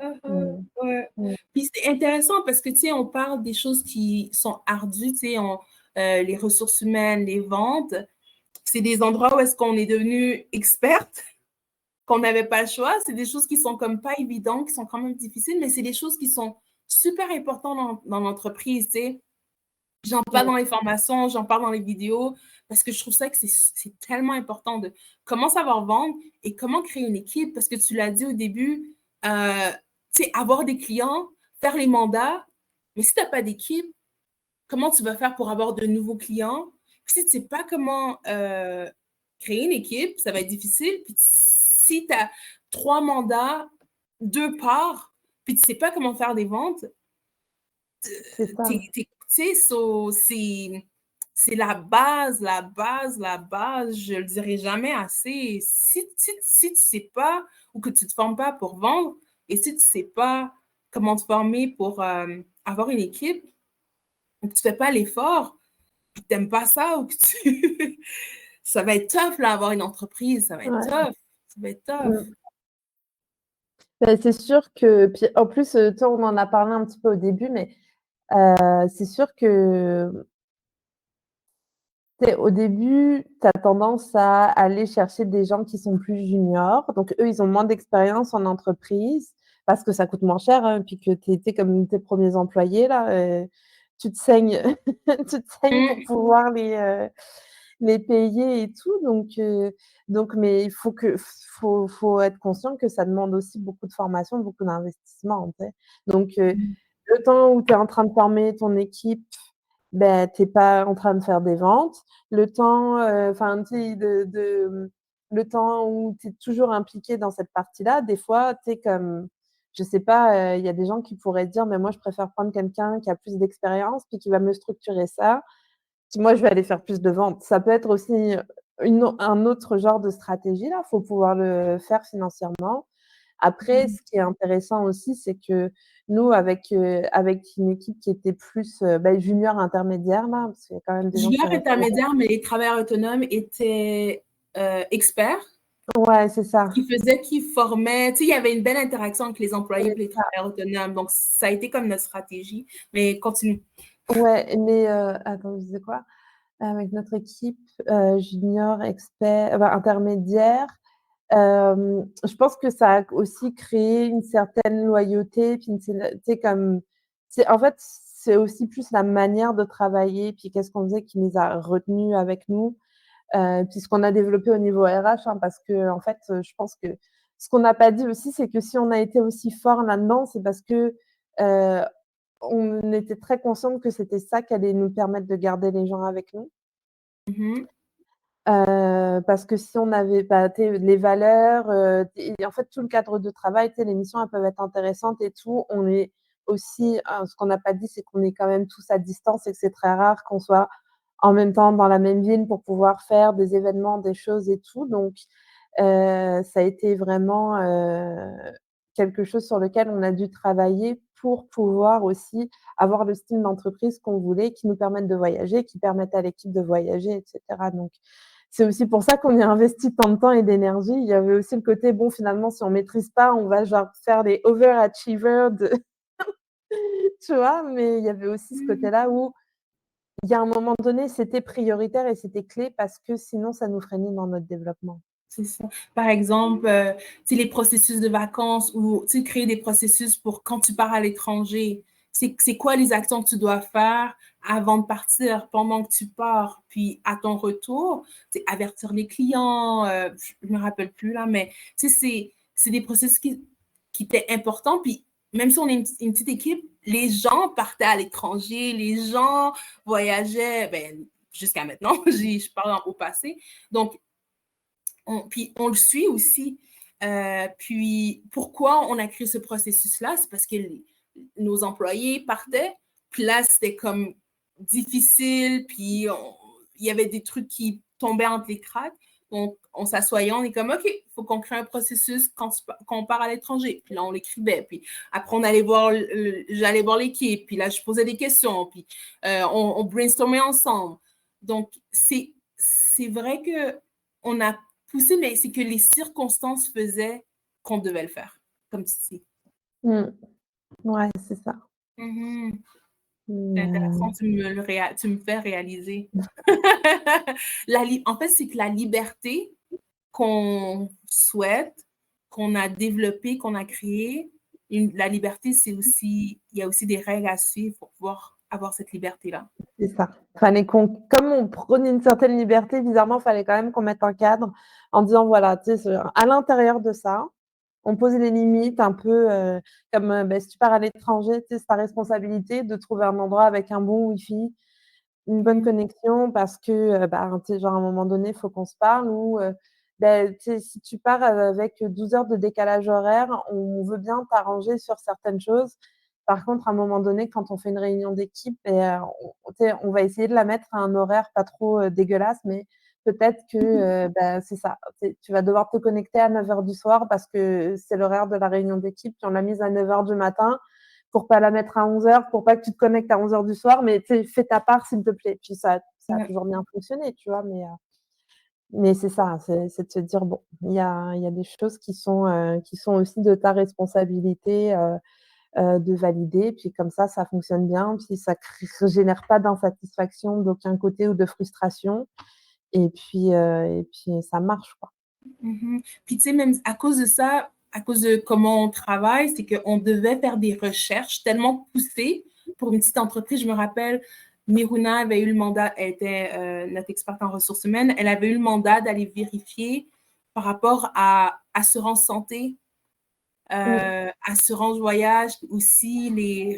Ouais. Mmh. Puis c'est intéressant parce que, tu sais, on parle des choses qui sont ardues, tu sais, les ressources humaines, les ventes. C'est des endroits où est-ce qu'on est devenu experte, qu'on n'avait pas le choix. C'est des choses qui sont comme pas évidentes, qui sont quand même difficiles, mais c'est des choses qui sont super importantes dans l'entreprise, tu sais. J'en parle Ouais, dans les formations, j'en parle dans les vidéos, parce que je trouve ça que c'est tellement important de comment savoir vendre et comment créer une équipe, parce que tu l'as dit au début, tu sais, avoir des clients, faire les mandats, mais si tu n'as pas d'équipe, comment tu vas faire pour avoir de nouveaux clients? Puis si tu ne sais pas comment créer une équipe, ça va être difficile. Puis si tu as 3 mandats, 2 parts, puis tu ne sais pas comment faire des ventes, c'est ça. tu sais, c'est la base, la base, la base. Je le dirai jamais assez. Si tu ne sais pas ou que tu ne te formes pas pour vendre et si tu ne sais pas comment te former pour avoir une équipe, ou que tu ne fais pas l'effort, puis que tu n'aimes pas ça ou que tu... ça va être tough, là, avoir une entreprise. Ça va être Ouais. tough. Ça va être tough. Mmh. Bah, c'est sûr que puis en plus, tu sais, on en a parlé un petit peu au début, mais c'est sûr que, tu sais, au début, tu as tendance à aller chercher des gens qui sont plus juniors. Donc eux, ils ont moins d'expérience en entreprise parce que ça coûte moins cher, hein, puis que tu es comme tes premiers employés là, tu te saignes tu te saignes pour Mm. pouvoir les payer et tout. Donc mais il faut être conscient que ça demande aussi beaucoup de formation, beaucoup d'investissement, tu sais. Donc le temps où tu es en train de former ton équipe, ben, tu es pas en train de faire des ventes. Le temps, enfin, tu sais, le temps où tu es toujours impliqué dans cette partie-là, des fois, tu es comme, je sais pas, il y a des gens qui pourraient dire: «Mais moi, je préfère prendre quelqu'un qui a plus d'expérience, puis qui va me structurer ça. Puis moi, je vais aller faire plus de ventes». Ça peut être aussi un autre genre de stratégie là, faut pouvoir le faire financièrement. Après, ce qui est intéressant aussi, c'est que nous, avec une équipe qui était plus, bah, junior intermédiaire là, parce qu'il y a quand même des gens qui Junior ont intermédiaire, mais les travailleurs autonomes étaient experts. ouais, c'est ça. Qui faisait, qui formait. Tu sais, il y avait une belle interaction avec les employés et les travailleurs autonomes. Donc, ça a été comme notre stratégie. Mais continue. Ouais, mais attends, je disais quoi? avec notre équipe, junior, expert, intermédiaire. Je pense que ça a aussi créé une certaine loyauté, puis tu sais, comme c'est en fait, c'est aussi plus la manière de travailler, puis qu'est-ce qu'on faisait qui les a retenus avec nous, puis ce qu'on a développé au niveau RH, hein, parce qu'en fait, je pense que ce qu'on n'a pas dit aussi, c'est que si on a été aussi fort là-dedans, c'est parce que, heu, on était très consciente que c'était ça qui allait nous permettre de garder les gens avec nous. Mhm. Parce que si on avait pas, tu sais, les valeurs, et en fait, tout le cadre de travail, tu sais, les missions, elles peuvent être intéressantes et tout. On est aussi, ce qu'on n'a pas dit, c'est qu'on est quand même tous à distance et que c'est très rare qu'on soit en même temps dans la même ville pour pouvoir faire des événements, des choses et tout. Donc, ça a été vraiment, quelque chose sur lequel on a dû travailler pour pouvoir aussi avoir le style d'entreprise qu'on voulait, qui nous permette de voyager, qui permette à l'équipe de voyager et cetera. Donc c'est aussi pour ça qu'on y a investi tant de temps et d'énergie. Il y avait aussi le côté, bon, finalement, si on maîtrise pas, on va genre faire les overachievers de tu vois? Mais il y avait aussi ce côté-là où il y a un moment donné, c'était prioritaire et c'était clé parce que sinon ça nous freinait dans notre développement. C'est ça. Par exemple, tu sais, les processus de vacances ou tu sais, créer des processus pour quand tu pars à l'étranger. C'est quoi les actions que tu dois faire avant de partir, pendant que tu pars, puis à ton retour, c'est avertir les clients, je me rappelle plus là, mais tu sais, c'est des processus qui étaient importants, puis même si on est une petite équipe, les gens partaient à l'étranger, les gens voyageaient, ben, jusqu'à maintenant, je parle au passé. Donc, puis on le suit aussi. Puis pourquoi on a créé ce processus-là? C'est parce que nos employés partaient, puis là, c'était comme difficile, puis il y avait des trucs qui tombaient entre les cracks. Donc, on s'assoyait, on est comme, OK, il faut qu'on crée un processus quand on part à l'étranger. Puis là, on l'écrivait. Puis après, j'allais voir l'équipe. Puis là, je posais des questions. Puis on brainstormait ensemble. Donc, c'est vrai que on a poussé, mais c'est que les circonstances faisaient qu'on devait le faire, comme tu dis. Mmh. Ouais, c'est ça. Mhm. C'est Mais intéressant, tu me fais réaliser. En fait, c'est que la liberté qu'on souhaite, qu'on a développée, qu'on a créée, la liberté, il y a aussi des règles à suivre pour pouvoir avoir cette liberté-là. c'est ça. Fallait qu'on comme on prenait une certaine liberté, bizarrement, fallait quand même qu'on mette un cadre en disant: «Voilà, tu sais, à l'intérieur de ça, on pose les limites un peu, comme, bah, si tu pars à l'étranger, tu sais, c'est ta responsabilité de trouver un endroit avec un bon wifi, une bonne Mhm. connexion parce que, bah, tu sais, genre, à un moment donné, il faut qu'on se parle ou, bah, tu sais, si tu pars, avec 12 heures de décalage horaire, on veut bien t'arranger sur certaines choses. Par contre, à un moment donné, quand on fait une réunion d'équipe et tu sais, on va essayer de la mettre à un horaire pas trop, dégueulasse, mais peut-être que, bah, c'est ça, tu vas devoir te connecter à 9 heures du soir parce que c'est l'horaire de la réunion d'équipe, puis on l'a mise à 9 heures du matin pour pas la mettre à 11 heures, pour pas que tu te connectes à 11 heures du soir, mais tu sais, fais ta part s'il te plaît. Puis ça a Ouais. toujours bien fonctionné, tu vois? Mais c'est ça, c'est de se dire: «Bon, il y a des choses qui sont aussi de ta responsabilité, de valider». Puis comme ça fonctionne bien, puis ça génère pas d'insatisfaction d'aucun côté ou de frustration et puis ça marche, quoi. Mhm. Puis, tu sais, même à cause de ça, à cause de comment on travaille, c'est qu'on devait faire des recherches tellement poussées pour une petite entreprise. Je me rappelle, Miruna avait eu le mandat, elle était notre experte en ressources humaines, elle avait eu le mandat d'aller vérifier par rapport à assurance santé, Mmh, assurance voyage, aussi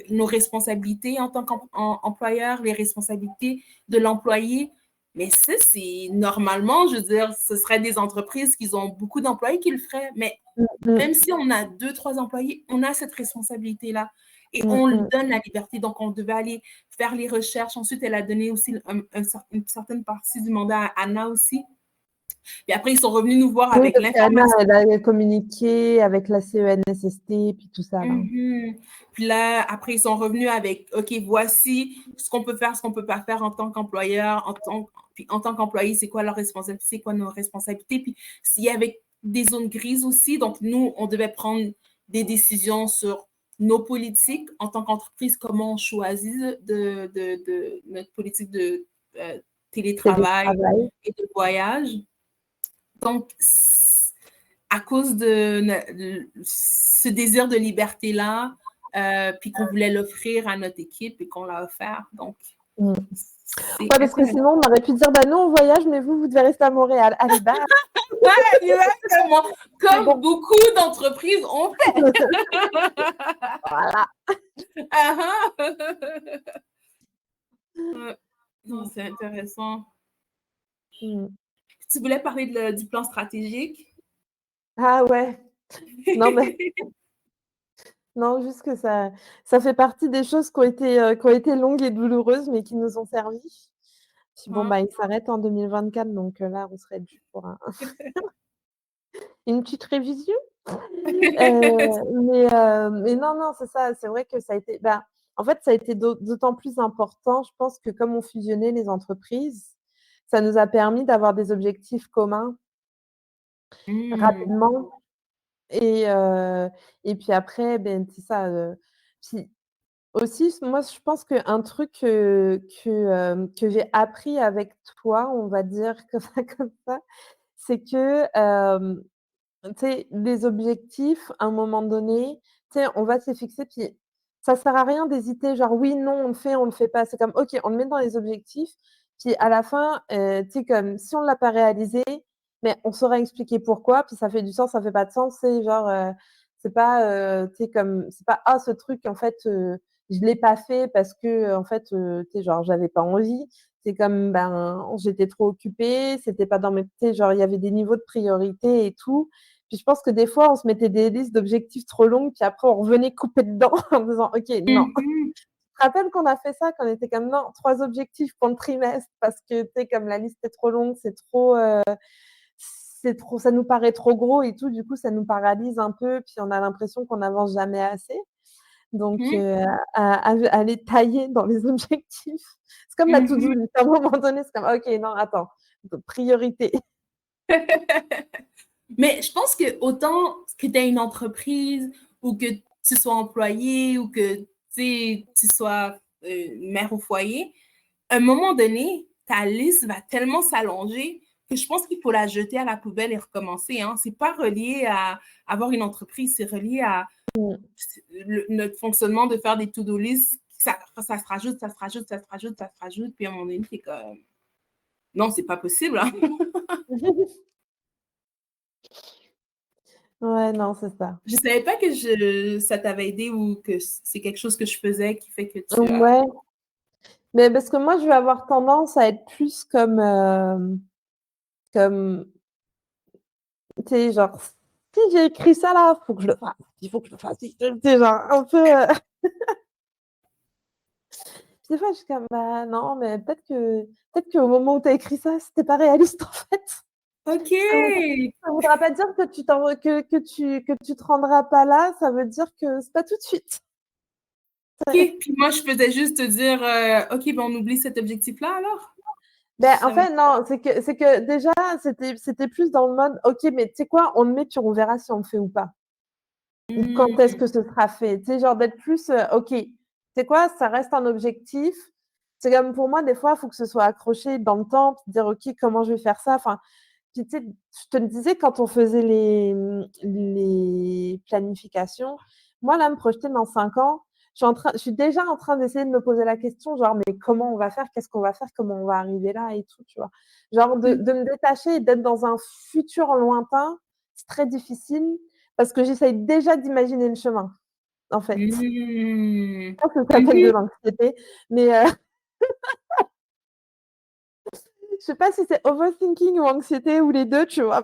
nos responsabilités en tant qu'employeur, les responsabilités de l'employé. Mais ça, c'est normalement, je veux dire, ce serait des entreprises qui ont beaucoup d'employés qui le feraient. Mais mmh, mmh, même si on a 2, 3 employés, on a cette responsabilité-là. Et mmh, on lui mmh. donne la liberté. Donc, on devait aller faire les recherches. Ensuite, elle a donné aussi une certaine partie du mandat à Anna aussi. Puis après, ils sont revenus nous voir Oui, avec parce qu'Anna, l'information. elle a communiqué avec la CENSST puis tout ça, là. Mhm. Puis là, après, ils sont revenus avec, OK, voici ce qu'on peut faire, ce qu'on ne peut pas faire en tant qu'employeur, puis en tant qu'employé, c'est quoi leur responsabilité, c'est quoi nos responsabilités. Puis s'il y avait des zones grises aussi, donc nous, on devait prendre des décisions sur nos politiques en tant qu'entreprise, comment on choisit notre politique télétravail Télétravail. et de voyage. Donc, à cause de ce désir de liberté-là, puis qu'on voulait l'offrir à notre équipe et qu'on l'a offert. Donc, Mmh. c'est Ouais, parce que intéressant. sinon, on aurait pu dire, bah nous, on voyage, mais vous devez rester à Montréal. Allez, bye. Ouais, exactement. Comme Bon. beaucoup d'entreprises ont fait. Voilà. Ah, ah. Non, c'est intéressant. Mmh. Tu voulais parler du plan stratégique? Ah ouais. Non, mais non, juste que ça fait partie des choses qui ont été longues et douloureuses, mais qui nous ont servi. Puis bon, Hein? bah, il s'arrête en 2024, donc là, on serait dû pour une petite révision. Mais non, non, c'est ça, c'est vrai que ça a été bah, en fait, ça a été d'autant plus important, je pense que comme on fusionnait les entreprises, ça nous a permis d'avoir des objectifs communs Hmm. rapidement et puis après, ben, c'est ça, puis aussi, moi, je pense qu'un truc, que j'ai appris avec toi, on va dire comme ça, c'est que, tu sais, les objectifs, à un moment donné, tu sais, on va se les fixer, puis ça sert à rien d'hésiter, genre: «Oui, non, on le fait pas». C'est comme: «OK, on le met dans les objectifs», puis à la fin, tu sais, comme si on l'a pas réalisé, mais on saura expliquer pourquoi, puis ça fait du sens, ça fait pas de sens. C'est genre, c'est pas, tu sais, comme c'est pas: «Ah, ce truc, en fait, je l'ai pas fait parce que, en fait, tu sais, genre, j'avais pas envie». C'est comme, ben, j'étais trop occupée, c'était pas dans mes tu sais, genre, il y avait des niveaux de priorité et tout. Puis je pense que des fois, on se mettait des listes d'objectifs trop longues, puis après on revenait couper dedans en disant: «OK, non». Mhm. Tu te rappelles qu'on a fait ça, qu'on était comme: «Non, 3 objectifs pour le trimestre» parce que, tu sais, comme la liste est trop longue, c'est trop ça nous paraît trop gros et tout, du coup, ça nous paralyse un peu, puis on a l'impression qu'on n'avance jamais assez. Donc Mhm. à les tailler dans les objectifs. C'est comme la to-do Mhm. list. À un moment donné, c'est comme: «OK, non, attends, priorité». Mais je pense que autant que tu aies une entreprise ou que tu sois employé ou que tu sois mère au foyer, à un moment donné, ta liste va tellement s'allonger que je pense qu'il faut la jeter à la poubelle et recommencer. Hein. C'est pas relié à avoir une entreprise, c'est relié à Mmh. notre fonctionnement de faire des to-do list. Ça se rajoute, ça se rajoute, ça se rajoute, ça se rajoute, puis à un moment donné, c'est comme non, c'est pas possible. Hein. Ouais, non, c'est ça. Je savais pas que ça t'avait aidé ou que c'est quelque chose que je faisais qui fait que tu as. Ouais, mais parce que moi, je vais avoir tendance à être plus comme, comme, tu sais, genre: «Si j'ai écrit ça là, faut que je le fasse, il faut que je le fasse». Tu sais, genre un peu, des fois, je suis comme: «Bah non, mais peut-être qu'au moment où tu as écrit ça, c'était pas réaliste en fait». OK. Ça voudra pas dire que tu te rendras pas là, ça veut dire que c'est pas tout de suite. OK. Puis moi, je faisais juste te dire, OK, ben on oublie cet objectif-là alors. Ben, en Ça va. fait, non, c'est que déjà, c'était plus dans le mode: «OK, mais tu sais quoi? On le met, puis on verra si on le fait ou pas. Ou quand est-ce Hmm. que ce sera fait?» Tu sais, genre d'être plus, «OK, tu sais quoi? Ça reste un objectif». C'est comme pour moi, des fois, il faut que ce soit accroché dans le temps, puis dire: «OK, comment je vais faire ça?» Enfin, puis tu sais, je te le disais quand on faisait les planifications, moi là, me projeter dans 5 ans, je suis déjà en train d'essayer de me poser la question, genre: «Mais comment on va faire? Qu'est-ce qu'on va faire? Comment on va arriver là?» et tout, tu vois? Genre de me détacher et d'être dans un futur lointain, c'est très difficile parce que j'essaye déjà d'imaginer le chemin, en fait. Hmm. Je pense que ça s'appelle de Mhm. l'anxiété, mais je sais pas si c'est overthinking ou anxiété ou les 2, tu vois?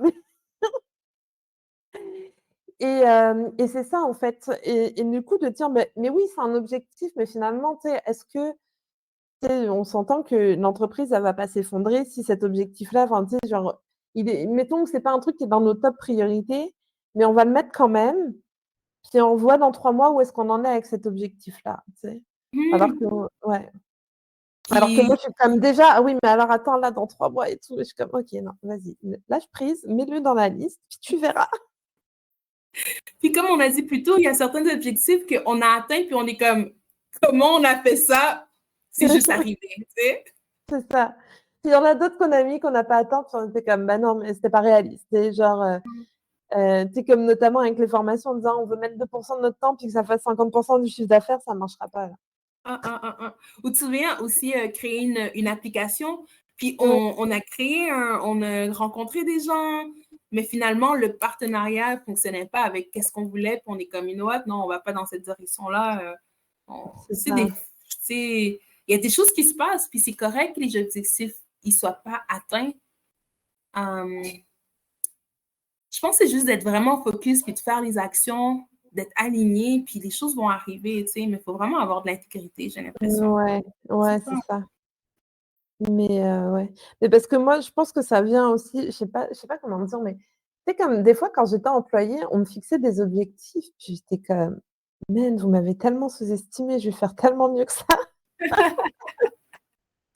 Et c'est ça, en fait et du coup de dire: «Mais oui, c'est un objectif, mais finalement, tu sais, est-ce que» tu sais, on s'entend que l'entreprise, elle va pas s'effondrer si cet objectif-là, enfin, tu sais, genre, il est mettons que c'est pas un truc qui est dans nos top priorités, mais on va le mettre quand même, puis on voit dans 3 mois où est-ce qu'on en est avec cet objectif-là, tu sais? Alors que Hmm. ouais, alors que moi, Puis, je suis comme déjà: «Ah oui, mais alors attends, là, dans 3 mois et tout», et je suis comme: «OK, non, vas-y, lâche prise, mets-le dans la liste, puis tu verras». puis comme on a dit plus tôt, il y a certains objectifs qu'on a atteints, puis on est comme, comment on a fait ça? C'est juste arrivé, tu sais? C'est ça. Puis il y en a d'autres qu'on a mis, qu'on n'a pas atteint, puis on était comme: «Bah non, mais c'était pas réaliste». C'est genre, tu sais, comme notamment avec les formations en disant: «On veut mettre 2 de notre temps, puis que ça fasse 50 du chiffre d'affaires», ça marchera pas, là. Ou tu te souviens aussi créer une application, puis Mmh. on a créé on a rencontré des gens, mais finalement, le partenariat ne fonctionnait pas avec qu'est-ce qu'on voulait, puis on est comme une autre, non, on va pas dans cette direction-là. C'est ça. Il y a des choses qui se passent, puis c'est correct que les objectifs ne soient pas atteints. Je pense que c'est juste d'être vraiment focus, puis de faire les actions, d'être aligné, puis les choses vont arriver, tu sais, mais il faut vraiment avoir de l'intégrité, j'ai l'impression. Ouais, C'est ouais, ça. c'est ça. Mais ouais. Mais parce que moi, je pense que ça vient aussi, je sais pas comment dire, mais tu sais, comme des fois, quand j'étais employée, on me fixait des objectifs, puis j'étais comme: «Man, vous m'avez tellement sous-estimée, je vais faire tellement mieux que ça».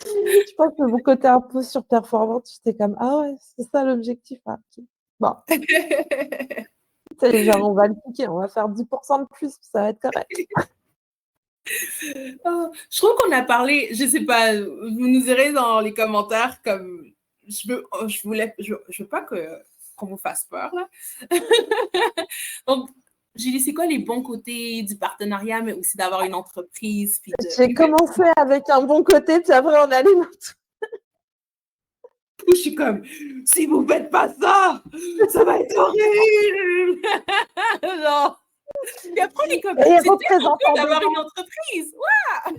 Je pense que mon côté un peu surperformante, j'étais comme: «Ah ouais, c'est ça l'objectif? Ah OK. Bon, tu sais, genre, on va le piquer, on va faire 10 de plus, ça va être correct». Oh, je trouve qu'on a parlé, je sais pas, vous nous direz dans les commentaires comme je veux pas qu'on vous fasse peur là. Donc, Julie, c'est quoi les bons côtés du partenariat, mais aussi d'avoir une entreprise, puis de. J'ai commencé avec un bon côté, puis après on allait dans Je suis comme, si vous faites pas ça, ça va être horrible. Genre. Puis après, on est comme, et c'est tellement cool représentant d'avoir des une entreprise. Ouais,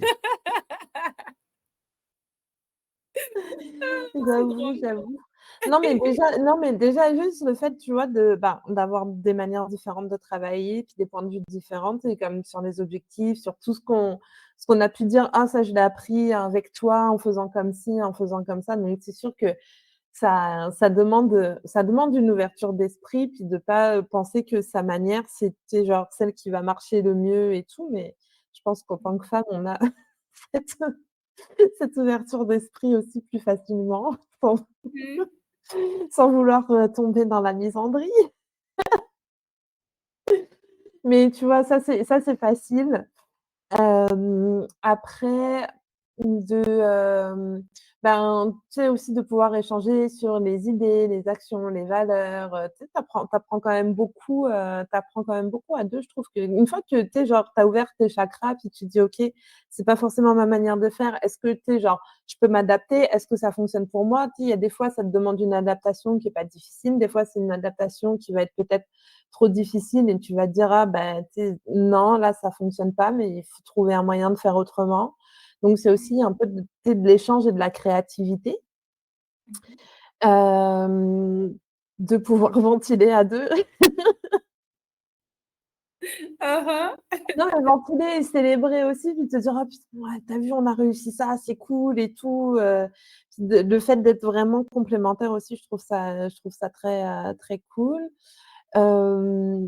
c'est J'avoue, drôle. j'avoue. Non, mais déjà juste le fait, tu vois, d'avoir des manières différentes de travailler, puis des points de vue différents, et comme sur les objectifs, sur tout ce qu'on a pu dire: «Ah ça je l'ai appris avec toi en faisant comme ci, en faisant comme ça». Donc c'est sûr que ça demande une ouverture d'esprit, puis de pas, penser que sa manière, c'était genre celle qui va marcher le mieux et tout, mais je pense qu'en tant que femme, on a cette cette ouverture d'esprit aussi plus facilement, sans Mhm. sans vouloir, tomber dans la misandrie. Mais tu vois, ça c'est facile. Après ben, tu sais aussi de pouvoir échanger sur les idées, les actions, les valeurs, tu sais, tu apprends quand même beaucoup, tu quand même beaucoup à 2. Je trouve qu'une fois que, tu sais, genre, tu as ouvert tes chakras, puis tu te dis: «OK, c'est pas forcément ma manière de faire. Est-ce que, tu sais, genre, je peux m'adapter? Est-ce que ça fonctionne pour moi?» Tu sais, il y a des fois, ça te demande une adaptation qui est pas difficile. Des fois, c'est une adaptation qui va être peut-être trop difficile et tu vas te dire: «Ah ben, tu sais, non, là, ça fonctionne pas, mais il faut trouver un moyen de faire autrement». Donc c'est aussi un peu de, tu sais, de l'échange et de la créativité. Hem, de pouvoir ventiler à 2. Uh-huh. Non, mais ventiler et célébrer aussi, puis te dire: «Ah putain, ouais, tu vu, on a réussi ça, c'est cool et tout», puis le fait d'être vraiment complémentaires aussi, je trouve ça très, très cool. Hem,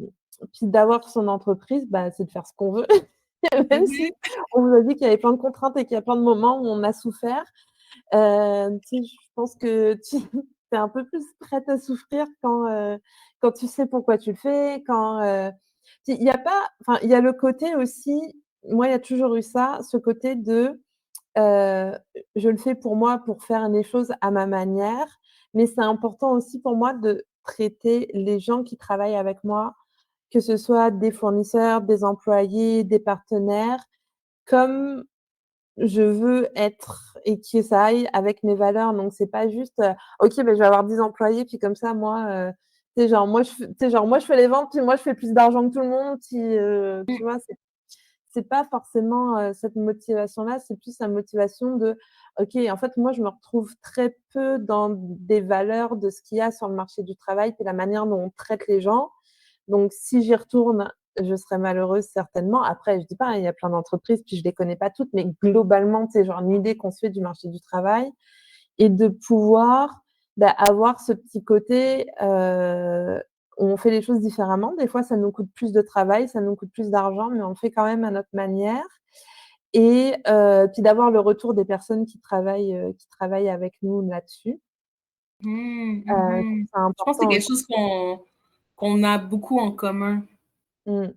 puis d'avoir son entreprise, bah, c'est de faire ce qu'on veut. Même si Mhm. on vous a dit qu'il y avait plein de contraintes et qu'il y a plein de moments où on a souffert, tu sais, je pense que tu es un peu plus prête à souffrir quand tu sais pourquoi tu le fais, il y a pas enfin, il y a le côté aussi, moi, il y a toujours eu ça, ce côté de, heu, je le fais pour moi, pour faire les choses à ma manière, mais c'est important aussi pour moi de traiter les gens qui travaillent avec moi, que ce soit des fournisseurs, des employés, des partenaires, comme je veux être et que ça aille avec mes valeurs. Donc c'est pas juste, OK, ben je vais avoir 10 employés, puis comme ça moi, moi je fais les ventes, puis moi je fais plus d'argent que tout le monde, puis, tu vois? C'est pas forcément, cette motivation-là, c'est plus la motivation de: «OK, en fait, moi je me retrouve très peu dans des valeurs de ce qu'il y a sur le marché du travail, puis la manière dont on traite les gens. Donc si j'y retourne, je serai malheureuse certainement. Après, je dis pas, hein, il y a plein d'entreprises, puis je les connais pas toutes, mais globalement, tu sais, genre une idée qu'on se fait du marché du travail et de pouvoir, bah, avoir ce petit côté, on fait les choses différemment. Des fois, ça nous coûte plus de travail, ça nous coûte plus d'argent, mais on le fait quand même à notre manière et puis d'avoir le retour des personnes qui travaillent avec nous là-dessus. Mhm. Je trouve Mhm. ça Je pense que c'est important quelque aussi. chose qu'on a beaucoup en commun. Mmh.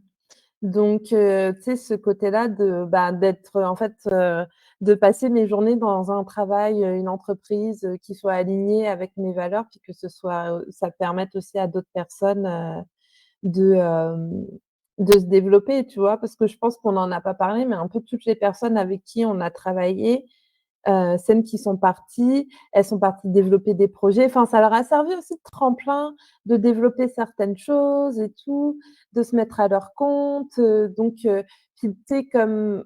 Donc, tu sais, ce côté-là d'être, en fait, de passer mes journées dans un travail, une entreprise, qui soit alignée avec mes valeurs, puis que ça permette aussi à d'autres personnes, de, hem, de se développer, tu vois? Parce que je pense qu'on n'en a pas parlé, mais un peu toutes les personnes avec qui on a travaillé, celles qui sont parties, elles sont parties développer des projets. Enfin, ça leur a servi aussi de tremplin, de développer certaines choses et tout, de se mettre à leur compte, puis tu sais, comme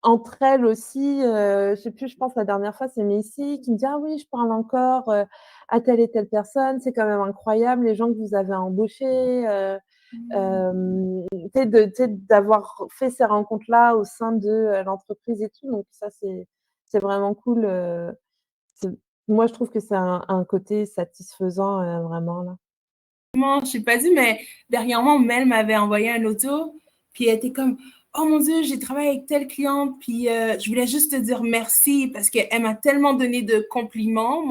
entre elles aussi, je sais plus, je pense la dernière fois, c'est Messi qui me dit: «Ah oui, je parle encore, à telle et telle personne, c'est quand même incroyable les gens que vous avez embauchés», tu sais, d'avoir fait ces rencontres-là au sein de, l'entreprise et tout, donc ça, c'est vraiment cool, c'est moi, je trouve que c'est un côté satisfaisant, vraiment là. Je sais pas dit, mais dernièrement, Mel m'avait envoyé un audio, puis elle était comme, oh mon Dieu, j'ai travaillé avec telle cliente, puis je voulais juste te dire merci parce qu'elle m'a tellement donné de compliments,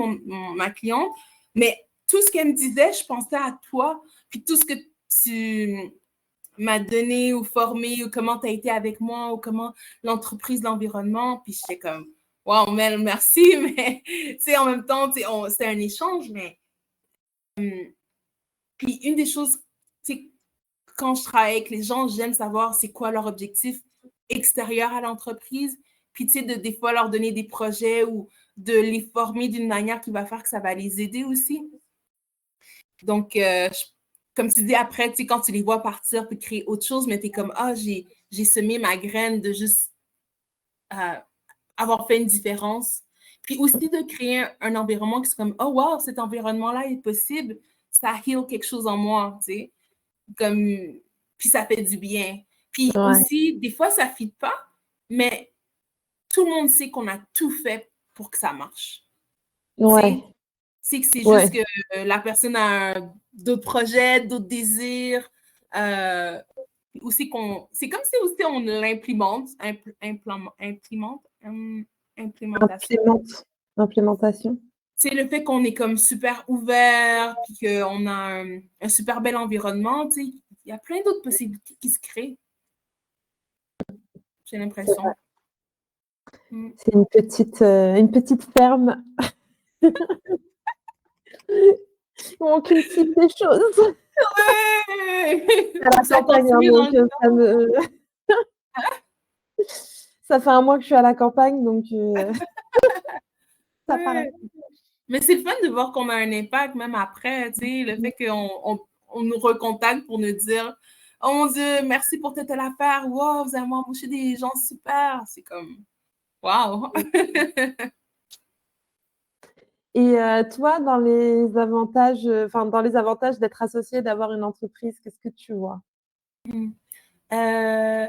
ma cliente, mais tout ce qu'elle me disait, je pensais à toi, puis tout ce que tu m'as donné ou formé, ou comment tu as été avec moi, ou comment l'entreprise, l'environnement, puis j'étais comme, wow, Mel, merci, mais tu sais, en même temps, c'était un échange, mais puis une des choses, c'est quand je travaille avec les gens, j'aime savoir c'est quoi leur objectif extérieur à l'entreprise. Puis, tu sais, des fois leur donner des projets ou de les former d'une manière qui va faire que ça va les aider aussi. Donc, comme tu dis, après, tu sais, quand tu les vois partir puis créer autre chose, mais tu es comme, ah, j'ai semé ma graine de juste avoir fait une différence. Puis aussi de créer un environnement qui est comme, oh, wow, cet environnement-là est possible. Ça heal quelque chose en moi, tu sais. Comme, puis ça fait du bien. Puis Ouais, aussi, des fois, ça ne fit pas, mais tout le monde sait qu'on a tout fait pour que ça marche. Tu sais, ouais, c'est que c'est juste ouais. que la personne a d'autres projets, d'autres désirs. Aussi c'est comme si aussi on l'implémente, implémentation. Implémentation. C'est le fait qu'on est comme super ouvert, puis qu'on a un super bel environnement, tu sais. Il y a plein d'autres possibilités qui se créent, j'ai C'est vrai. l'impression. Mm. C'est une petite ferme où on cultive des choses. Ouais! À la Ça campagne, hein, continue dans donc le temps. ça fait un mois que je suis à la campagne, donc ça parle. Ouais. Mais c'est le fun de voir qu'on a un impact même après, tu sais, le fait qu'on nous recontacte pour nous dire oh mon Dieu, merci pour telle affaire, wow, vous avez embauché des gens super. C'est comme wow. Et toi, dans les avantages d'être associé, d'avoir une entreprise, qu'est-ce que tu vois? Euh,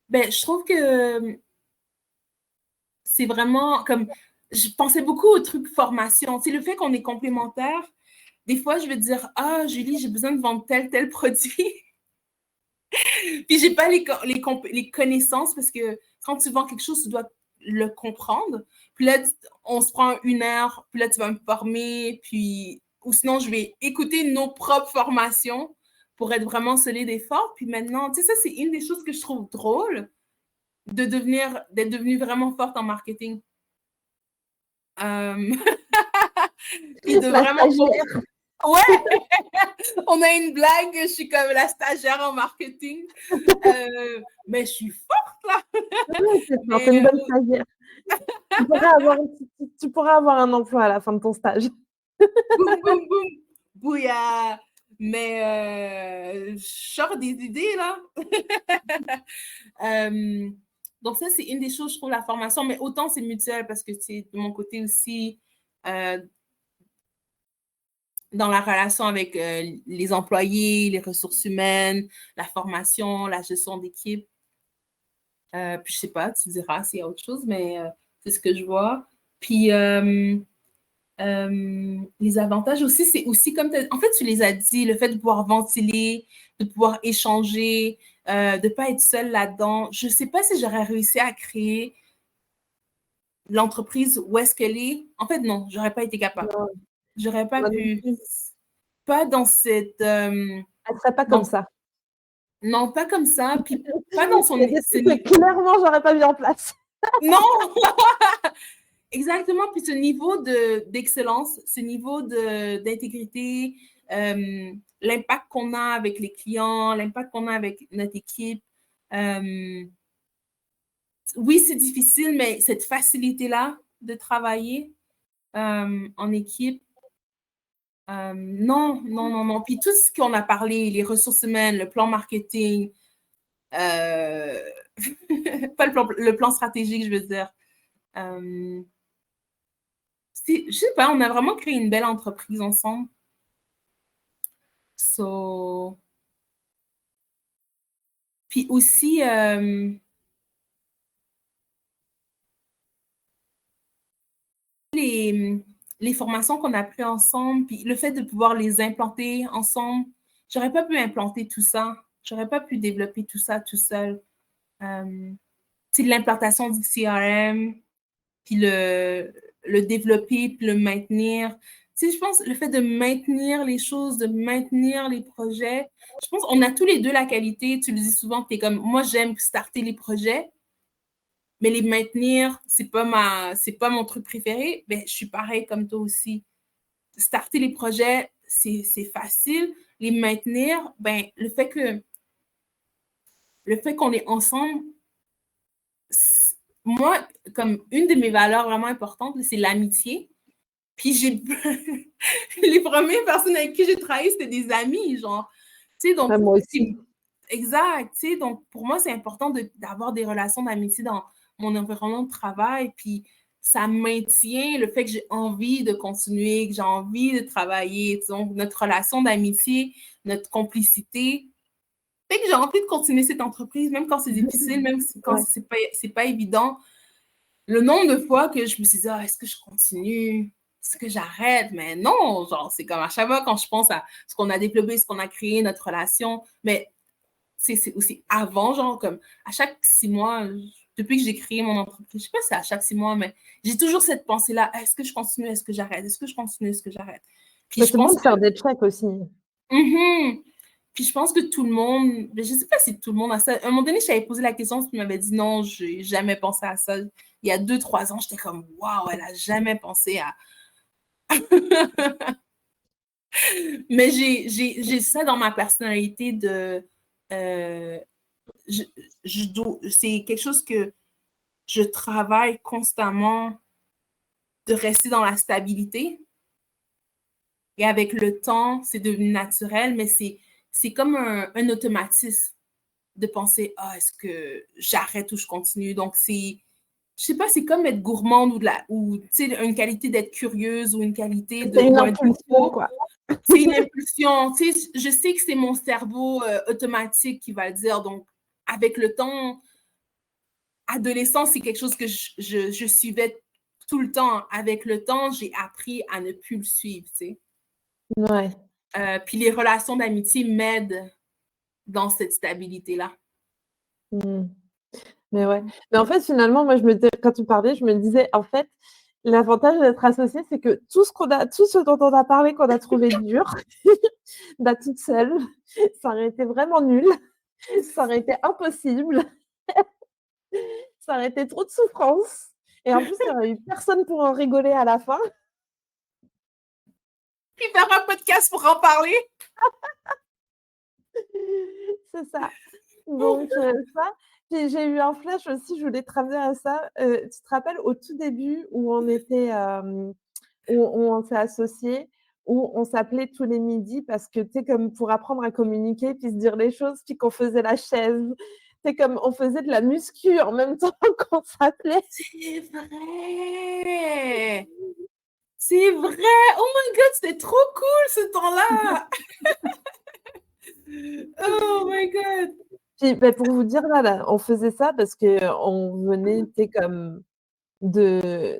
ben, je trouve que c'est vraiment comme je pensais beaucoup au truc formation. Tu sais, le fait qu'on est complémentaires, des fois, je vais dire ah, Julie, j'ai besoin de vendre tel produit. Puis j'ai pas les connaissances parce que quand tu vends quelque chose, tu dois le comprendre. Puis là, on se prend 1 heure, puis là, tu vas me former, puis ou sinon, je vais écouter nos propres formations pour être vraiment solide et fort. Puis maintenant, tu sais, ça, c'est une des choses que je trouve drôle d'être devenue vraiment forte en marketing. Euh, puis de La vraiment stagiaire. ouais, on a une blague, je suis comme la stagiaire en marketing. Mais je suis forte là. Ouais, c'est Mais une bonne stagiaire. Tu pourrais avoir un emploi à la fin de ton stage. boum, boum, boum, bouilla. Mais je sors des idées là. euh, donc ça, c'est une des choses, je trouve, la formation. Mais autant c'est mutuel parce que c'est de mon côté aussi euh, dans la relation avec les employés, les ressources humaines, la formation, la gestion d'équipe. Puis je sais pas, tu diras s'il y a autre chose, mais c'est ce que je vois. Puis les avantages aussi, c'est aussi comme en fait, tu les as dit, le fait de pouvoir ventiler, de pouvoir échanger, de ne pas être seul là-dedans. Je ne sais pas si j'aurais réussi à créer l'entreprise où est-ce qu'elle est. En fait, non, j'aurais pas été capable. Non, J'aurais pas moi non pu. plus. Pas dans cette. Elle serait pas Dans, comme ça. Non, pas comme ça, puis pas dans son... Il y a des trucs que clairement, j'aurais pas mis en place. Non! Exactement, puis ce niveau d'excellence, ce niveau d'intégrité, l'impact qu'on a avec les clients, l'impact qu'on a avec notre équipe. Oui, c'est difficile, mais cette facilité-là de travailler en équipe, non, non, non, non. Puis tout ce qu'on a parlé, les ressources humaines, le plan marketing, pas le plan stratégique, je veux dire. Je sais pas, on a vraiment créé une belle entreprise ensemble. So... Puis aussi, les formations qu'on a prises ensemble, puis le fait de pouvoir les implanter ensemble, j'aurais pas pu implanter tout ça. J'aurais pas pu développer tout ça tout seul. C'est l'implantation du CRM, puis le développer, puis le maintenir. Tu sais, je pense le fait de maintenir les choses, de maintenir les projets, je pense qu'on a tous les deux la qualité. Tu le dis souvent, tu es comme, moi, j'aime starter les projets, mais les maintenir, c'est pas mon truc préféré. Ben, je suis pareil comme toi aussi. Starter les projets, c'est facile. Les maintenir, ben, le fait qu'on est ensemble, moi, comme une de mes valeurs vraiment importantes, c'est l'amitié. Puis les premières personnes avec qui j'ai travaillé, c'était des amis, genre. Tu sais, donc, Moi aussi. exact. Tu sais, donc, pour moi, c'est important d'avoir des relations d'amitié dans mon environnement de travail. Puis, ça maintient le fait que j'ai envie de continuer, que j'ai envie de travailler. Donc, notre relation d'amitié, notre complicité, fait que j'ai envie de continuer cette entreprise, même quand c'est difficile, même quand c'est pas évident. Le nombre de fois que je me suis dit, est-ce que je continue? Est-ce que j'arrête? Mais non, genre, c'est comme à chaque fois quand je pense à ce qu'on a développé, ce qu'on a créé, notre relation, mais c'est aussi avant, genre, comme à chaque 6 mois, depuis que j'ai créé mon entreprise, je sais pas si c'est à chaque 6 mois, mais j'ai toujours cette pensée-là, est-ce que je continue, est-ce que j'arrête? Est-ce que je continue, est-ce que j'arrête? Puis je C'est bon pense de faire des checks aussi. Puis je pense que tout le monde, je sais pas si tout le monde a ça. À un moment donné, je t'avais posé la question, tu m'avais dit non, j'ai jamais pensé à ça. Il y a 2, 3 ans, j'étais comme waouh, elle a jamais pensé à. Mais j'ai ça dans ma personnalité de. euh, je, c'est quelque chose que je travaille constamment de rester dans la stabilité. Et avec le temps, c'est devenu naturel, mais c'est comme un automatisme de penser, est-ce que j'arrête ou je continue? Donc, je sais pas, c'est comme être gourmande ou tu sais, une qualité d'être curieuse ou une qualité C'est une ou un impulsion, défaut. quoi. C'est une impulsion. Tu sais, je sais que c'est mon cerveau automatique qui va le dire. Donc, avec le temps, adolescent, c'est quelque chose que je suivais tout le temps. Avec le temps, j'ai appris à ne plus le suivre, tu sais. Ouais. Puis les relations d'amitié m'aident dans cette stabilité-là. Mais ouais. Mais en fait, finalement, moi, quand tu parlais, je me disais, en fait, l'avantage d'être associé, c'est que tout ce dont on a parlé, qu'on a trouvé dur, bah, toute seule, ça aurait été vraiment nul, ça aurait été impossible, ça aurait été trop de souffrance. Et en plus, il n'y aurait eu personne pour en rigoler à la fin. Puis faire un podcast pour en parler. C'est ça. Donc, ça. Puis j'ai eu un flash aussi, je voulais te ramener à ça. Tu te rappelles au tout début où on s'est associés, où on s'appelait tous les midis parce que, tu sais, comme pour apprendre à communiquer, puis se dire les choses, puis qu'on faisait la chaise. C'est comme on faisait de la muscu en même temps qu'on s'appelait. C'est vrai! C'est vrai! Oh my god, c'était trop cool ce temps-là! Oh my god! Puis, bah, pour vous dire, là, on faisait ça parce qu'on venait, tu sais, comme de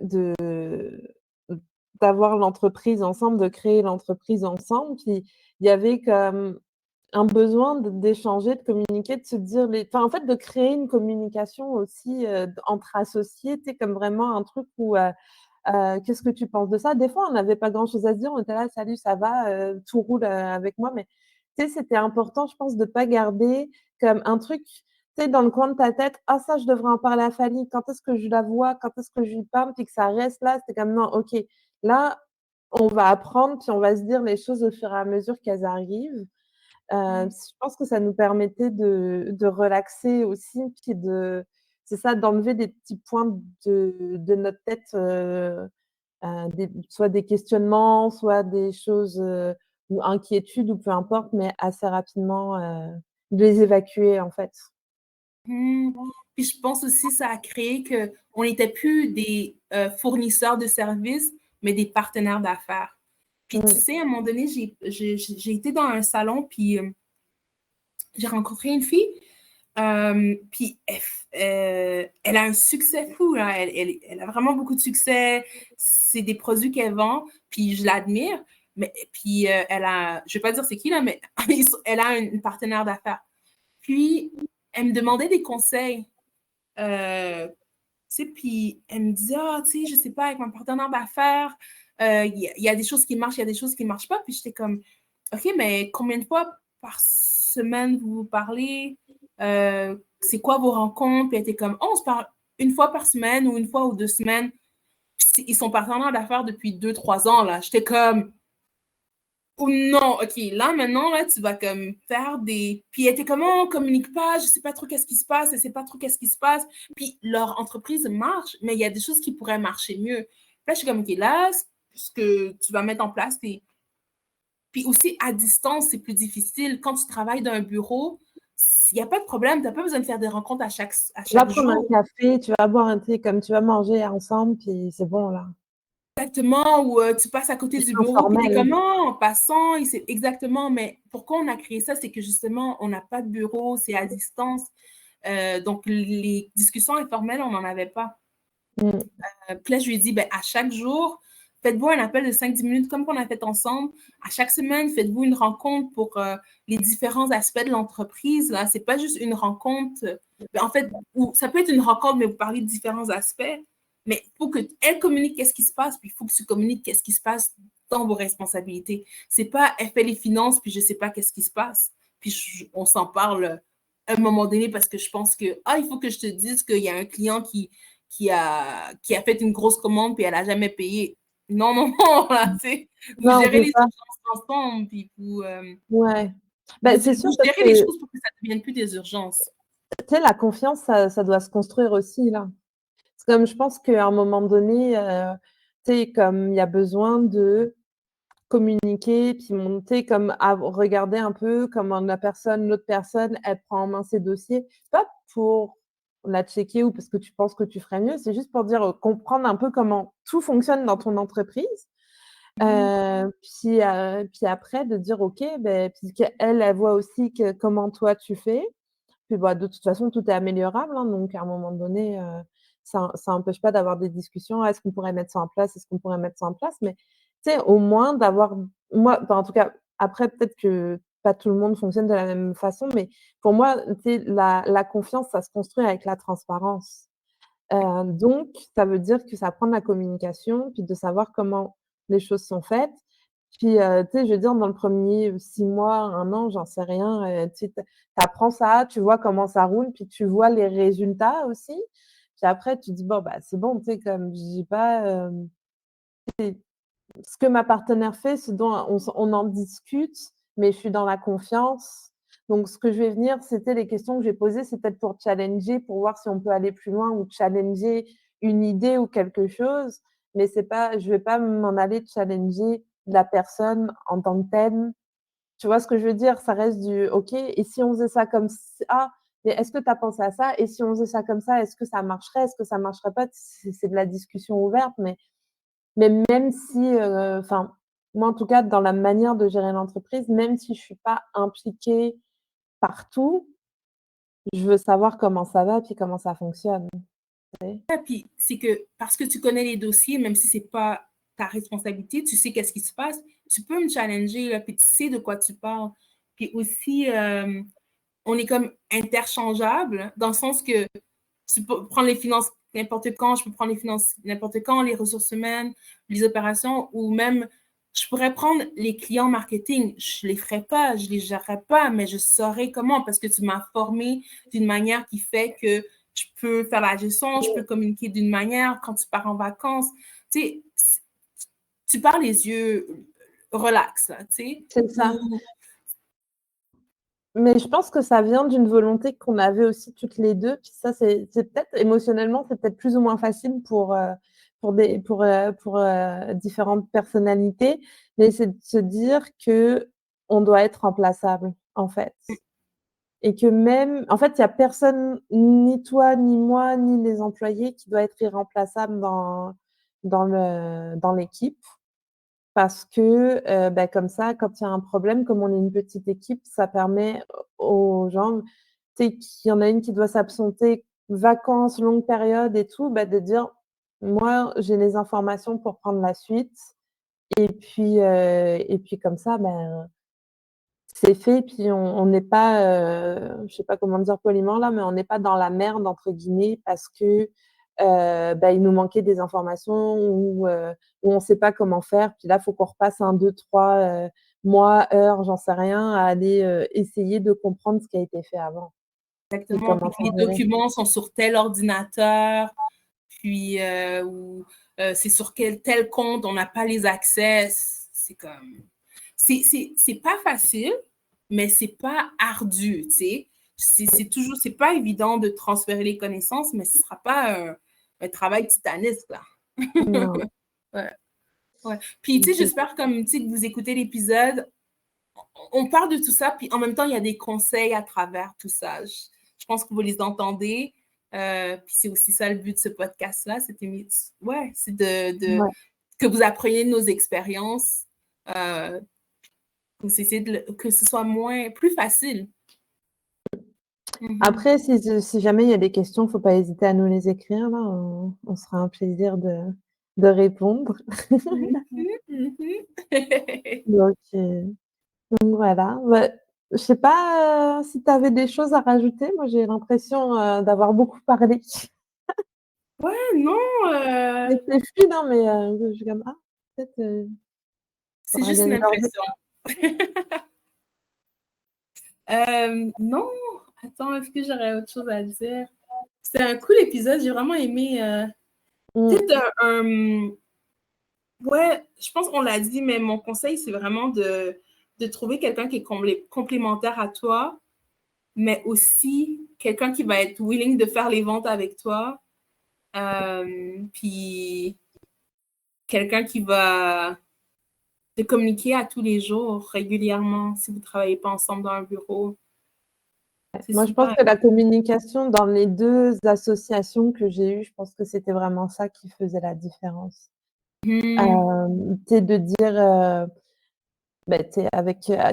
d'avoir l'entreprise ensemble, de créer l'entreprise ensemble. Puis il y avait comme un besoin d'échanger, de communiquer, de se dire enfin, en fait, de créer une communication aussi entre associés, tu sais, comme vraiment un truc où qu'est-ce que tu penses de ça? Des fois, on n'avait pas grand-chose à se dire, on était là, salut, ça va, tout roule avec moi, mais tu sais, c'était important, je pense, de pas garder comme un truc, tu sais, dans le coin de ta tête: «Ah ça, je devrais en parler à Fanny, quand est-ce que je la vois? Quand est-ce que je lui parle?» puis que ça reste là. C'était comme: «Non, OK, là, on va apprendre, puis on va se dire les choses au fur et à mesure qu'elles arrivent». Mmh. Je pense que ça nous permettait de relaxer aussi, puis c'est ça, d'enlever des petits points de notre tête, des soit des questionnements, soit des choses, ou inquiétudes ou peu importe, mais assez rapidement, de les évacuer, en fait. Mmh. Puis je pense aussi ça a créé qu'on n'était plus des, fournisseurs de services, mais des partenaires d'affaires. Puis tu Mmh. sais, à un moment donné, j'ai été dans un salon, puis, j'ai rencontré une fille, puis elle a un succès fou, là. Elle a vraiment beaucoup de succès. C'est des produits qu'elle vend, puis je l'admire. Mais puis, elle a je vais pas dire c'est qui, là, mais elle a une partenaire d'affaires. Puis, elle me demandait des conseils. Tu sais, puis elle me disait, ah, tu sais, je sais pas, avec mon partenaire d'affaires, il y a des choses qui marchent, il y a des choses qui marchent pas. Puis j'étais comme, OK, mais combien de fois par semaine vous vous parlez? C'est quoi vos rencontres? Puis elle était comme, oh, on se parle une fois par semaine ou une fois ou 2 semaines. Puis ils sont partenaires d'affaires depuis 2, 3 ans, là. J'étais comme, ou non, OK, là, maintenant, là, tu vas comme faire des. Puis elle était comme, oh, on communique pas, je sais pas trop qu'est-ce qui se passe, je sais pas trop qu'est-ce qui se passe. Puis leur entreprise marche, mais il y a des choses qui pourraient marcher mieux. Puis là, je suis comme, OK, là, ce que tu vas mettre en place, c'est. Puis aussi, à distance, c'est plus difficile. Quand tu travailles dans un bureau, il n'y a pas de problème, tu n'as pas besoin de faire des rencontres à Tu vas chaque prendre un jour. café, tu vas boire un thé, comme tu vas manger ensemble, puis c'est bon, là. Exactement, ou tu passes à côté C'est du bureau, puis t'es informel. comme, oh, en passant, et c'est exactement, mais pourquoi on a créé ça? C'est que justement, on n'a pas de bureau, c'est à distance. Donc, les discussions informelles, on n'en avait pas. Mmh. Puis là, je lui ai dit, ben, à chaque jour, faites-vous un appel de 5-10 minutes comme qu'on a fait ensemble. À chaque semaine, faites-vous une rencontre pour les différents aspects de l'entreprise. Là, c'est pas juste une rencontre. Ben, en fait, ou ça peut être une rencontre, mais vous parlez de différents aspects. Mais il faut qu'elle communique qu'est-ce qui se passe, puis il faut que tu communiques qu'est-ce qui se passe dans vos responsabilités. C'est pas elle fait les finances, puis je sais pas qu'est-ce qui se passe. Puis on s'en parle à un moment donné parce que je pense que, ah, il faut que je te dise qu'il y a un client qui a fait une grosse commande puis elle n'a jamais payé. Non, non, non, là, tu sais, vous Non, gérez c'est les ça. urgences ensemble, puis Ouais. vous, Bah, c'est sûr vous parce gérez les que, choses pour que ça ne devienne plus des urgences. tu sais, la confiance, ça doit se construire aussi, là. C'est comme je pense qu'à un moment donné, tu sais, comme il y a besoin de communiquer, puis monter comme à regarder un peu comment l'autre personne, elle prend en main ses dossiers. Pas pour la checker ou parce que tu penses que tu ferais mieux, c'est juste pour dire, comprendre un peu comment tout fonctionne dans ton entreprise. Mhm. Puis après de dire: «OK, beh», puis qu'elle, elle voit aussi que comment toi tu fais. Puis bah, de toute façon, tout est améliorable, hein, donc à un moment donné, ça empêche pas d'avoir des discussions: «Ah, est-ce qu'on pourrait mettre ça en place? Est-ce qu'on pourrait mettre ça en place?» mais tu sais, au moins d'avoir moi, enfin, en tout cas, après peut-être que pas tout le monde fonctionne de la même façon, mais pour moi, tu sais, la confiance, ça se construit avec la transparence. Donc ça veut dire que ça prend de la communication, puis de savoir comment les choses sont faites. Puis, tu sais, je veux dire, dans le premier 6 mois, 1 an, j'en sais rien, tu sais, tu apprends ça, tu vois comment ça roule, puis tu vois les résultats aussi. Puis après, tu dis: «Bon, bah, c'est bon», tu sais, comme j'ai pas, ce que ma partenaire fait, ce dont on en discute, mais je suis dans la confiance. Donc ce que je vais venir, c'était les questions que j'ai posées, c'est peut-être pour challenger, pour voir si on peut aller plus loin ou challenger une idée ou quelque chose, mais c'est pas je vais pas m'en aller challenger la personne en tant que telle. Tu vois ce que je veux dire? Ça reste du: «OK, et si on faisait ça comme ça? Mais est-ce que tu as pensé à ça? Et si on faisait ça comme ça, est-ce que ça marcherait? Est-ce que ça marcherait pas?» C'est de la discussion ouverte, mais même si, enfin, moi, en tout cas, dans la manière de gérer l'entreprise, même si je suis pas impliquée partout, je veux savoir comment ça va, puis comment ça fonctionne, tu sais? Puis c'est que parce que tu connais les dossiers, même si c'est pas ta responsabilité, tu sais qu'est-ce qui se passe, tu peux me challenger, là, puis tu sais de quoi tu parles. Puis aussi, on est comme interchangeable dans le sens que tu peux prendre les finances n'importe quand, je peux prendre les finances n'importe quand, les ressources humaines, les opérations, ou même je pourrais prendre les clients marketing, je les ferais pas, je les gérerais pas, mais je saurais comment parce que tu m'as formé d'une manière qui fait que je peux faire la gestion, je peux communiquer d'une manière quand tu pars en vacances. Tu sais, tu pars les yeux relax, là, tu sais. C'est ça. Mais je pense que ça vient d'une volonté qu'on avait aussi toutes les deux. Puis ça, c'est peut-être émotionnellement, c'est peut-être plus ou moins facile pour différentes personnalités, mais c'est de se dire qu'on doit être remplaçable, en fait. Et que même, en fait, il y a personne, ni toi, ni moi, ni les employés, qui doit être irremplaçable dans l'équipe. Parce que, bah, comme ça, quand il y a un problème, comme on est une petite équipe, ça permet aux gens, tu sais, qu'il y en a une qui doit s'absenter, vacances, longue période et tout, bah, de dire: «Moi, j'ai les informations pour prendre la suite» et puis comme ça, ben, c'est fait, puis on n'est pas, je sais pas comment dire poliment là, mais on n'est pas dans la «merde» entre guillemets parce que, bah, il nous manquait des informations ou on sait pas comment faire. Puis là, il faut qu'on repasse 1, 2, 3, mois, heures, j'en sais rien, à aller, essayer de comprendre ce qui a été fait avant et Exactement. Puis comment que c'est les géré. documents sont sur tel ordinateur, puis ou c'est sur tel compte, on n'a pas les accès. C'est comme. C'est pas facile, mais c'est pas ardu, tu sais. C'est toujours, c'est pas évident de transférer les connaissances, mais ce sera pas un travail titanesque, là. Non. Ouais, ouais. Puis, tu sais, j'espère comme, tu sais, que vous écoutez l'épisode, on parle de tout ça, puis en même temps, il y a des conseils à travers tout ça. Je pense que vous les entendez. Puis c'est aussi ça le but de ce podcast-là. Ouais, c'est Ouais. que vous appreniez de nos expériences, que ce soit plus facile. Après, si jamais il y a des questions, faut pas hésiter à nous les écrire là, on sera un plaisir de répondre. Donc voilà. Bah, je sais pas, si tu avais des choses à rajouter? Moi, j'ai l'impression, d'avoir beaucoup parlé. Ouais, non, C'est fluide, hein, mais je suis comme: «Ah, peut-être, c'est faudra juste que une j'aille dormir». impression. Non, attends, est-ce que j'aurais autre chose à dire? C'était un cool épisode, j'ai vraiment aimé. Mmh. Peut-être ouais, je pense qu'on l'a dit, mais mon conseil, c'est vraiment de trouver quelqu'un qui est complémentaire à toi, mais aussi quelqu'un qui va être willing de faire les ventes avec toi. Puis quelqu'un qui va te communiquer à tous les jours, régulièrement, si vous ne travaillez pas ensemble dans un bureau. C'est Moi, je pense super. que la communication dans les 2 associations que j'ai eues, je pense que c'était vraiment ça qui faisait la différence. Tu sais, de dire, bah, tu sais,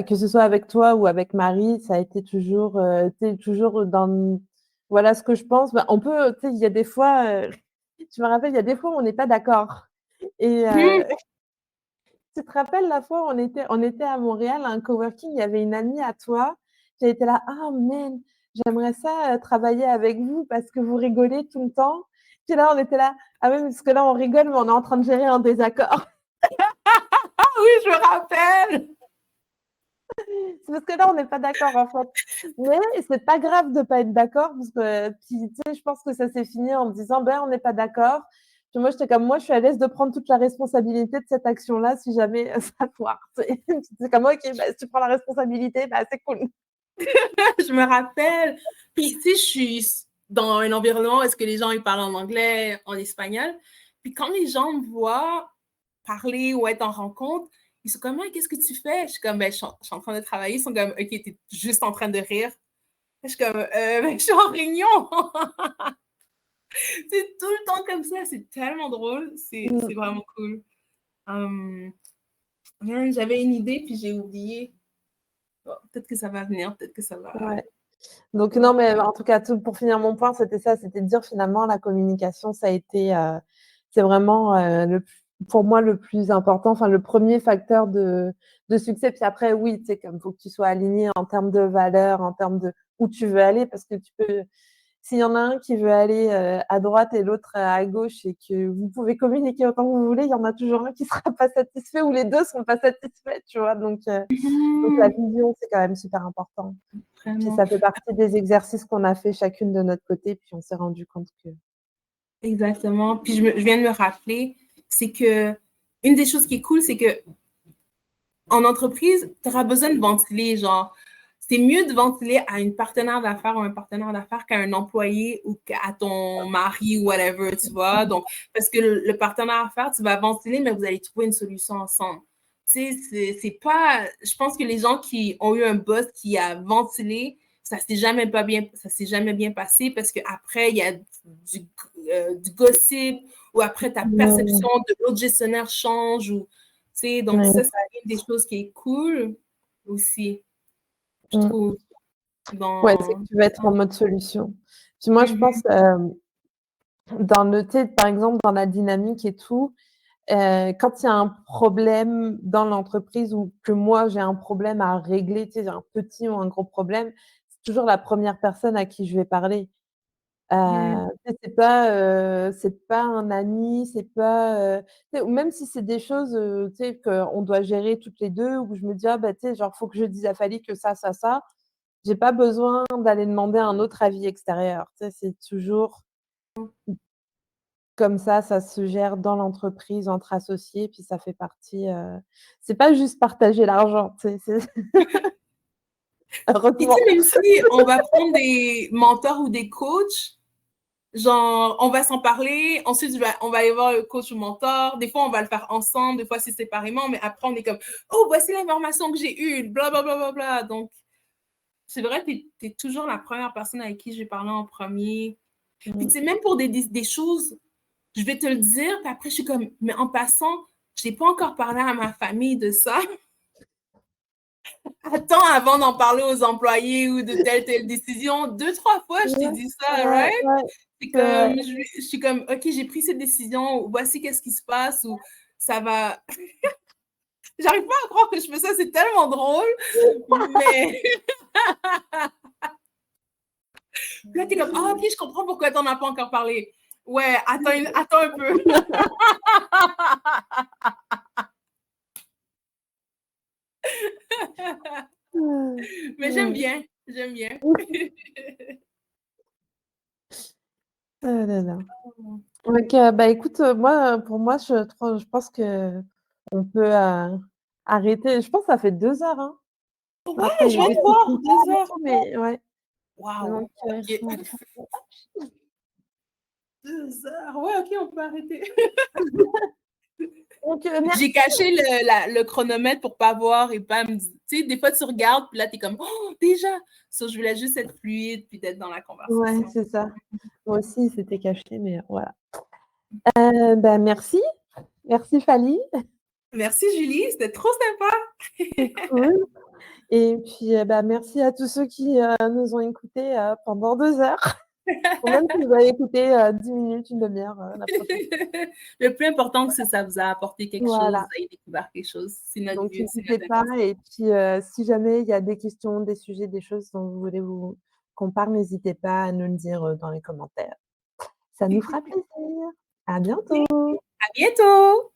que ce soit avec toi ou avec Marie, ça a été toujours, tu sais, toujours dans voilà ce que je pense. Bah, on peut, tu sais, il y a des fois, je me rappelle, il y a des fois où on n'est pas d'accord et tu te rappelles la fois où on était à Montréal à un coworking, il y avait une amie à toi, qui était là: «Ah man, j'aimerais ça, travailler avec vous parce que vous rigolez tout le temps». Puis là, on était là: «Ah oui, parce que là, on rigole, mais on est en train de gérer un désaccord». Oui, je me rappelle. C'est parce que là, on n'est pas d'accord, en fait. Mais c'est pas grave de pas être d'accord parce que puis, tu sais, je pense que ça s'est fini en me disant: «Ben, on n'est pas d'accord». Puis moi, j'étais comme: «Moi, je suis à l'aise de prendre toute la responsabilité de cette action-là si jamais ça foire». C'est comme: «OK, bah, si tu prends la responsabilité, bah, c'est cool». Je me rappelle. Puis, tu sais, je suis dans un environnement où est-ce que les gens ils parlent en anglais, en espagnol. Puis quand les gens me voient parler ou être en rencontre, ils sont comme, ah, qu'est-ce que tu fais? Je suis comme, ben, je suis en train de travailler. Ils sont comme, OK, t'es juste en train de rire. Je suis comme, ben, je suis en réunion. C'est tout le temps comme ça. C'est tellement drôle. C'est Mmh, vraiment cool. J'avais une idée, puis j'ai oublié. Bon, peut-être que ça va venir, peut-être que ça va. ouais. Donc Ouais. non, mais en tout cas, tout pour finir mon point, c'était ça, c'était de dire finalement la communication, ça a été, c'est vraiment, pour moi le plus important, enfin le premier facteur de succès. Puis après oui, tu sais, comme faut que tu sois aligné en termes de valeurs, en termes de où tu veux aller parce que tu peux s'il y en a un qui veut aller à droite et l'autre à gauche et que vous pouvez communiquer autant que vous voulez, il y en a toujours un qui sera pas satisfait ou les deux sont pas satisfaits, tu vois. Donc la vision, c'est quand même super important. Puis Vraiment. ça fait partie des exercices qu'on a fait chacune de notre côté, puis on s'est rendu compte que. Exactement. Puis je viens de me rappeler, c'est que une des choses qui est cool, c'est que en entreprise, tu auras besoin de ventiler, genre, c'est mieux de ventiler à une partenaire d'affaires ou un partenaire d'affaires qu'à un employé ou qu'à ton mari ou whatever, tu vois. Donc, parce que le partenaire d'affaires, tu vas ventiler, mais vous allez trouver une solution ensemble. Tu sais, c'est pas. Je pense que les gens qui ont eu un boss qui a ventilé, ça s'est jamais bien passé parce qu'après, il y a du gossip ou après ta perception de l'autre gestionnaire change ou donc ça, c'est une des choses qui est cool aussi, je trouve. Ouais, c'est que tu vas être en mode solution. Puis moi, je pense, dans le, tu sais, par exemple, dans la dynamique et tout, quand il y a un problème dans l'entreprise ou que moi, j'ai un problème à régler, tu sais, un petit ou un gros problème, c'est toujours la première personne à qui je vais parler. Tu sais, c'est pas un ami, c'est pas, tu sais, ou même si c'est des choses, tu sais, qu'on doit gérer toutes les 2 où je me dis: «Ah bah, tu sais, genre, faut que je dise à Fally que ça». J'ai pas besoin d'aller demander un autre avis extérieur. Tu sais, c'est toujours comme ça se gère dans l'entreprise entre associés, puis ça fait partie, c'est pas juste partager l'argent, tu sais, c'est Puis tu sais, heureusement. même si on va prendre des mentors ou des coachs, genre, on va s'en parler, ensuite on va aller voir le coach ou mentor, des fois on va le faire ensemble, des fois c'est séparément, mais après on est comme, oh, voici l'information que j'ai eue, bla bla bla bla bla. Donc, c'est vrai, t'es toujours la première personne avec qui je vais parler en premier. Puis tu sais, même pour des choses, je vais te le dire, puis après je suis comme, mais en passant, je n'ai pas encore parlé à ma famille de ça. Attends avant d'en parler aux employés ou de telle décision. 2, 3 fois, je t'ai Ouais, dit ça, ouais, right? ouais, C'est c'est vrai. comme, je suis comme, OK, j'ai pris cette décision, voici qu'est-ce qui se passe, ou ça va. J'arrive pas à croire que je fais ça, c'est tellement drôle, mais là, t'es comme, ah, OK, je comprends pourquoi t'en as pas encore parlé. Ouais, attends un peu. Mais j'aime Ouais. bien, j'aime bien. Oh là là. Donc bah, écoute, moi, pour moi, je pense qu'on peut, arrêter. Je pense que ça fait 2 heures, hein. Après Ouais, il je y a viens des de trucs voir, qui parlent deux et heures. tout, mais ouais. Wow. Donc OK. 2 heures. Ouais, OK, on peut arrêter. donc J'ai merci. caché le chronomètre pour pas voir et pas me dire. Tu sais, des fois, tu regardes, puis là, t'es comme, oh, déjà! So, je voulais juste être fluide, puis d'être dans la Ouais, conversation. c'est ça. Moi aussi, c'était caché, mais voilà. Bah, merci. Merci Fally, Merci, Julie, c'était trop sympa. c'est cool et puis, bah, merci à tous ceux qui, nous ont écoutés, pendant 2 heures ou même si vous avez écouté, 10 minutes, une demi heure, la prochaine. Le plus important, c'est que ça vous a apporté quelque chose, Voilà, vous avez découvert quelque chose. C'est notre donc but, c'est n'hésitez notre pas intention. et puis, si jamais il y a des questions, des sujets, des choses dont vous voulez qu'on parle, n'hésitez pas à nous le dire, dans les commentaires. Ça nous fera plaisir. À bientôt. À bientôt!